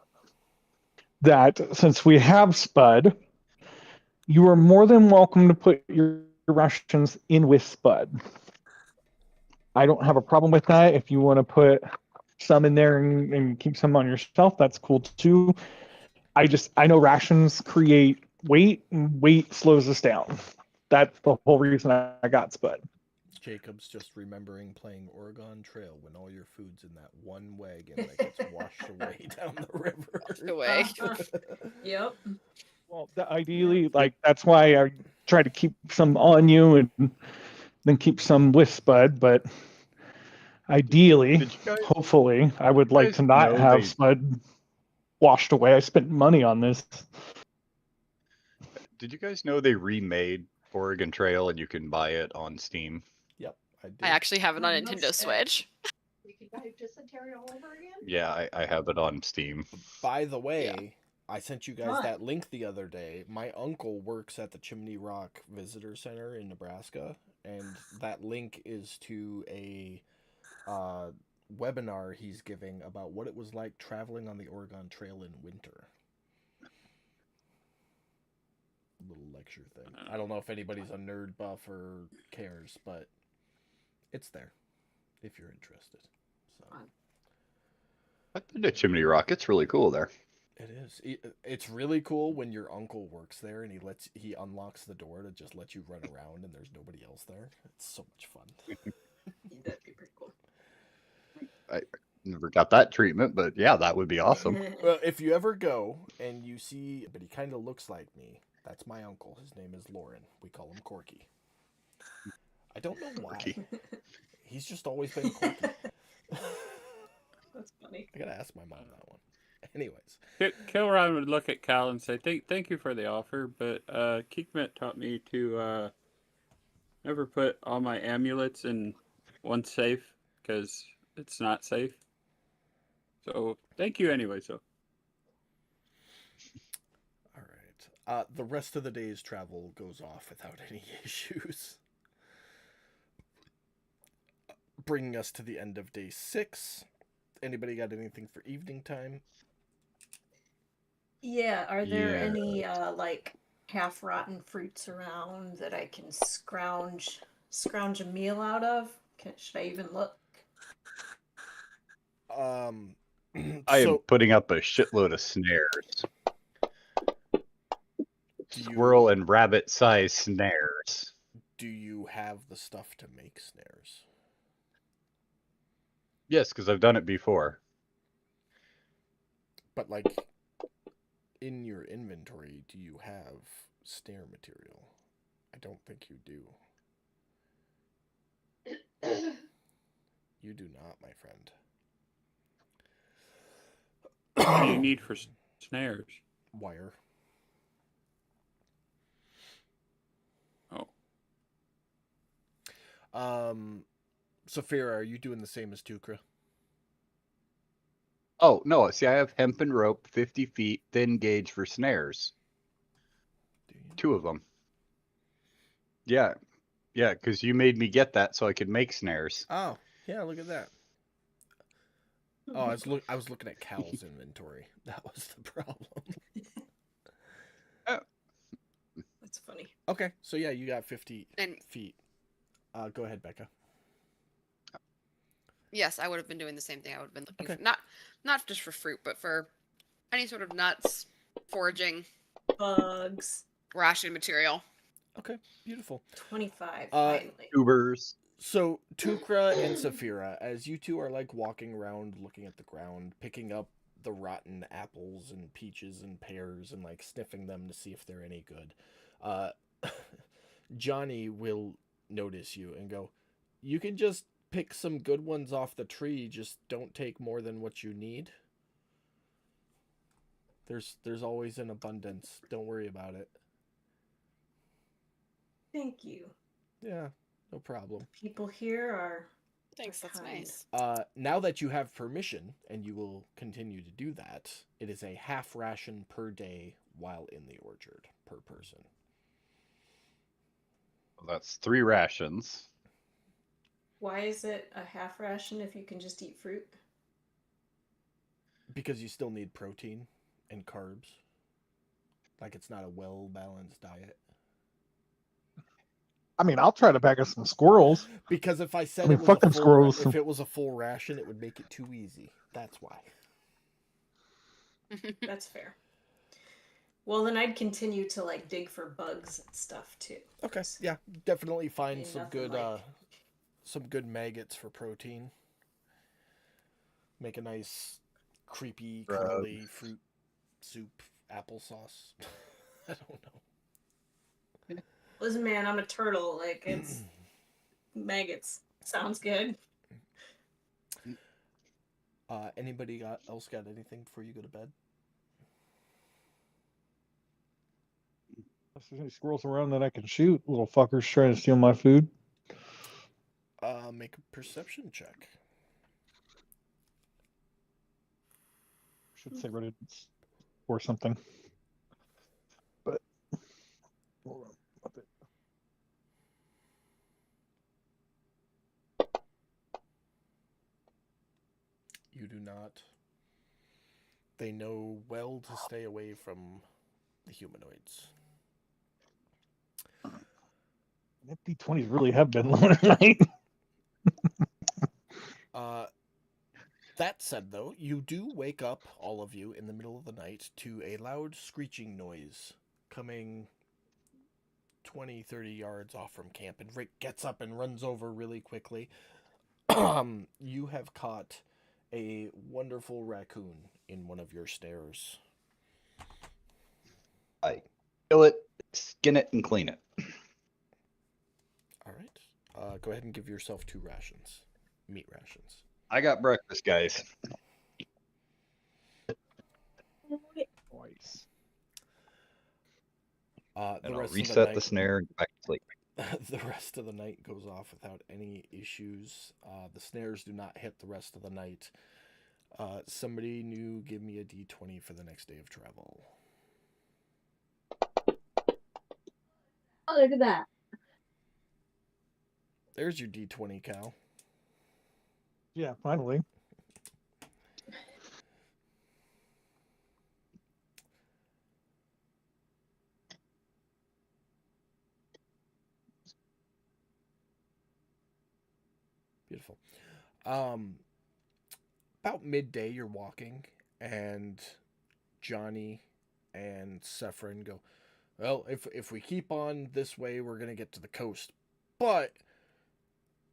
that since we have Spud, you are more than welcome to put your rations in with Spud. I don't have a problem with that. If you want to put some in there and keep some on yourself, that's cool too. I know rations create weight, and weight slows us down. That's the whole reason I got Spud. Jacob's just remembering playing Oregon Trail when all your food's in that one wagon that gets washed away down the river. Away. Yep. Well, ideally, like that's why I try to keep some on you and then keep some with Spud. But ideally, Did you guys, hopefully, I would like guys to not know have they- Spud washed away. I spent money on this. Did you guys know they remade Oregon Trail and you can buy it on Steam? Yep, I did. I actually have it on Oh, no Nintendo shit. Switch. You can buy Dysentery all over again? Yeah, I have it on Steam. By the way, I sent you guys Huh. that link the other day. My uncle works at the Chimney Rock Visitor Center in Nebraska, and that link is to a webinar he's giving about what it was like traveling on the Oregon Trail in winter. Little lecture thing. I don't know if anybody's a nerd buff or cares, but it's there if you're interested. So I've been to Chimney Rock. It's really cool there. it is. It's really cool when your uncle works there and he unlocks the door to just let you run around and there's nobody else there. It's so much fun. That'd be pretty cool. Never got that treatment, but yeah, that would be awesome. Well, if you ever go and you see, but he kind of looks like me. That's my uncle. His name is Lauren. We call him Corky. I don't know why. Corky. He's just always been Corky. That's funny. I gotta ask my mom that one. Anyways, Kilron would look at Cal and say, "Thank you for the offer, but Keekmet taught me to never put all my amulets in one safe because it's not safe. So thank you anyway." So all right. The rest of the day's travel goes off without any issues. Bringing us to the end of day 6. Anybody got anything for evening time? Yeah, are there Yeah. any like half rotten fruits around that I can scrounge a meal out of? Should I even look? I am So, putting up a shitload of snares. do you, Squirrel and rabbit size snares. do you have the stuff to make snares? Yes, because I've done it before. But like in your inventory, do you have snare material? I don't think you do. You do not, my friend. what do you need for snares? Wire. Oh, Saphira, are you doing the same as Tukra? Oh, no. See, I have hempen rope, 50 feet, thin gauge for snares. Do you? 2 of them. Yeah. Yeah, because you made me get that so I could make snares. Oh, yeah, look at that. Oh, I was looking at Cal's inventory. That was the problem. That's funny. Okay, so yeah, you got 50 And feet. Go ahead, Becca. yes, I would have been doing the same thing. I would have been looking Okay. for not just for fruit, but for any sort of nuts, foraging, Bugs. ration material. Okay, beautiful. 25, Uh, finally. Tubers. So Tukra and Saphira, as you two are like walking around, looking at the ground, picking up the rotten apples and peaches and pears, and like sniffing them to see if they're any good, Johnny will notice you and go, "You can just pick some good ones off the tree. Just don't take more than what you need. There's always an abundance. Don't worry about it." Thank you. Yeah, no problem. People here are. Thanks, that's kind. nice. Now that you have permission, and you will continue to do that, it is a half ration per day while in the orchard per person. That's 3 rations. Why is it a half ration if you can just eat fruit? Because you still need protein and carbs. Like it's not a well balanced diet. I mean, I'll try to back us some squirrels. Because if I said I mean, it was fuck a them full squirrels. if it was a full ration, it would make it too easy. That's why. That's fair. Well, then I'd continue to like dig for bugs and stuff too. Okay, yeah, definitely find Ain't some nothing good like- some good maggots for protein. Make a nice creepy Right. curly fruit soup applesauce. I don't know. Listen, man, I'm a turtle. Like it's maggots. Sounds good. Anybody else got anything before you go to bed? If there's any squirrels around that I can shoot, little fuckers trying to steal my food. Make a perception check. Should say rodents or something. But hold on. Up it. You do not. They know well to stay away from the humanoids. D20s really have been low tonight. That said, though, you do wake up, all of you, in the middle of the night to a loud screeching noise coming 20, 30 yards off from camp. And Rick gets up and runs over really quickly. You have caught a wonderful raccoon in one of your snares. I kill it, skin it, and clean it. All right. Go ahead and give yourself 2 rations. Meat rations. I got breakfast, guys. Twice. The And I'll rest of reset the night, snare and go back to sleep. the rest of the night goes off without any issues. The snares do not hit the rest of the night. Somebody new, give me a d20 for the next day of travel. Oh, look at that. There's your d20, Cal. Yeah, finally. Beautiful. About midday, you're walking, and Johnny and Sephrin go, well, if we keep on this way, we're going to get to the coast. But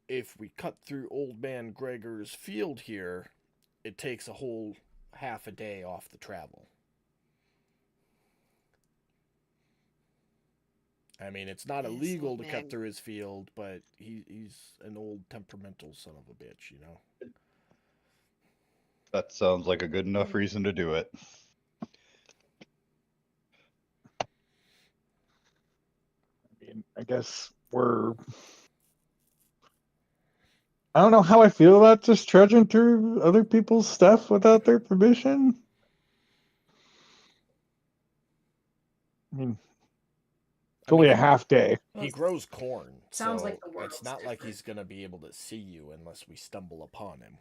if we cut through Old Man Gregor's field here, it takes a whole half a day off the travel. I mean, it's not Yes, illegal Old to Man. cut through his field, but he's an old temperamental son of a bitch, you know? That sounds like a good enough reason to do it. I mean, I guess we're I don't know how I feel about just trudging through other people's stuff without their permission. I mean, it's I only mean, a half day. Well, he grows corn, sounds so like the world's it's not like different. he's gonna be able to see you unless we stumble upon him.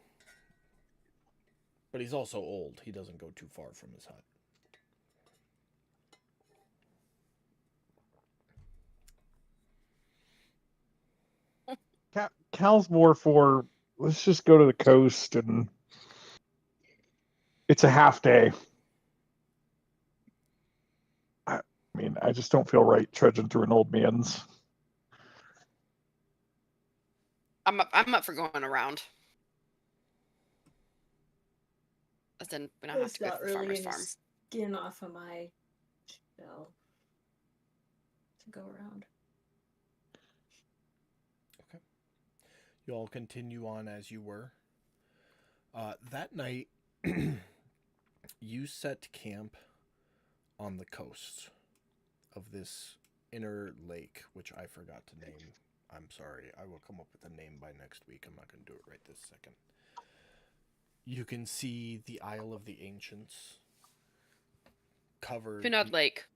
But he's also old. He doesn't go too far from his hut. Cal's more for let's just go to the coast, and it's a half day. I mean, I just don't feel right trudging through an old man's. I'm up for going around. But then we don't have It's to go not to the really farmer's any farm. skin off of my shell to go around. Okay. You all continue on as you were. That night, you set camp on the coast of this inner lake, which I forgot to name. I'm sorry. I will come up with a name by next week. I'm not going to do it right this second. You can see the Isle of the Ancients covered. Tunod Lake.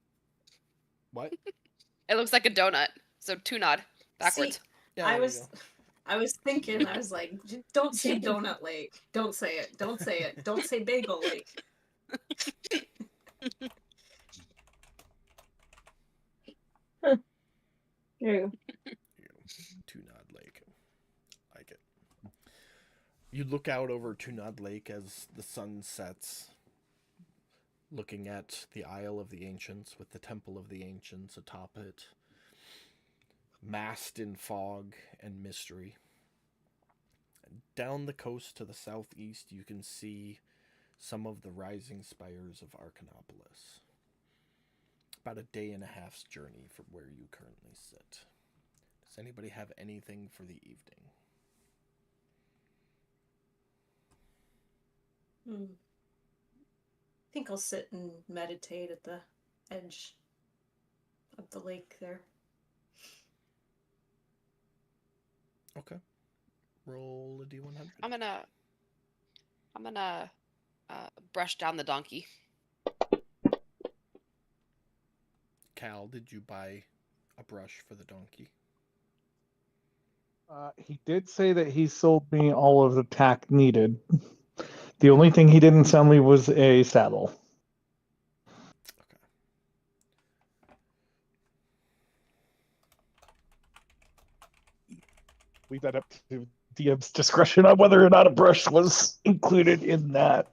What? It looks like a donut. So Tunod backwards. See, Yeah, I there you was go. I was thinking, I was like, don't say Donut Lake. Don't say it. Don't say it. Don't say Bagel Lake. There you go. Tunod Lake. Like it. You look out over Tunod Lake as the sun sets, looking at the Isle of the Ancients with the Temple of the Ancients atop it, masked in fog and mystery. Down the coast to the southeast, you can see some of the rising spires of Arcanopolis. About a day and a half's journey from where you currently sit. Does anybody have anything for the evening? I think I'll sit and meditate at the edge of the lake there. Okay. Roll a D100. I'm gonna brush down the donkey. Cal, did you buy a brush for the donkey? He did say that he sold me all of the tack needed. The only thing he didn't sell me was a saddle. Okay. Leave that up to DM's discretion on whether or not a brush was included in that.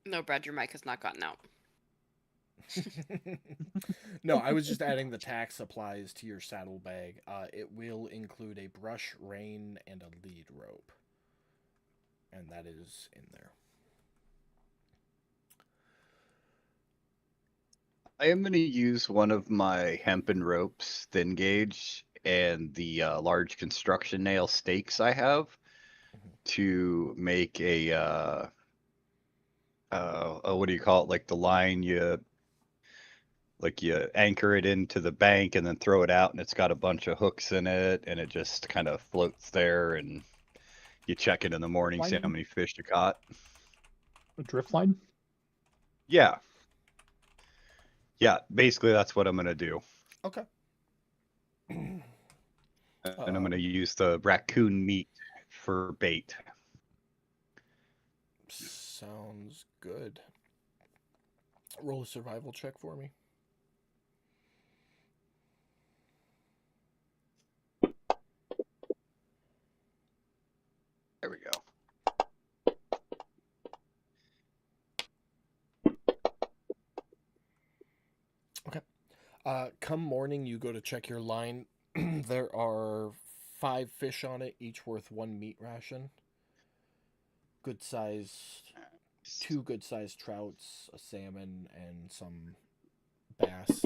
No, Brad, your mic has not gotten out. No, I was just adding the tack supplies to your saddlebag. It will include a brush, rein, and a lead rope. And that is in there. I am going to use one of my hempen ropes, thin gauge, and the large construction nail stakes I have to make a what do you call it? Like the line you anchor it into the bank and then throw it out, and it's got a bunch of hooks in it, and it just kind of floats there, and you check it in the morning, see how many fish you caught. A drift line? Yeah. Yeah, basically that's what I'm gonna do. Okay. And I'm gonna use the raccoon meat for bait. Sounds good. Roll a survival check for me. There we go. Okay. Come morning, you go to check your line. There are 5 fish on it, each worth 1 meat ration. Good sized 2 good-sized trouts, a salmon, and some bass.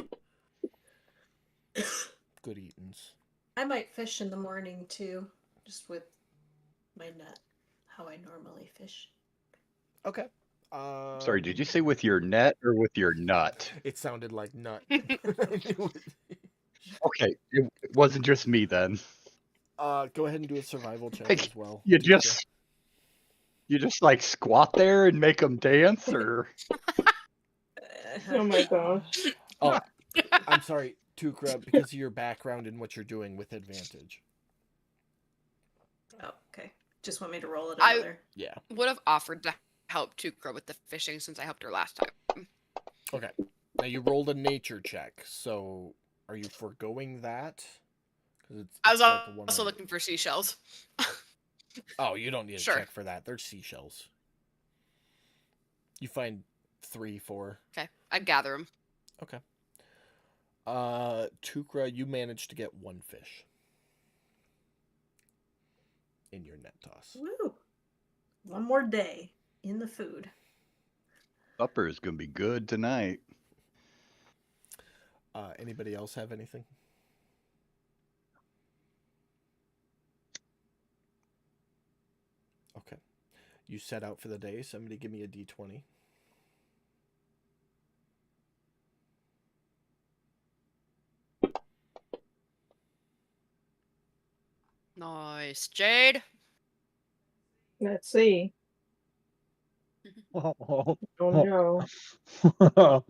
Good eatings. I might fish in the morning too, just with my net, how I normally fish. Okay. Sorry, did you say with your net or with your nut? It sounded like nut. Okay, it wasn't just me then. Go ahead and do a survival check Like, as well. You Tukra. just like squat there and make them dance, or Oh my gosh. Oh, I'm sorry, Tukra, because of your background and what you're doing with advantage. Oh, okay. Just want me to roll it I- another. Yeah. Would have offered to help Tukra with the fishing since I helped her last time. Okay. Now you rolled a nature check, so are you foregoing that? 'Cause I was it's like a also 100. looking for seashells. Oh, you don't need a Sure. check for that. There's seashells. You find 3, 4. Okay, I'd gather them. Okay. Tukra, you managed to get 1 fish in your net toss. Woo! One more day in the food. supper is gonna be good tonight. Anybody else have anything? Okay. You set out for the day. Somebody give me a d20. Nice. Jade? Let's see. Oh, Oh no.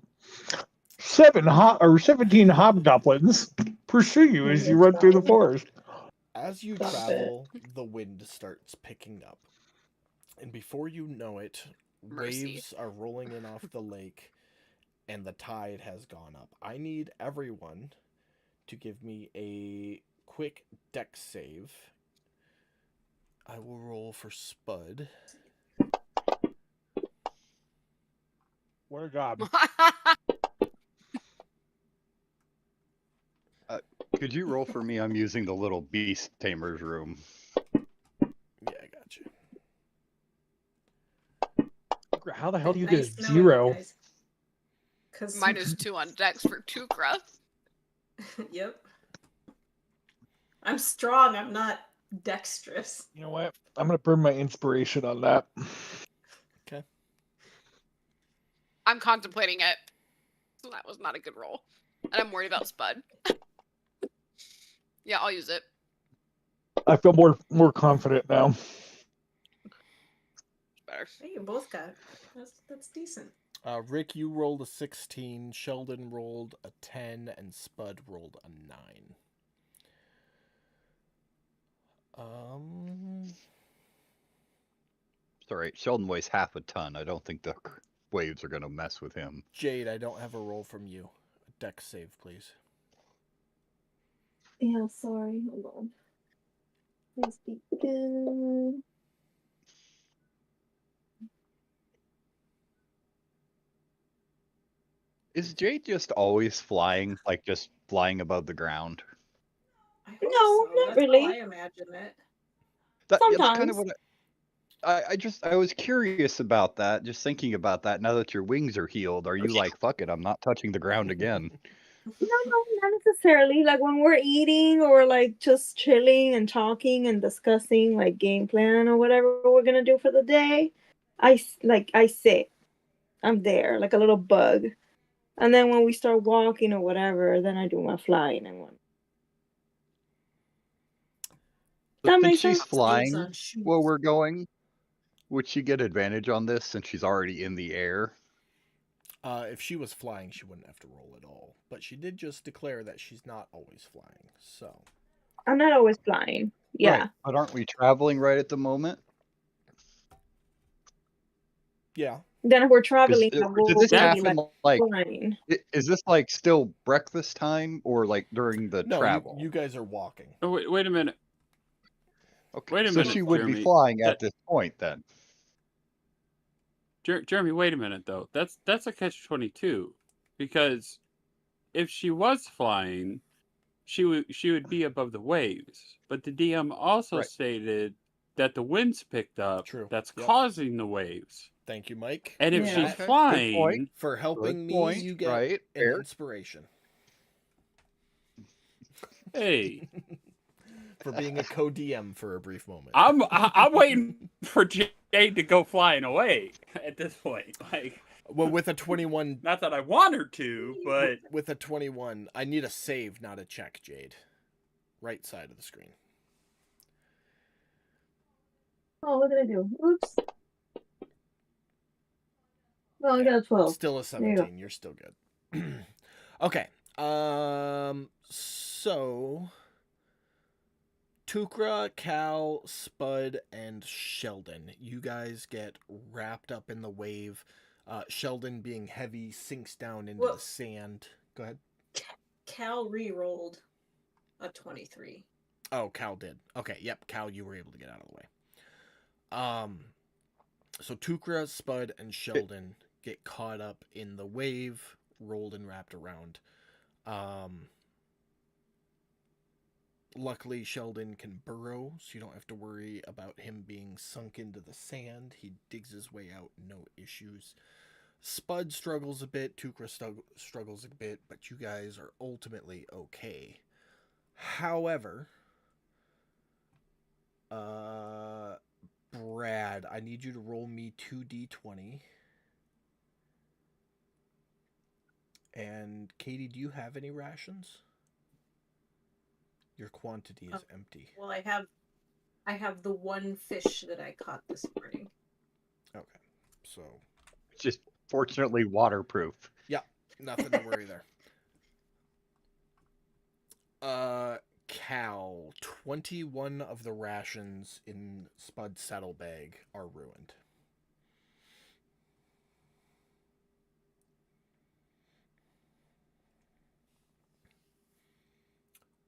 17 hobgoblins pursue you as you run through the forest. As you Stop travel, the wind starts picking up. And before you know it, Mercy. waves are rolling in off the lake and the tide has gone up. I need everyone to give me a quick dex save. I will roll for Spud. What a job. Could you roll for me? I'm using the little beast tamer's room. Yeah, I got you. How the hell do you Nice get a knowing you 0? guys. 'Cause -2 on dex for Tukra. Yep. I'm strong. I'm not dexterous. You know what? I'm gonna burn my inspiration on that. I'm contemplating it. So that was not a good roll. And I'm worried about Spud. Yeah, I'll use it. I feel more confident now. Better. Hey, you both got it. That's decent. Rick, you rolled a 16, Sheldon rolled a 10, and Spud rolled a 9. It's alright, Sheldon weighs half a ton. I don't think the waves are gonna mess with him. Jade, I don't have a roll from you. A dex save, please. Yeah, sorry. Hold on. Let's be good. Is Jade just always flying, like just flying above the ground? I hope No, so. not That's really. how I imagine it. That's kind of Sometimes. what I was curious about that, just thinking about that. Now that your wings are healed, are you like, fuck it, I'm not touching the ground again? No, not necessarily. Like when we're eating or like just chilling and talking and discussing like game plan or whatever we're gonna do for the day, I sit. I'm there like a little bug, and then when we start walking or whatever, then I do my flying and one. But That since makes she's sense. flying on shoes. while we're going, would she get advantage on this since she's already in the air? If she was flying, she wouldn't have to roll at all. But she did just declare that she's not always flying. So I'm not always flying. Yeah. Right, but aren't we traveling right at the moment? yeah, Then if we're traveling, I Did will this be happen like? flying. Is this like still breakfast time or like during the no, travel? you guys are walking. Oh, wait a minute. Okay, wait a so minute, she would be Jeremy. flying at this point then. Jeremy, wait a minute though. That's a catch-22, because if she was flying, she would be above the waves. But the DM also Right. stated that the winds picked up. True. That's Yep. causing the waves. Thank you, Mike. And if Yeah. she's Okay. flying, For helping Good me, point, you get right, an fair. inspiration. hey, For being a co-DM for a brief moment. I'm waiting for Jade to go flying away at this point. Like, Well, with a 21, not that I want her to, but with a 21, I need a save, not a check, Jade. Right side of the screen. Oh, what did I do? Oops. Well, I got a 12. Still a There you go. 17. You're still good. Okay. So Tukra, Cal, Spud, and Sheldon. You guys get wrapped up in the wave. Sheldon, being heavy, sinks down into Well- the sand. Go ahead. Cal re-rolled a 23. Oh, Cal did. Okay, yep, Cal, you were able to get out of the way. So Tukra, Spud, and Sheldon get caught up in the wave, rolled and wrapped around. Luckily, Sheldon can burrow, so you don't have to worry about him being sunk into the sand. He digs his way out, no issues. Spud struggles a bit, Tukra struggles a bit, but you guys are ultimately okay. However, Brad, I need you to roll me 2d20. And Katie, do you have any rations? Your quantity is empty. Well, I have the one fish that I caught this morning. Okay, so Just fortunately waterproof. nothing to worry there. Cal, 21 of the rations in Spud's saddlebag are ruined.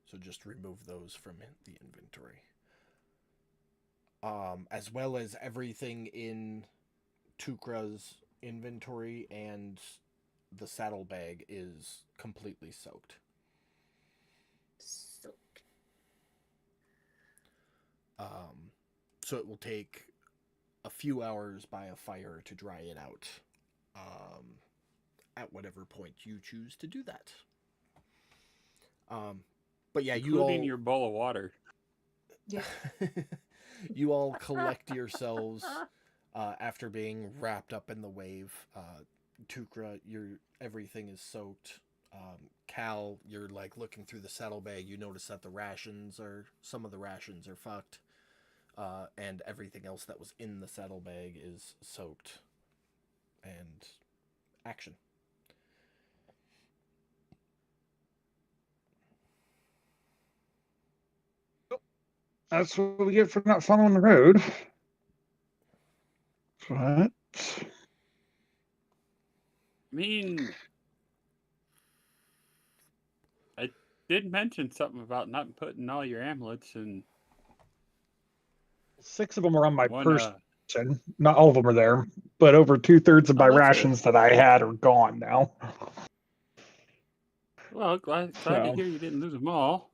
So just remove those from the inventory. As well as everything in Tukra's inventory and the saddlebag is completely soaked. So So it will take a few hours by a fire to dry it out. At whatever point you choose to do that. But yeah, you including all your bowl of water. yeah. you all collect yourselves after being wrapped up in the wave. Tukra, everything is soaked. Cal, you're like looking through the saddlebag. You notice that some of the rations are fucked, and everything else that was in the saddlebag is soaked. And action. That's what we get for not following the road. But I mean, I did mention something about not putting all your amulets in 6 of them are on my one. person. Not all of them are there, but over 2/3 of my Oh, that's rations that I had are gone now. Well, glad to So. hear you didn't lose them all.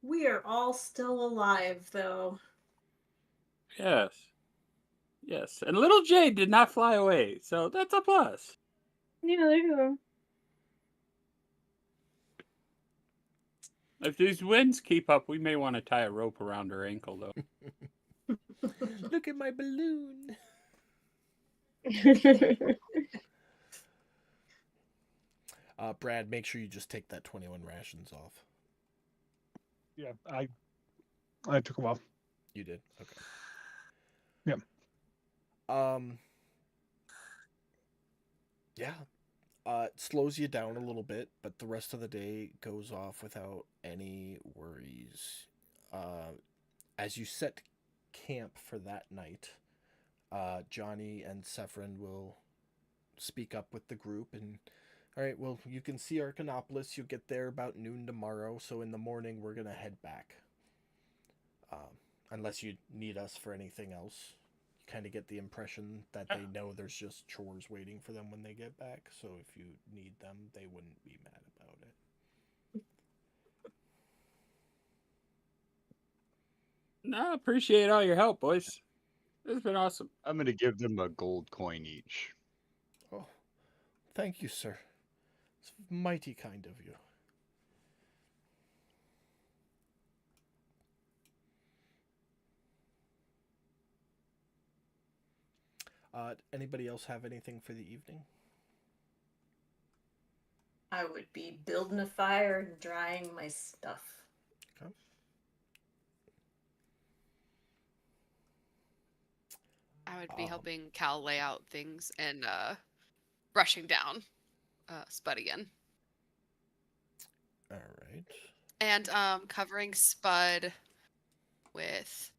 We are all still alive, though. Yes. Yes. And little Jade did not fly away, so that's a plus. Yeah, there you go. If these winds keep up, we may want to tie a rope around her ankle, though. Look at my balloon. Brad, make sure you just take that 21 rations off. Yeah, I took them off. You did? Okay. Yep. Yeah. It slows you down a little bit, but the rest of the day goes off without any worries. As you set camp for that night, Johnny and Sephron will speak up with the group and, all right, well, you can see Arcanopolis. You'll get there about noon tomorrow, so in the morning we're going to head back. Unless you need us for anything else. You kind of get the impression that they know there's just chores waiting for them when they get back, so if you need them, they wouldn't be mad about it. No, appreciate all your help, boys. It's been awesome. I'm gonna give them a gold coin each. Oh, thank you, sir. It's mighty kind of you. Anybody else have anything for the evening? I would be building a fire and drying my stuff. Okay. I would be helping Cal lay out things and brushing down Spud again. All right. And covering Spud with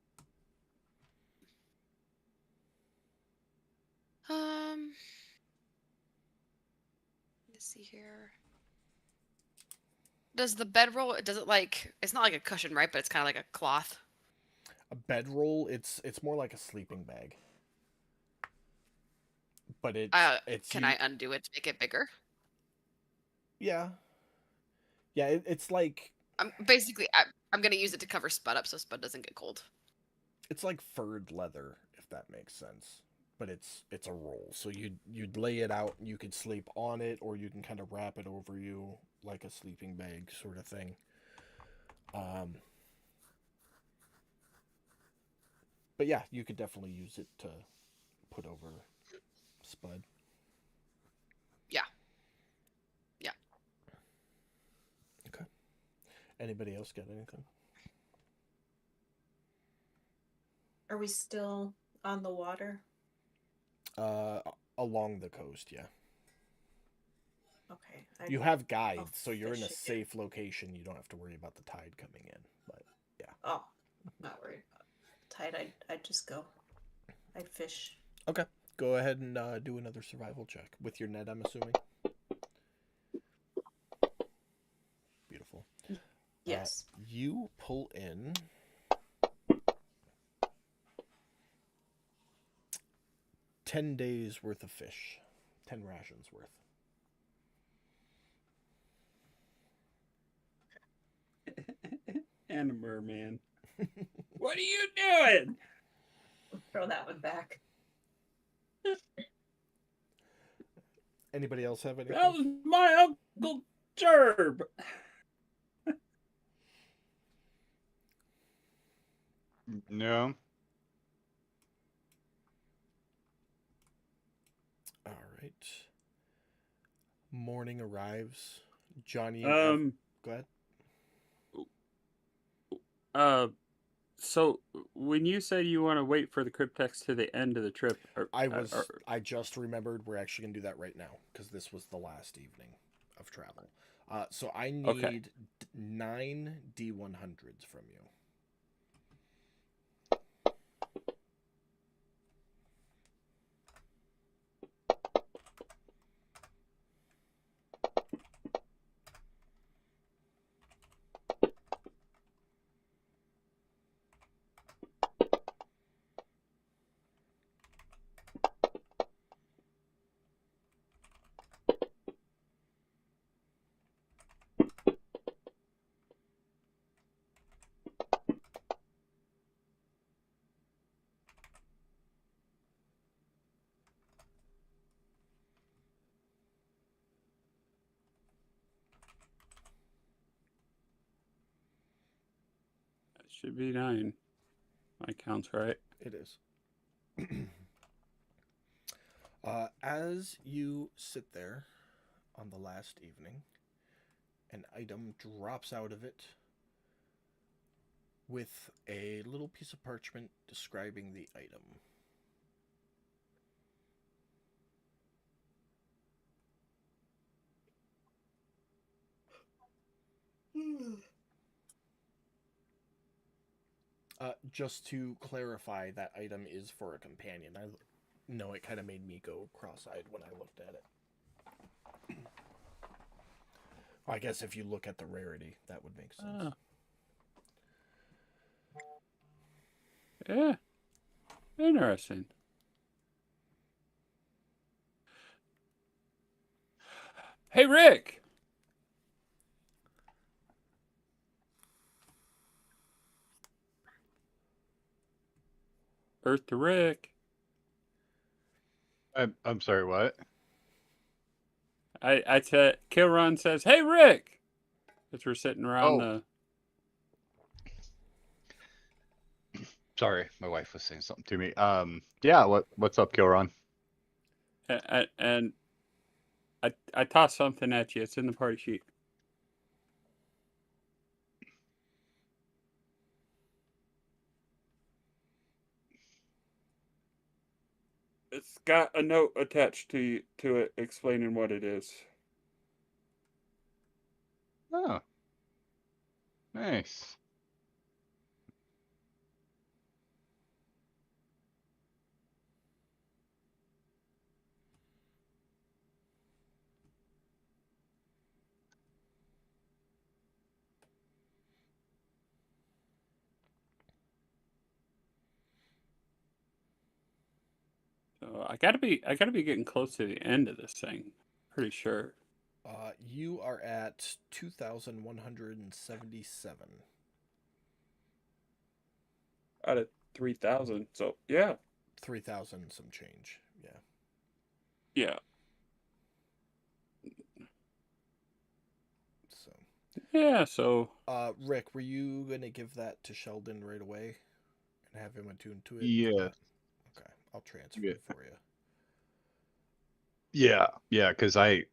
let's see here. Does the bedroll, does it like, it's not like a cushion, right? But it's kind of like a cloth. A bedroll, it's more like a sleeping bag. But it's Can I undo it to make it bigger? Yeah. Yeah, it's like I'm gonna use it to cover Spud up so Spud doesn't get cold. it's like furred leather, if that makes sense. But it's a roll, so you'd lay it out, and you could sleep on it, or you can kind of wrap it over you like a sleeping bag sort of thing. But yeah, you could definitely use it to put over Spud. Yeah. Yeah. Okay. Anybody else got anything? Are we still on the water? Along the coast, yeah. Okay. You have guides, I'll so you're in a fish safe location. You don't have to worry about the tide coming in. But yeah. Oh, not worried about tide. I'd just go. I'd fish. Okay. Go ahead and do another survival check with your net, I'm assuming. Beautiful. Yes. You pull in 10 days worth of fish. 10 rations worth. And a merman. What are you doing? Throw that one back. Anybody else have anything? That was my Uncle Gerb. No. All right. Morning arrives. Johnny. Go ahead. So when you say you want to wait for the cryptex to the end of the trip, I just remembered we're actually gonna do that right now because this was the last evening of travel. So I need 9 D100s from you. That should be 9. My count's right. It is. As you sit there on the last evening, an item drops out of it with a little piece of parchment describing the item. Just to clarify, that item is for a companion. I know it kind of made me go cross-eyed when I looked at it. I guess if you look at the rarity, that would make sense. Yeah. Interesting. Hey, Rick. Earth to Rick. I'm sorry, what? I said, Kilron says, "Hey, Rick," as we're sitting around Oh. Sorry, my wife was saying something to me. Yeah, what's up, Kilron? and I tossed something at you. It's in the party sheet. It's got a note attached to it explaining what it is. Oh, nice. So I gotta be getting close to the end of this thing. Pretty sure. You are at 2,177. Out of 3,000. So yeah. 3,000 some change. Yeah. Yeah. So. Yeah. So. Rick, were you gonna give that to Sheldon right away and have him attune to it? Yeah. Okay, I'll transfer Yeah. it for you. Yeah, because I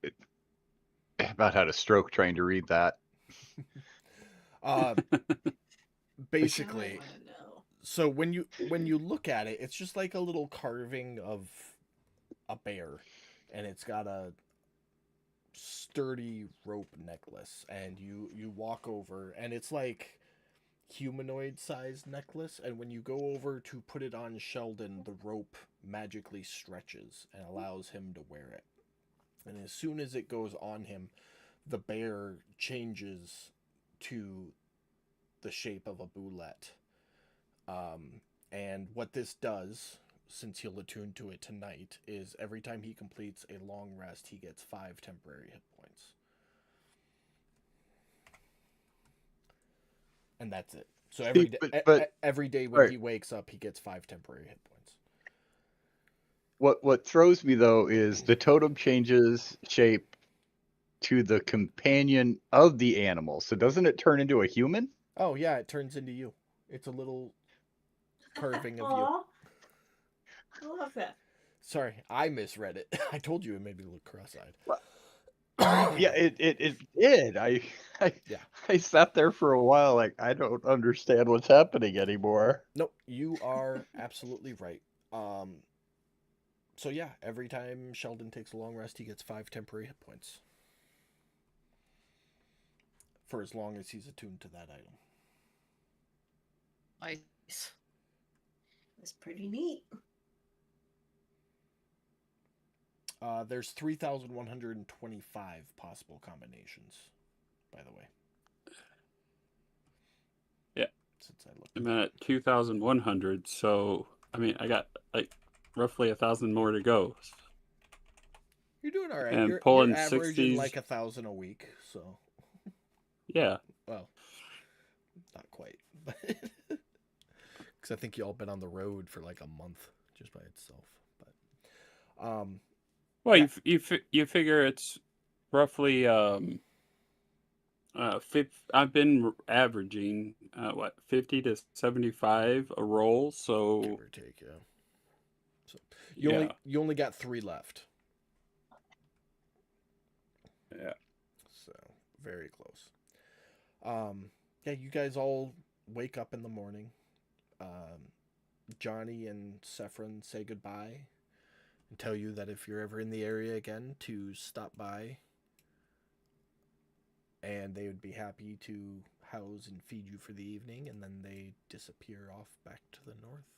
about had a stroke trying to read that. Basically, I wanna know. so when you look at it, it's just like a little carving of a bear, and it's got a sturdy rope necklace, and you walk over, and it's like humanoid sized necklace, and when you go over to put it on Sheldon, the rope magically stretches and allows him to wear it. And as soon as it goes on him, the bear changes to the shape of a boulette. And what this does, since he'll attune to it tonight, is every time he completes a long rest, he gets 5 temporary hit points. And that's it. So every day when right. he wakes up, he gets 5 temporary hit points. What throws me though is the totem changes shape to the companion of the animal. So doesn't it turn into a human? Oh yeah, it turns into you. It's a little carving of you. Aw. I love that. Sorry, I misread it. I told you it made me look cross-eyed. Yeah, it did. Yeah. I sat there for a while like I don't understand what's happening anymore. Nope, you are absolutely right. So yeah, every time Sheldon takes a long rest, he gets 5 temporary hit points. For as long as he's attuned to that item. Nice. That's pretty neat. There's 3,125 possible combinations, by the way. Yeah. Since I looked. I'm at 2,100. So I mean, I got like roughly 1,000 more to go. You're doing all right. And You're pulling averaging 60s. like 1,000 a week, so. Yeah. Well, not quite, but because I think you all been on the road for like a month just by itself. But Well, yeah. you figure it's roughly I've been averaging 50 to 75 a roll, so give or take, yeah. So you only got 3 left. Yeah. So very close. Yeah, you guys all wake up in the morning. Johnny and Sephron say goodbye and tell you that if you're ever in the area again, to stop by, and they would be happy to house and feed you for the evening, and then they disappear off back to the north.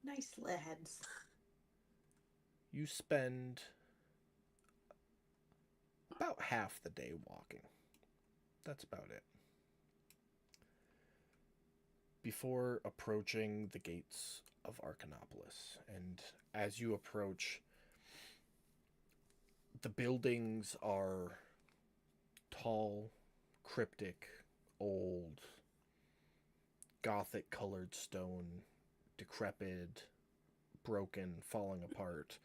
Nice lads. You spend about half the day walking. That's about it. Before approaching the gates of Archenopolis, and as you approach, the buildings are tall, cryptic, old, gothic colored stone, decrepit, broken, falling apart.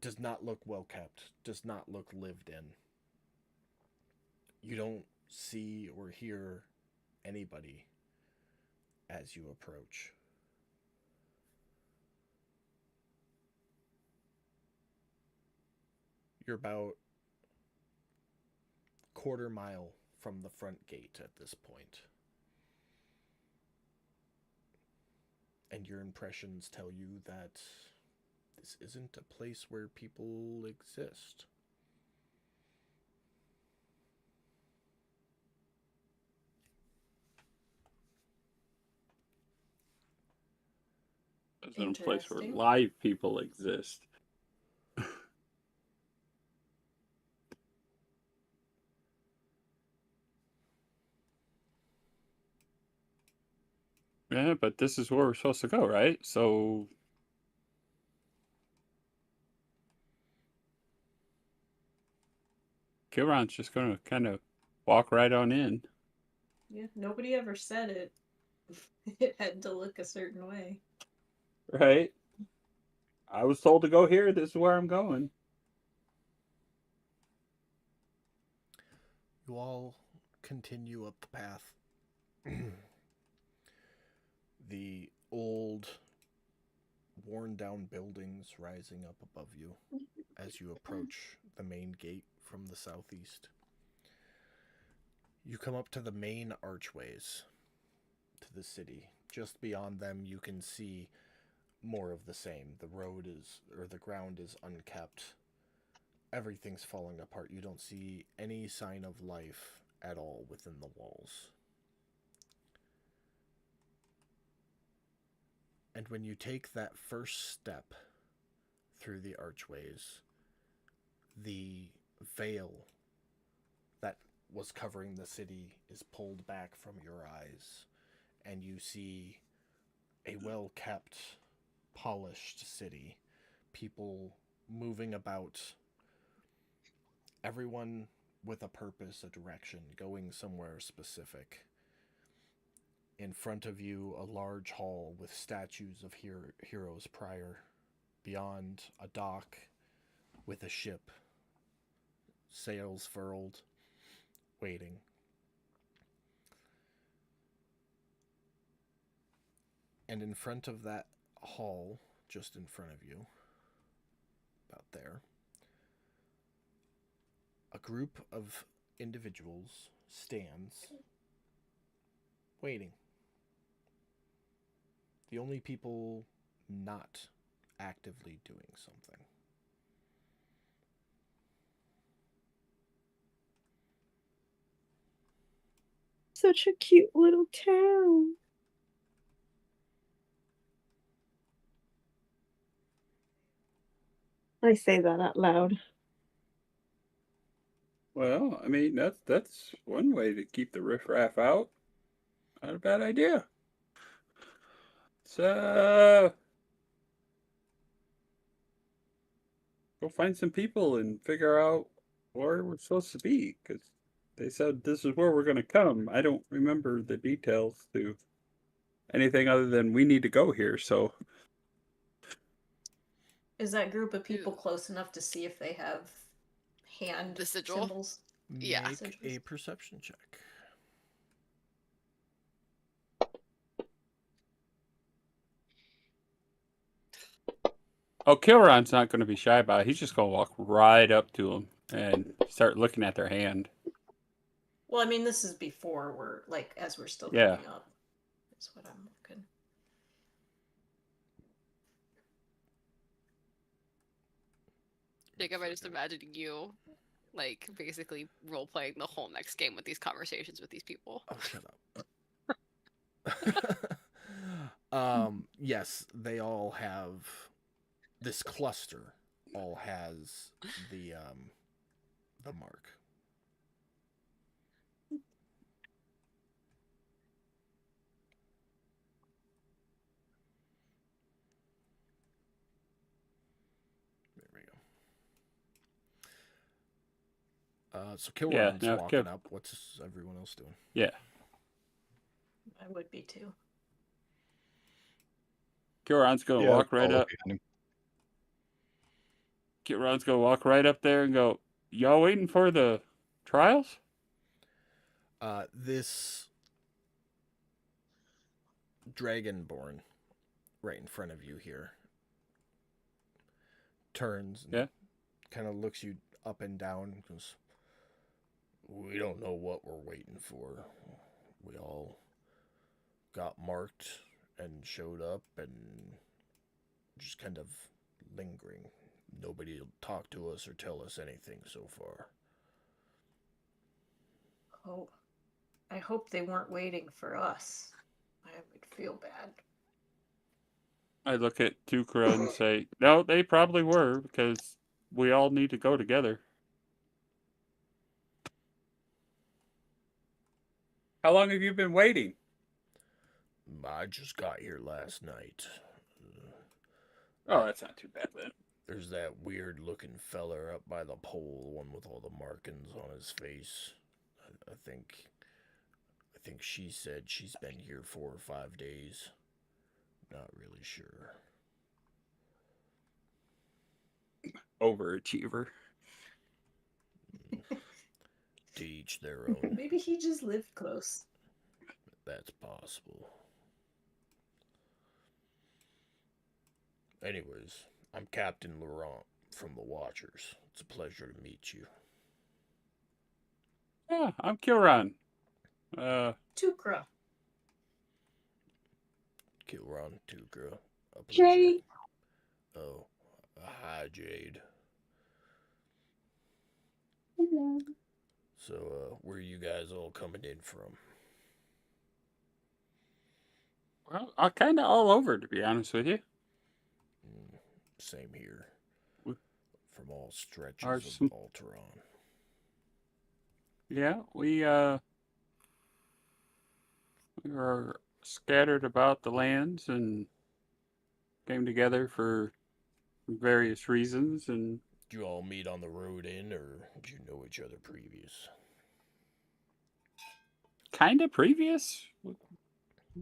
Does not look well kept, does not look lived in. You don't see or hear anybody as you approach. You're about quarter mile from the front gate at this point. And your impressions tell you that this isn't a place where people exist. It's in a place where Interesting. live people exist. Yeah, but this is where we're supposed to go, right? So Kilron's just gonna kind of walk right on in. Yeah, nobody ever said it. It had to look a certain way. Right? I was told to go here. This is where I'm going. You all continue up the path. The old, worn down buildings rising up above you as you approach the main gate from the southeast. You come up to the main archways to the city. Just beyond them, you can see more of the same. The road is, or the ground is unkept. Everything's falling apart. You don't see any sign of life at all within the walls. And when you take that first step through the archways, the veil that was covering the city is pulled back from your eyes, and you see a well-kept, polished city. People moving about, everyone with a purpose, a direction, going somewhere specific. In front of you, a large hall with statues of heroes prior. Beyond, a dock with a ship, sails furled, waiting. And in front of that hall, just in front of you, about there, a group of individuals stands, waiting. The only people not actively doing something. Such a cute little town. I say that out loud. Well, I mean that's one way to keep the riffraff out. Not a bad idea. So go find some people and figure out where we're supposed to be, because they said this is where we're going to come. I don't remember the details to anything other than we need to go here. So Is that group of people Ooh. close enough to see if they have hand The sigil? symbols? Yeah. Make a perception check. oh, Kilron's not going to be shy about it. He's just going to walk right up to them and start looking at their hand. Well, I mean, this is before we're like as we're still Yeah. coming up. That's what I'm looking. Jacob, I just imagining you, like, basically role playing the whole next game with these conversations with these people. Oh, shut up. Yes, they all have, this cluster all has the mark. There we go. So Kilron's no, walking up. What's everyone else doing? Yeah. I would be too. Kieran's gonna Yeah, walk right follow up. behind him. Kieran's gonna walk right up there and go, "Y'all waiting for the trials?" This dragonborn right in front of you here turns and Yeah. kind of looks you up and down because we don't know what we're waiting for. We all got marked and showed up and just kind of lingering. Nobody will talk to us or tell us anything so far. Oh, I hope they weren't waiting for us. I would feel bad. I look at Tukra and say, "No, they probably were because we all need to go together." How long have you been waiting? I just got here last night. Oh, that's not too bad then. There's that weird looking feller up by the pole, the one with all the markings on his face. I think she said she's been here 4 or 5 days. Not really sure. Overachiever. To each their own. Maybe he just lived close. That's possible. Anyways, I'm Captain Laurent from the Watchers. It's a pleasure to meet you. Yeah, I'm Kieran. Tukra. Kilron Tukra. A pleasure. Jade. Oh, hi, Jade. Hello. So, where are you guys all coming in from? Well, I'm kind of all over, to be honest with you. Same here. We- From all stretches Our of sm- Alteron. Yeah, we were scattered about the lands and came together for various reasons, and Did you all meet on the road in, or did you know each other previous? kind of previous.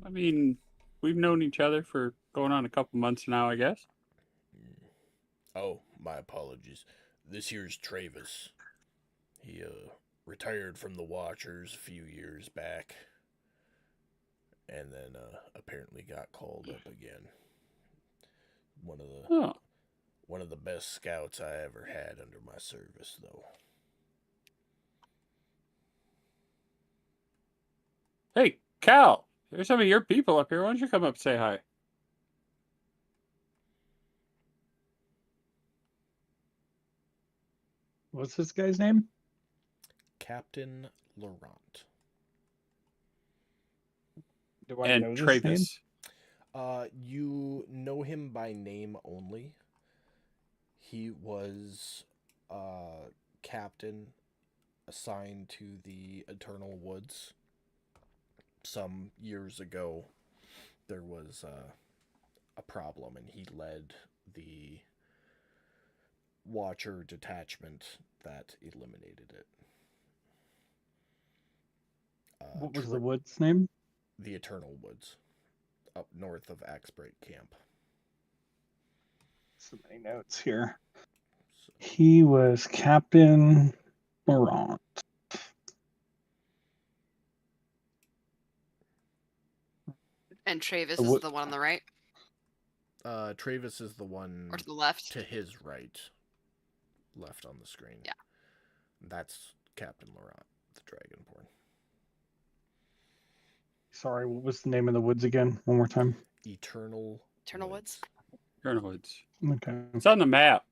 I mean, we've known each other for going on a couple months now, I guess. Oh, my apologies. This here's Travis. He retired from the Watchers a few years back, and then apparently got called up again. Oh, One of the best scouts I ever had under my service, though. hey, Cal, there's some of your people up here. Why don't you come up and say hi? What's this guy's name? Captain Laurent. Do I And know this name? Travis. You know him by name only. He was captain assigned to the Eternal Woods. Some years ago, there was a problem, and he led the Watcher detachment that eliminated it. What was the wood's name? The Eternal Woods, up north of Axbreak Camp. So many notes here. So, He was Captain Laurent. And Travis The is wo- the one on the right Travis is the one or to the left? to his right, left on the screen. Yeah. That's Captain Laurent, the Dragonborn. Sorry, what was the name of the woods again? One more time. Eternal Woods. Woods. Okay. It's on the map.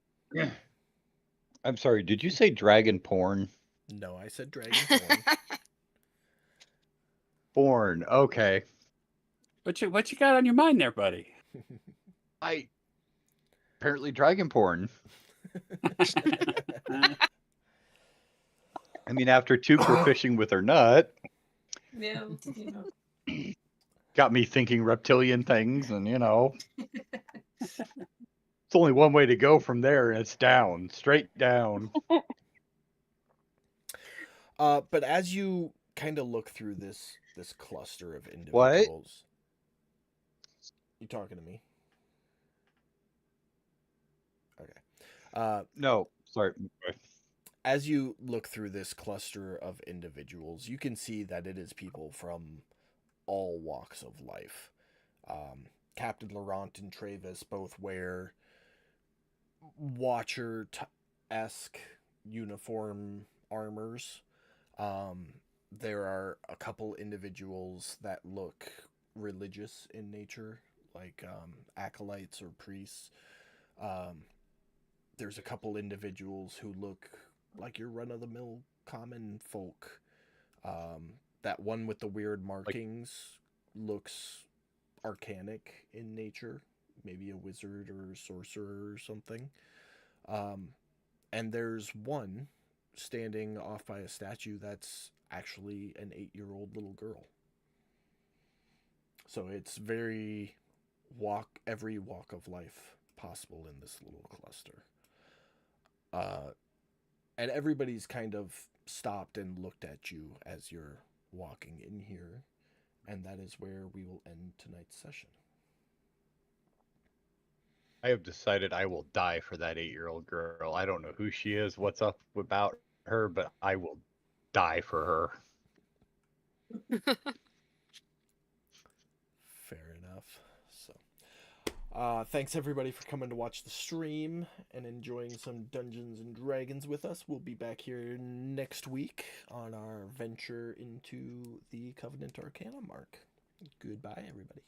I'm sorry, did you say dragon porn? No, I said Dragonborn. Born, okay. What you got on your mind there, buddy? Apparently dragon porn. I mean, after Tukra fishing with her nut, Yeah, you know. got me thinking reptilian things, and it's only one way to go from there, and it's down, straight down. But as you kind of look through this this cluster of What? individuals. You talking to me? Okay. No, sorry. As you look through this cluster of individuals, you can see that it is people from all walks of life. Captain Laurent and Travis both wear Watcher-esque uniform armors. There are a couple individuals that look religious in nature, like acolytes or priests. There's a couple individuals who look like your run-of-the-mill common folk. That one with the weird markings looks arcanic in nature, maybe a wizard or a sorcerer or something. And there's one standing off by a statue that's actually an 8-year-old little girl. So it's very every walk of life possible in this little cluster. And everybody's kind of stopped and looked at you as you're walking in here, and that is where we will end tonight's session. I have decided I will die for that 8-year-old girl. I don't know who she is, what's up about her, but I will die for her. Fair enough. Thanks everybody for coming to watch the stream and enjoying some Dungeons and Dragons with us. We'll be back here next week on our venture into the Covenant Arcana mark. Goodbye, everybody.